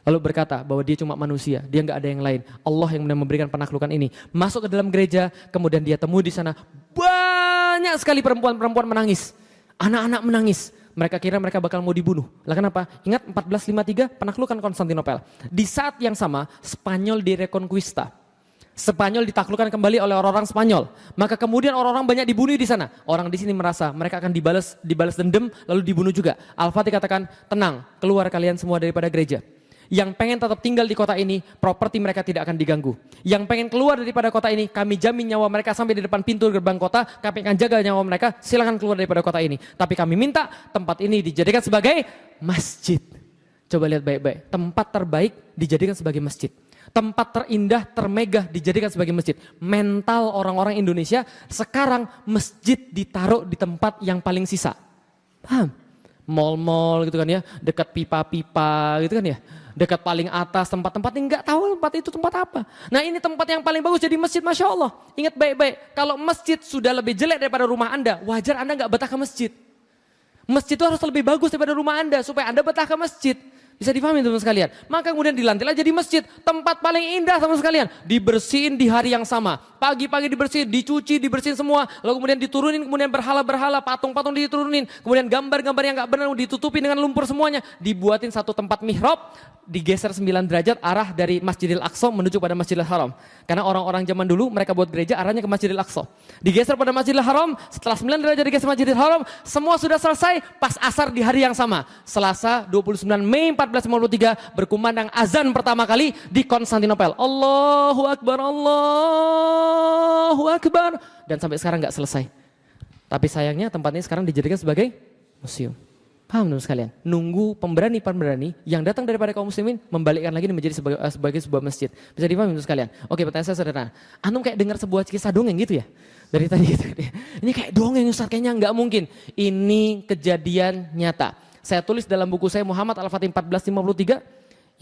Lalu berkata bahwa dia cuma manusia, dia nggak ada yang lain. Allah yang memberikan penaklukan ini. Masuk ke dalam gereja, kemudian dia temui di sana banyak sekali perempuan-perempuan menangis, anak-anak menangis. Mereka kira mereka bakal mau dibunuh. Lah kenapa? Ingat 1453 penaklukan Konstantinopel. Di saat yang sama Spanyol direkonquista. Spanyol ditaklukkan kembali oleh orang-orang Spanyol. Maka kemudian orang-orang banyak dibunuh di sana. Orang di sini merasa mereka akan dibalas dendam lalu dibunuh juga. Al-Fatih katakan, tenang, keluar kalian semua daripada gereja. Yang pengen tetap tinggal di kota ini, properti mereka tidak akan diganggu. Yang pengen keluar daripada kota ini, kami jamin nyawa mereka sampai di depan pintu gerbang kota, kami akan jaga nyawa mereka, silakan keluar daripada kota ini. Tapi kami minta tempat ini dijadikan sebagai masjid. Coba lihat baik-baik, tempat terbaik dijadikan sebagai masjid. Tempat terindah, termegah dijadikan sebagai masjid. Mental orang-orang Indonesia, sekarang masjid ditaruh di tempat yang paling sisa. Paham? Mall-mall gitu kan ya, dekat pipa-pipa gitu kan ya. Dekat paling atas tempat-tempat yang nggak tahu tempat itu tempat apa. Nah ini tempat yang paling bagus jadi masjid, Masya Allah. Ingat baik-baik, kalau masjid sudah lebih jelek daripada rumah Anda, wajar Anda nggak betah ke masjid. Masjid itu harus lebih bagus daripada rumah Anda supaya Anda betah ke masjid. Bisa difahami teman sekalian. Maka kemudian dilantiklah jadi masjid. Tempat paling indah teman sekalian. Dibersihin di hari yang sama. Pagi-pagi dibersihin, dicuci, dibersihin semua. Lalu kemudian diturunin, kemudian berhala-berhala, patung-patung diturunin. Kemudian gambar-gambar yang gak benar ditutupi dengan lumpur semuanya. Dibuatin satu tempat mihrab. Digeser 9 derajat arah dari Masjidil Aqsa menuju pada Masjidil Haram. Karena orang-orang zaman dulu mereka buat gereja arahnya ke Masjidil Aqsa. Digeser pada Masjidil Haram. Setelah 9 derajat digeser Masjidil Haram. Semua sudah selesai pas asar di hari yang sama. Selasa 29 Mei 1453 berkumandang azan pertama kali di Konstantinopel. Allahu Akbar, Allahu Akbar. Dan sampai sekarang nggak selesai. Tapi sayangnya tempat ini sekarang dijadikan sebagai museum. Paham teman sekalian? Nunggu pemberani-pemberani yang datang daripada kaum muslimin membalikkan lagi menjadi sebagai sebuah masjid. Bisa dipahami teman sekalian? Oke, pertanyaan saya sederhana. Antum kayak dengar sebuah kisah dongeng gitu ya? Dari tadi gitu. Ini kayak dongeng Ustaz, kayaknya nggak mungkin. Ini kejadian nyata. Saya tulis dalam buku saya Muhammad Al-Fatih 1453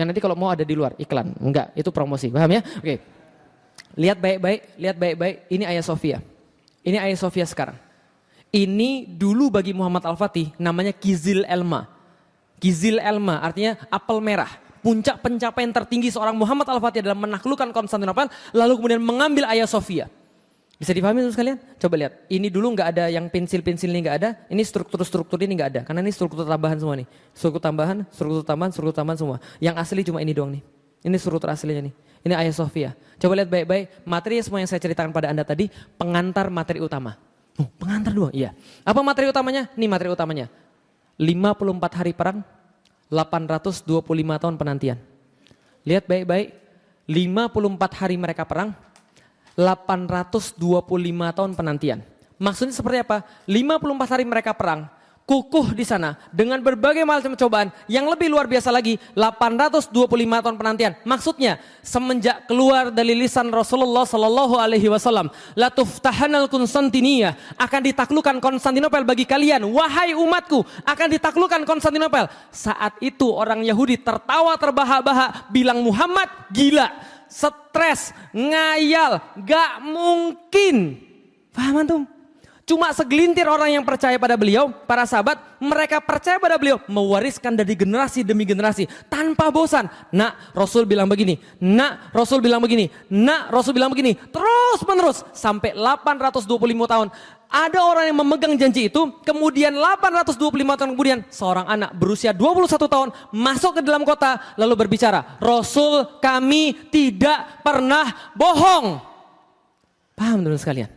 yang nanti kalau mau ada di luar iklan. Enggak, itu promosi. Paham ya? Oke. Lihat baik-baik. Ini Hagia Sophia. Ini Hagia Sophia sekarang. Ini dulu bagi Muhammad Al-Fatih namanya Kizil Elma. Kizil Elma artinya apel merah. Puncak pencapaian tertinggi seorang Muhammad Al-Fatih adalah menaklukkan Konstantinopel lalu kemudian mengambil Hagia Sophia. Bisa dipahami sekalian? Coba lihat. Ini dulu nggak ada yang pensil-pensil ini nggak ada. Ini struktur-struktur ini nggak ada. Karena ini struktur tambahan semua nih. Struktur tambahan semua. Yang asli cuma ini doang nih. Ini struktur aslinya nih. Ini Hagia Sophia. Coba lihat baik-baik. Materi semua yang saya ceritakan pada Anda tadi pengantar materi utama. Oh, pengantar doang, iya. Apa materi utamanya? Ini materi utamanya. 54 hari perang, 825 tahun penantian. Lihat baik-baik, 54 hari mereka perang, 825 tahun penantian. Maksudnya seperti apa? 54 hari mereka perang, kukuh di sana dengan berbagai macam cobaan yang lebih luar biasa lagi 825 tahun penantian. Maksudnya semenjak keluar dari lisan Rasulullah Sallallahu Alaihi Wasallam, la tuftahanal Konstantiniyah, akan ditaklukkan Konstantinopel bagi kalian, wahai umatku, akan ditaklukkan Konstantinopel. Saat itu orang Yahudi tertawa terbahak-bahak bilang Muhammad gila, stres, ngayal, gak mungkin. Paham antum? Cuma segelintir orang yang percaya pada beliau, para sahabat, mereka percaya pada beliau, mewariskan dari generasi demi generasi, tanpa bosan. Nak, Rasul bilang begini, nak, Rasul bilang begini, nak, Rasul bilang begini, terus menerus, sampai 825 tahun. Ada orang yang memegang janji itu, kemudian 825 tahun kemudian, seorang anak berusia 21 tahun, masuk ke dalam kota, lalu berbicara, Rasul kami tidak pernah bohong. Paham teman-teman sekalian?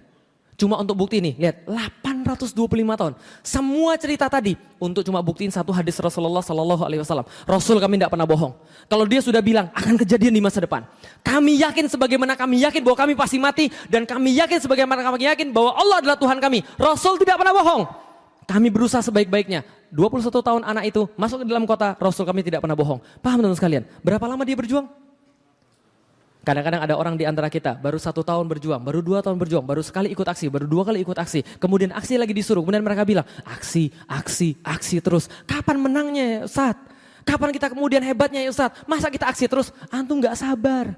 Cuma untuk bukti ini, lihat 825 tahun. Semua cerita tadi untuk cuma buktiin satu hadis Rasulullah Sallallahu Alaihi Wasallam. Rasul kami tidak pernah bohong. Kalau dia sudah bilang akan kejadian di masa depan, kami yakin sebagaimana kami yakin bahwa kami pasti mati dan kami yakin sebagaimana kami yakin bahwa Allah adalah Tuhan kami. Rasul tidak pernah bohong. Kami berusaha sebaik-baiknya. 21 tahun anak itu masuk ke dalam kota, Rasul kami tidak pernah bohong. Paham teman sekalian? Berapa lama dia berjuang? Kadang-kadang ada orang di antara kita baru 1 tahun berjuang, baru 2 tahun berjuang, baru sekali ikut aksi, baru 2 kali ikut aksi. Kemudian aksi lagi disuruh, kemudian mereka bilang aksi terus. Kapan menangnya ya Ustaz? Kapan kita kemudian hebatnya ya Ustaz? Masa kita aksi terus? Antum gak sabar.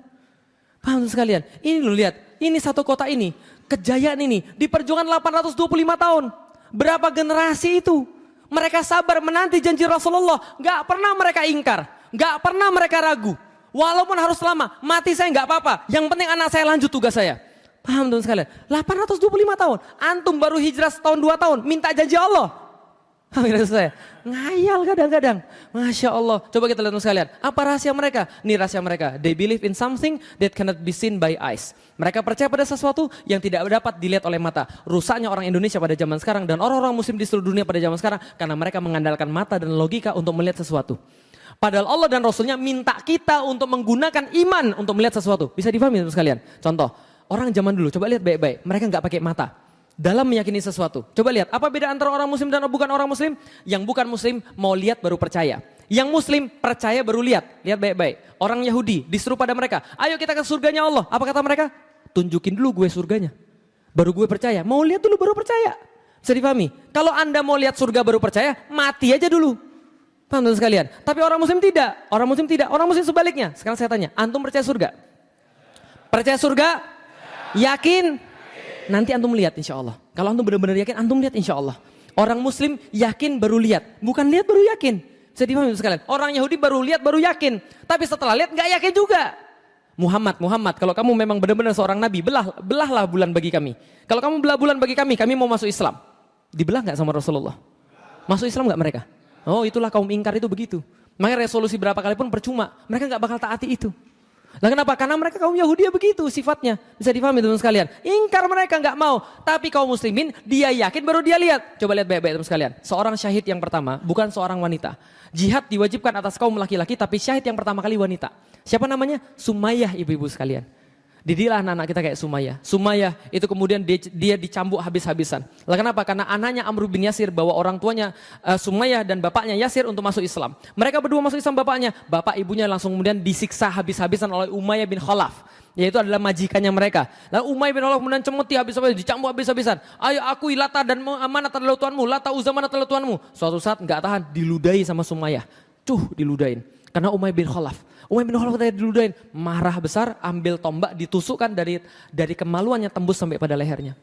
Paham sekalian? Ini lu lihat, ini satu kota ini, kejayaan ini, diperjuangkan 825 tahun. Berapa generasi itu? Mereka sabar menanti janji Rasulullah, gak pernah mereka ingkar, gak pernah mereka ragu. Walaupun harus lama, mati saya nggak apa-apa. Yang penting anak saya lanjut tugas saya. Paham teman sekalian? 825 tahun. Antum baru hijrah setahun 2 tahun, minta janji Allah. Paham saya? Ngayal kadang-kadang. Masya Allah. Coba kita lihat teman sekalian. Apa rahasia mereka? Ini rahasia mereka. They believe in something that cannot be seen by eyes. Mereka percaya pada sesuatu yang tidak dapat dilihat oleh mata. Rusaknya orang Indonesia pada zaman sekarang dan orang-orang muslim di seluruh dunia pada zaman sekarang karena mereka mengandalkan mata dan logika untuk melihat sesuatu. Padahal Allah dan Rasulnya minta kita untuk menggunakan iman untuk melihat sesuatu. Bisa dipahami teman sekalian? Contoh, orang zaman dulu, coba lihat baik-baik. Mereka nggak pakai mata dalam meyakini sesuatu. Coba lihat, apa beda antara orang muslim dan bukan orang muslim? Yang bukan muslim mau lihat baru percaya. Yang muslim percaya baru lihat. Lihat baik-baik. Orang Yahudi disuruh pada mereka, ayo kita ke surganya Allah. Apa kata mereka? Tunjukin dulu gue surganya. Baru gue percaya. Mau lihat dulu baru percaya. Bisa dipahami? Kalau Anda mau lihat surga baru percaya, mati aja dulu. Paham teman sekalian? Tapi orang muslim tidak. Orang muslim tidak. Orang muslim sebaliknya. Sekarang saya tanya, antum percaya surga? Percaya surga? Yakin? Nanti antum lihat insya Allah. Kalau antum benar-benar yakin, antum lihat insya Allah. Orang muslim yakin baru lihat. Bukan lihat baru yakin. Bisa dipahami teman sekalian? Orang Yahudi baru lihat baru yakin. Tapi setelah lihat nggak yakin juga. Muhammad, kalau kamu memang benar-benar seorang nabi, belahlah bulan bagi kami. Kalau kamu belah bulan bagi kami mau masuk Islam. Dibelah nggak sama Rasulullah? Masuk Islam nggak mereka? Oh itulah kaum ingkar itu begitu. Makanya resolusi berapa kali pun percuma. Mereka gak bakal taati itu. Lah kenapa? Karena mereka kaum Yahudi begitu sifatnya. Bisa difahami teman sekalian. Ingkar mereka gak mau. Tapi kaum muslimin dia yakin baru dia lihat. Coba lihat baik-baik teman sekalian. Seorang syahid yang pertama bukan seorang wanita. Jihad diwajibkan atas kaum laki-laki tapi syahid yang pertama kali wanita. Siapa namanya? Sumayyah ibu-ibu sekalian. Didilah anak-anak kita kayak Sumayyah. Sumayyah itu kemudian dia dicambuk habis-habisan. Lah kenapa? Karena anaknya Amr bin Yasir bawa orang tuanya Sumayyah dan bapaknya Yasir untuk masuk Islam. Mereka berdua masuk Islam bapaknya. Bapak ibunya langsung kemudian disiksa habis-habisan oleh Umayyah bin Khalaf. Yaitu adalah majikannya mereka. Lalu Umayyah bin Khalaf kemudian cemuti habis-habisan, dicambuk habis-habisan. Ayo akui Lata dan mana adalah Tuhanmu, Lata Uzza mana adalah Tuhanmu. Suatu saat enggak tahan diludahi sama Sumayyah. Diludahin. Karena Umayyah bin Khalaf. Umayyah bin Khalaf ketika diludahin, marah besar, ambil tombak, ditusukkan dari kemaluannya tembus sampai pada lehernya.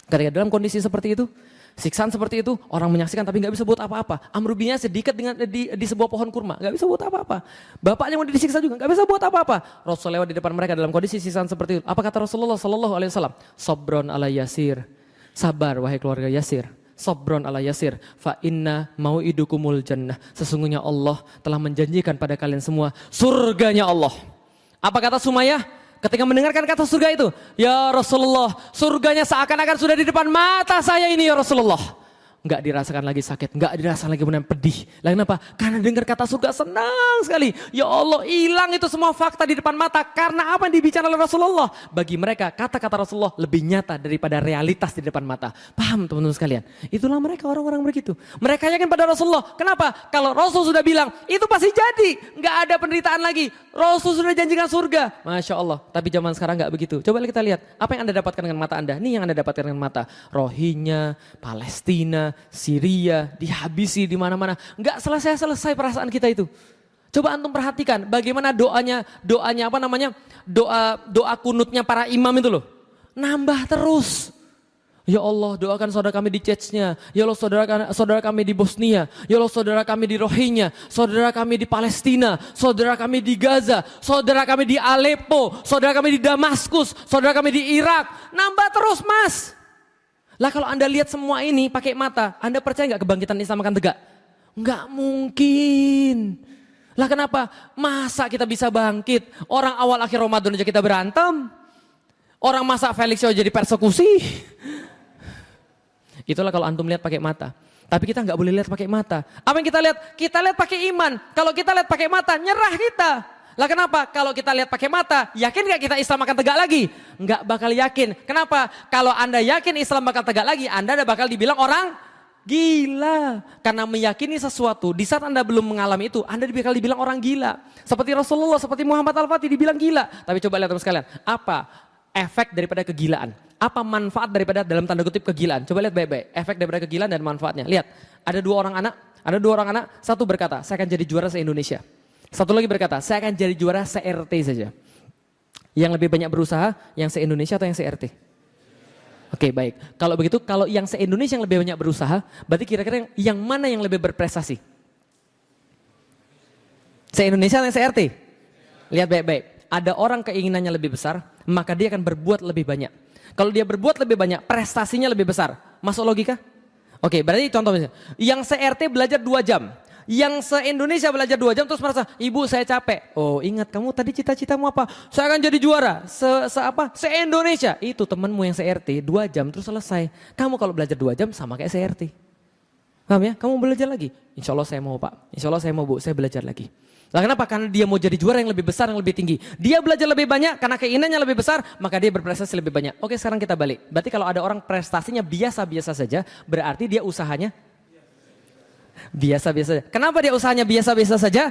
Ketika dalam kondisi seperti itu, siksaan seperti itu, orang menyaksikan tapi nggak bisa buat apa-apa. Amr bin Yasir diikat di sebuah pohon kurma, nggak bisa buat apa-apa. Bapaknya mau disiksa juga, nggak bisa buat apa-apa. Rasul lewat di depan mereka dalam kondisi siksaan seperti itu. Apa kata Rasulullah Sallallahu Alaihi Wasallam? Sobron ala Yasir, sabar wahai keluarga Yasir. Sobron ala Yasir, fa inna mau'idukumul jannah. Sesungguhnya Allah telah menjanjikan pada kalian semua surganya Allah. Apa kata Sumayyah? Ketika mendengarkan kata surga itu, ya Rasulullah, surganya seakan-akan sudah di depan mata saya ini ya Rasulullah. Enggak dirasakan lagi sakit, enggak dirasakan lagi kemudian pedih. Lah kenapa? Karena dengar kata surga senang sekali. Ya Allah, hilang itu semua fakta di depan mata karena apa yang dibicarakan oleh Rasulullah. Bagi mereka kata-kata Rasulullah lebih nyata daripada realitas di depan mata. Paham teman-teman sekalian? Itulah mereka orang-orang begitu. Mereka yakin pada Rasulullah. Kenapa? Kalau Rasul sudah bilang, itu pasti jadi. Enggak ada penderitaan lagi. Rasul sudah janjikan surga. Masya Allah. Tapi zaman sekarang enggak begitu. Coba kita lihat. Apa yang Anda dapatkan dengan mata Anda? Ini yang Anda dapatkan dengan mata. Rohingya, Palestina, Syria, dihabisi di mana-mana. Enggak selesai-selesai perasaan kita itu. Coba antum perhatikan bagaimana doanya apa namanya? Doa kunutnya para imam itu loh. Nambah terus. Ya Allah, doakan saudara kami di Chechnya. Ya Allah, saudara kami di Bosnia. Ya Allah, saudara kami di Rohingya. Saudara kami di Palestina. Saudara kami di Gaza. Saudara kami di Aleppo. Saudara kami di Damaskus. Saudara kami di Irak. Nambah terus, Mas. Lah kalau Anda lihat semua ini pakai mata, Anda percaya nggak kebangkitan Islam akan tegak? Nggak mungkin. Lah kenapa? Masa kita bisa bangkit? Orang awal akhir Ramadan aja kita berantem. Orang masa Felix aja jadi persekusi. Itulah kalau antum lihat pakai mata. Tapi kita nggak boleh lihat pakai mata. Apa yang kita lihat? Kita lihat pakai iman. Kalau kita lihat pakai mata, nyerah kita. Lah kenapa? Kalau kita lihat pakai mata, yakin gak kita Islam akan tegak lagi? Enggak bakal yakin. Kenapa? Kalau Anda yakin Islam bakal tegak lagi, Anda bakal dibilang orang Gila. Karena meyakini sesuatu, di saat Anda belum mengalami itu, Anda bakal dibilang orang gila. Seperti Rasulullah, seperti Muhammad Al-Fatih dibilang gila. Tapi coba lihat teman sekalian, apa efek daripada kegilaan? Apa manfaat daripada dalam tanda kutip kegilaan? Coba lihat baik-baik, efek daripada kegilaan dan manfaatnya. Lihat, ada dua orang anak, satu berkata, saya akan jadi juara se-Indonesia. Satu lagi berkata, saya akan jadi juara se-RT saja. Yang lebih banyak berusaha, yang se-Indonesia atau yang se-RT? Oke, baik. Kalau begitu, kalau yang se-Indonesia yang lebih banyak berusaha, berarti kira-kira yang mana yang lebih berprestasi? Se-Indonesia atau yang se-RT? Lihat baik-baik. Ada orang keinginannya lebih besar, maka dia akan berbuat lebih banyak. Kalau dia berbuat lebih banyak, prestasinya lebih besar. Masuk logika? Oke, berarti contoh misalnya, yang se-RT belajar 2 jam. Yang se-Indonesia belajar 2 jam terus merasa, ibu saya capek. Oh ingat kamu tadi cita-citamu apa? Saya akan jadi juara. Se-Indonesia. Itu temanmu yang se-RT 2 jam terus selesai. Kamu kalau belajar 2 jam sama kayak se-RT. Paham ya? Kamu belajar lagi. Insya Allah saya mau pak. Insya Allah saya mau bu, saya belajar lagi. Lah kenapa? Karena dia mau jadi juara yang lebih besar, yang lebih tinggi. Dia belajar lebih banyak karena keinginannya lebih besar, maka dia berprestasi lebih banyak. Oke sekarang kita balik. Berarti kalau ada orang prestasinya biasa-biasa saja, berarti dia usahanya biasa-biasa saja. Kenapa dia usahanya biasa-biasa saja?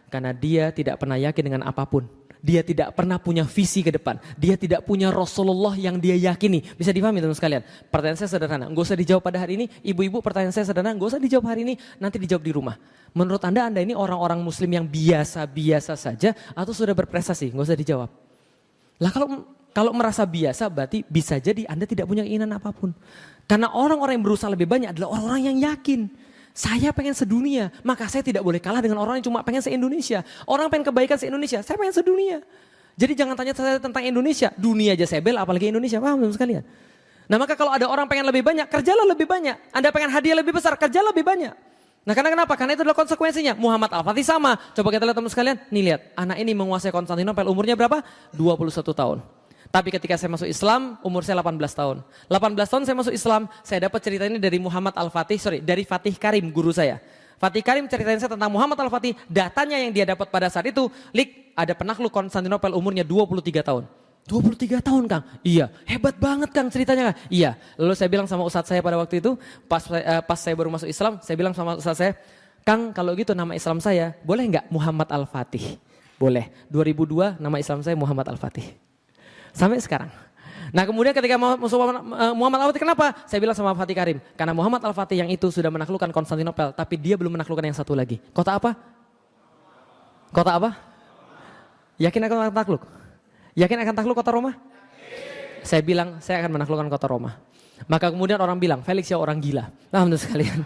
Karena dia tidak pernah yakin dengan apapun. Dia tidak pernah punya visi ke depan. Dia tidak punya Rasulullah yang dia yakini. Bisa dipahami teman sekalian? Pertanyaan saya sederhana. Nggak usah dijawab pada hari ini. Ibu-ibu pertanyaan saya sederhana. Nggak usah dijawab hari ini. Nanti dijawab di rumah. Menurut Anda ini orang-orang muslim yang biasa-biasa saja atau sudah berprestasi? Nggak usah dijawab. Lah kalau merasa biasa berarti bisa jadi Anda tidak punya keinginan apapun. Karena orang-orang yang berusaha lebih banyak adalah orang-orang yang yakin. Saya pengen sedunia, maka saya tidak boleh kalah dengan orang yang cuma pengen se-Indonesia. Orang pengen kebaikan se-Indonesia, saya pengen sedunia. Jadi jangan tanya saya tentang Indonesia, dunia aja saya bela apalagi Indonesia, paham teman sekalian? Nah maka kalau ada orang pengen lebih banyak, kerjalah lebih banyak. Anda pengen hadiah lebih besar, kerjalah lebih banyak. Nah karena kenapa? Karena itu adalah konsekuensinya. Muhammad Al-Fatih sama. Coba kita lihat teman sekalian, nih lihat, anak ini menguasai Konstantinopel umurnya berapa? 21 tahun. Tapi ketika saya masuk Islam, umur saya 18 tahun. 18 tahun saya masuk Islam, saya dapat cerita ini dari Muhammad Al-Fatih, dari Fatih Karim, guru saya. Fatih Karim ceritain saya tentang Muhammad Al-Fatih, datanya yang dia dapat pada saat itu, ada penakluk Konstantinopel umurnya 23 tahun. 23 tahun Kang? Iya, hebat banget Kang ceritanya Kang. Iya, lalu saya bilang sama ustadz saya pada waktu itu, pas saya baru masuk Islam, saya bilang sama ustadz saya, Kang kalau gitu nama Islam saya, boleh nggak Muhammad Al-Fatih? Boleh, 2002 nama Islam saya Muhammad Al-Fatih. Sampai sekarang. Nah kemudian ketika Muhammad Al-Fatih kenapa? Saya bilang sama Fatih Karim. Karena Muhammad Al-Fatih yang itu sudah menaklukkan Konstantinopel. Tapi dia belum menaklukkan yang satu lagi. Kota apa? Kota apa? Yakin akan takluk? Yakin akan takluk kota Roma? Saya bilang saya akan menaklukkan kota Roma. Maka kemudian orang bilang, Felix ya orang gila. Alhamdulillah sekalian.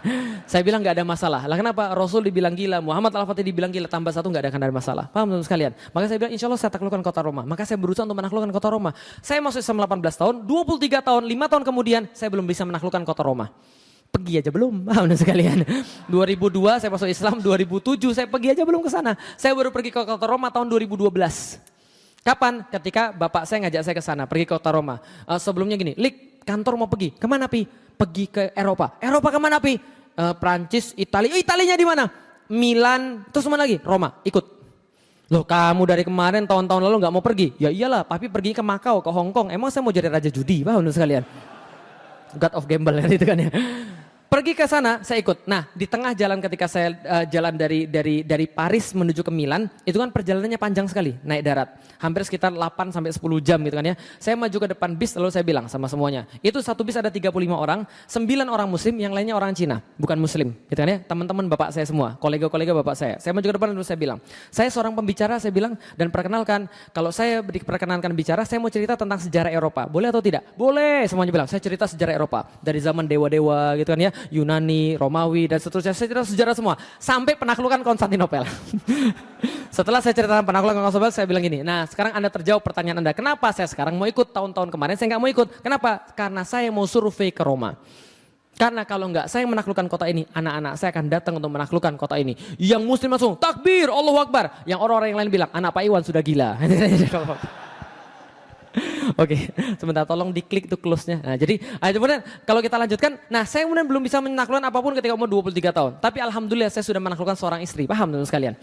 Saya bilang gak ada masalah. Lah kenapa? Rasul dibilang gila, Muhammad Al-Fatih dibilang gila, tambah satu gak akan ada masalah. Paham teman sekalian? Maka saya bilang insya Allah saya taklukkan kota Roma. Maka saya berusaha untuk menaklukkan kota Roma. Saya masuk Islam 18 tahun, 23 tahun, 5 tahun kemudian saya belum bisa menaklukkan kota Roma. Pergi aja belum, paham sekalian. 2002 saya masuk Islam, 2007 saya pergi aja belum ke sana. Saya baru pergi ke kota Roma tahun 2012. Kapan? Ketika bapak saya ngajak saya ke sana, pergi ke kota Roma. Sebelumnya gini, kantor mau pergi, kemana Pi? Pergi ke Eropa. Eropa kemana Pi? Prancis, Italia. Italinya di mana? Milan, terus mana lagi? Roma, ikut. Loh kamu dari kemarin tahun-tahun lalu gak mau pergi? Ya iyalah, Papi pergi ke Makau, ke Hong Kong. Emang saya mau jadi raja judi, paham sekalian? God of Gamble itu kan ya. Pergi ke sana, saya ikut. Nah, di tengah jalan ketika saya jalan dari Paris menuju ke Milan, itu kan perjalanannya panjang sekali, naik darat. Hampir sekitar 8 sampai 10 jam gitu kan ya. Saya maju ke depan bis lalu saya bilang sama semuanya. Itu satu bis ada 35 orang, 9 orang muslim, yang lainnya orang Cina, bukan muslim. Gitu kan ya, teman-teman bapak saya semua, kolega-kolega bapak saya. Saya maju ke depan lalu saya bilang, saya seorang pembicara, saya bilang, dan perkenalkan, kalau saya diperkenalkan bicara, saya mau cerita tentang sejarah Eropa. Boleh atau tidak? Boleh, semuanya bilang, saya cerita sejarah Eropa. Dari zaman dewa-dewa gitu kan ya, Yunani, Romawi, dan seterusnya. Saya cerita sejarah semua. Sampai penaklukan Konstantinopel. Setelah saya cerita penaklukan Konstantinopel, saya bilang gini, nah sekarang Anda terjawab pertanyaan Anda. Kenapa saya sekarang mau ikut? Tahun-tahun kemarin saya nggak mau ikut. Kenapa? Karena saya mau survei ke Roma. Karena kalau nggak saya menaklukkan kota ini, anak-anak saya akan datang untuk menaklukkan kota ini. Yang muslim langsung, takbir, Allahu Akbar. Yang orang-orang yang lain bilang, anak Pak Iwan sudah gila. Oke, sebentar tolong diklik tuh close-nya. Nah, jadi kemudian kalau kita lanjutkan, nah saya kemudian belum bisa menaklukkan apapun ketika umur 23 tahun. Tapi alhamdulillah saya sudah menaklukkan seorang istri. Paham teman sekalian?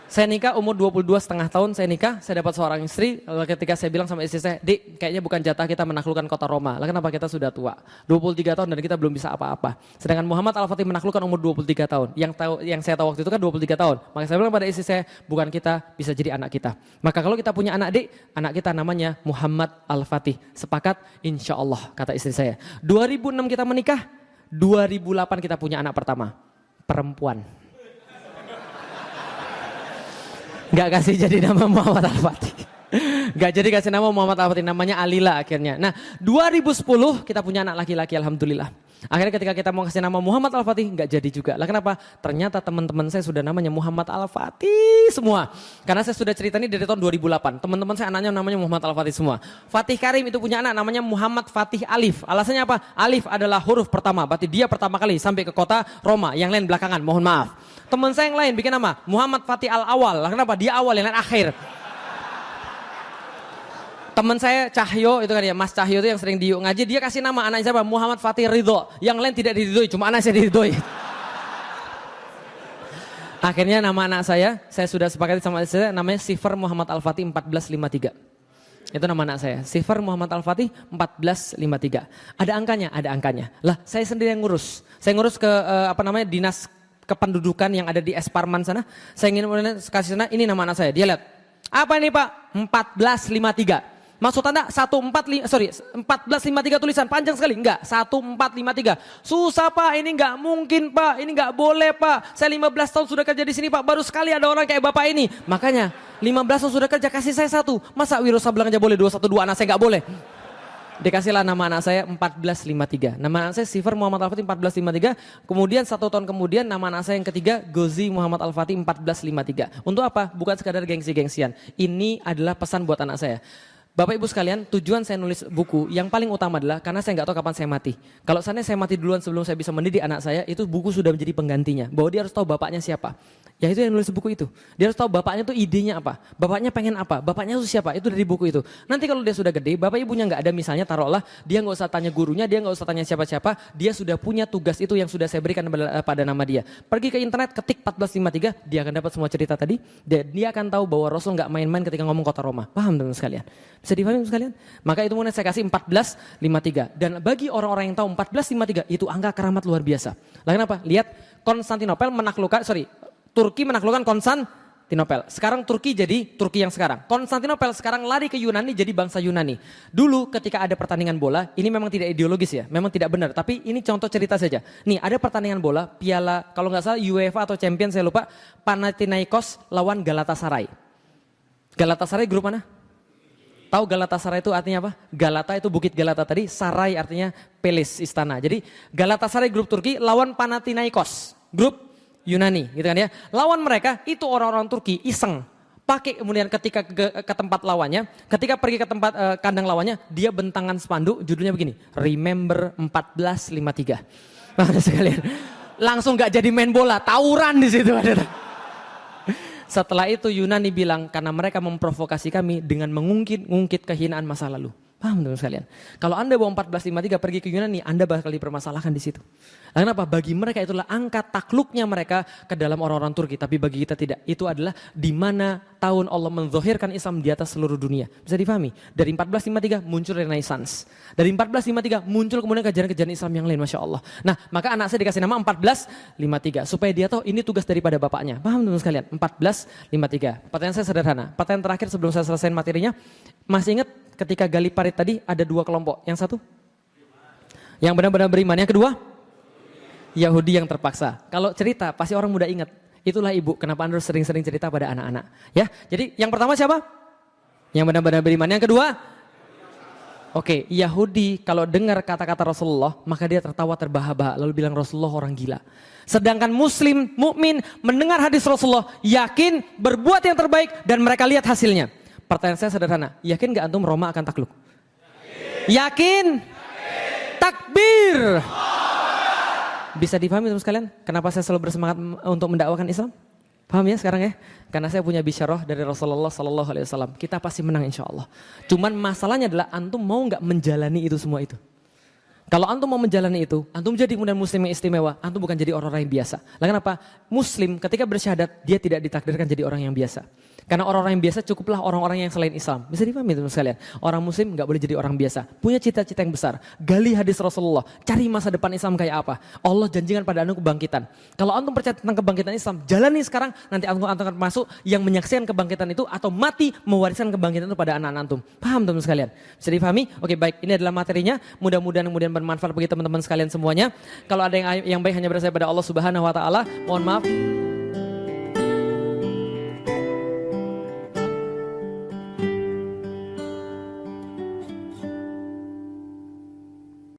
Saya nikah umur 22,5 tahun, saya nikah, saya dapat seorang istri. Lalu ketika saya bilang sama istri saya, Dik, kayaknya bukan jatah kita menaklukkan kota Roma. Lalu kenapa kita sudah tua? 23 tahun dan kita belum bisa apa-apa. Sedangkan Muhammad Al-Fatih menaklukkan umur 23 tahun. Yang saya tahu waktu itu kan 23 tahun. Maka saya bilang pada istri saya, bukan kita bisa jadi anak kita. Maka kalau kita punya anak, Dik, anak kita namanya Muhammad Al-Fatih. Sepakat? Insya Allah, kata istri saya. 2006 kita menikah, 2008 kita punya anak pertama. Perempuan. Gak kasih jadi nama Muhammad Al-Fatih. Gak jadi kasih nama Muhammad Al-Fatih, namanya Alila akhirnya. Nah 2010 kita punya anak laki-laki, alhamdulillah. Akhirnya ketika kita mau kasih nama Muhammad Al-Fatih gak jadi juga. Lah kenapa? Ternyata teman-teman saya sudah namanya Muhammad Al-Fatih semua. Karena saya sudah cerita ini dari tahun 2008. Teman-teman saya anaknya namanya Muhammad Al-Fatih semua. Fatih Karim itu punya anak namanya Muhammad Fatih Alif. Alasannya apa? Alif adalah huruf pertama, berarti dia pertama kali sampai ke kota Roma. Yang lain belakangan, mohon maaf. Teman saya yang lain bikin nama Muhammad Fatih Al-Awal. Lah kenapa? Dia awal, yang lain akhir. Teman saya Cahyo itu kan ya, Mas Cahyo itu yang sering di ngaji, dia kasih nama anak siapa? Muhammad Fatih Ridho. Yang lain tidak diridhoi, cuma anak saya diridhoi. Akhirnya nama anak saya sudah sepakati sama istri saya, namanya Sifar Muhammad Al-Fatih 1453. Itu nama anak saya, Sifar Muhammad Al-Fatih 1453. Ada angkanya, ada angkanya. Lah saya sendiri yang ngurus. Saya ngurus ke dinas kependudukan yang ada di Esparman sana. Saya ingin kasih sana, ini nama anak saya. Dia lihat, apa ini Pak? 1453. Maksud Anda 1453 tulisan panjang sekali? Enggak, 1453. Susah Pak, ini enggak mungkin Pak, ini enggak boleh Pak. Saya 15 tahun sudah kerja di sini Pak, baru sekali ada orang kayak Bapak ini. Makanya 15 tahun sudah kerja, kasih saya satu. Masa Wiro Sableng aja boleh, 212 anak saya enggak boleh? Dikasihlah nama anak saya 1453. Nama anak saya Sifar Muhammad Al-Fatih 1453. Kemudian 1 tahun kemudian nama anak saya yang ketiga Gozi Muhammad Al-Fatih 1453. Untuk apa? Bukan sekadar gengsi-gengsian. Ini adalah pesan buat anak saya. Bapak Ibu sekalian, tujuan saya nulis buku yang paling utama adalah karena saya nggak tahu kapan saya mati. Kalau seandainya saya mati duluan sebelum saya bisa mendidik anak saya, itu buku sudah menjadi penggantinya. Bahwa dia harus tahu bapaknya siapa. Ya itu yang nulis buku itu. Dia harus tahu bapaknya itu idenya apa. Bapaknya pengen apa. Bapaknya itu siapa. Itu dari buku itu. Nanti kalau dia sudah gede, bapak ibunya nggak ada misalnya, taruhlah dia nggak usah tanya gurunya, dia nggak usah tanya siapa-siapa. Dia sudah punya tugas itu yang sudah saya berikan pada nama dia. Pergi ke internet, ketik 1453, dia akan dapat semua cerita tadi. Dia akan tahu bahwa Rasul nggak main-main ketika ngomong kota Roma. Paham teman sekalian? Bisa dipahami sekalian? Maka itu kemudian saya kasih 1453. Dan bagi orang-orang yang tahu 1453 itu angka keramat luar biasa. Lah kenapa? Lihat Konstantinopel menaklukkan, Turki menaklukkan Konstantinopel. Sekarang Turki jadi Turki yang sekarang. Konstantinopel sekarang lari ke Yunani jadi bangsa Yunani. Dulu ketika ada pertandingan bola, ini memang tidak ideologis ya, memang tidak benar. Tapi ini contoh cerita saja. Nih ada pertandingan bola, piala kalau nggak salah UEFA atau Champions saya lupa, Panathinaikos lawan Galatasaray. Galatasaray grup mana? Tahu Galatasaray itu artinya apa? Galata itu bukit Galata tadi, Saray artinya Pelis, istana. Jadi Galatasaray grup Turki lawan Panathinaikos, grup Yunani gitu kan ya. Lawan mereka itu orang-orang Turki iseng. Pakai kemudian ketika ke tempat lawannya, ketika pergi ke tempat kandang lawannya, dia bentangan spanduk judulnya begini, Remember 1453. Nah, sekalian. Langsung gak jadi main bola, tawuran di situ ada. Setelah itu Yunani bilang karena mereka memprovokasi kami dengan mengungkit kehinaan masa lalu. Paham teman sekalian? Kalau Anda bawa 1453 pergi ke Yunani, Anda bakal dipermasalahkan di situ. Nah, kenapa? Bagi mereka itulah angka takluknya mereka ke dalam orang-orang Turki, tapi bagi kita tidak. Itu adalah di mana tahun Allah menzohirkan Islam di atas seluruh dunia. Bisa difahami? Dari 1453 muncul Renaissance. Dari 1453 muncul kemudian kejaran-kejaran Islam yang lain, Masya Allah. Nah, maka anak saya dikasih nama 1453 supaya dia tahu ini tugas daripada bapaknya. Paham teman sekalian? 1453. Pertanyaan saya sederhana. Pertanyaan terakhir sebelum saya selesaikan materinya, masih ingat ketika gali parit tadi ada dua kelompok. Yang satu yang benar-benar beriman, yang kedua Yahudi yang terpaksa. Kalau cerita pasti orang muda ingat. Itulah ibu kenapa Anda sering-sering cerita pada anak-anak. Ya, jadi yang pertama siapa? Yang benar-benar beriman. Yang kedua, oke, Yahudi kalau dengar kata-kata Rasulullah maka dia tertawa terbahak-bahak lalu bilang Rasulullah orang gila. Sedangkan Muslim, mukmin mendengar hadis Rasulullah yakin berbuat yang terbaik dan mereka lihat hasilnya. Pertanyaan saya sederhana, yakin gak antum Roma akan takluk? Yakin? Takbir. Bisa dipahami teman sekalian? Kenapa saya selalu bersemangat untuk mendakwakan Islam? Paham ya sekarang ya? Karena saya punya bisyarah dari Rasulullah Sallallahu Alaihi Wasallam. Kita pasti menang insya Allah. Cuman masalahnya adalah antum mau nggak menjalani itu semua itu? Kalau antum mau menjalani itu, antum jadi kemudian muslim yang istimewa, antum bukan jadi orang-orang yang biasa. Lah kenapa? Muslim ketika bersyahadat, dia tidak ditakdirkan jadi orang yang biasa. Karena orang-orang yang biasa cukuplah orang-orang yang selain Islam. Bisa dipahami teman sekalian. Orang muslim nggak boleh jadi orang biasa. Punya cita-cita yang besar. Gali hadis Rasulullah. Cari masa depan Islam kayak apa. Allah janjikan pada antum kebangkitan. Kalau antum percaya tentang kebangkitan Islam, jalani sekarang. Nanti antum akan masuk yang menyaksikan kebangkitan itu atau mati mewariskan kebangkitan itu pada anak-anak antum. Paham teman sekalian? Bisa dipahami? Oke baik, ini adalah materinya. Mudah-mudahan kemudian bermanfaat bagi teman-teman sekalian semuanya. Kalau ada yang baik hanya berasal pada Allah Subhanahu wa taala. Mohon maaf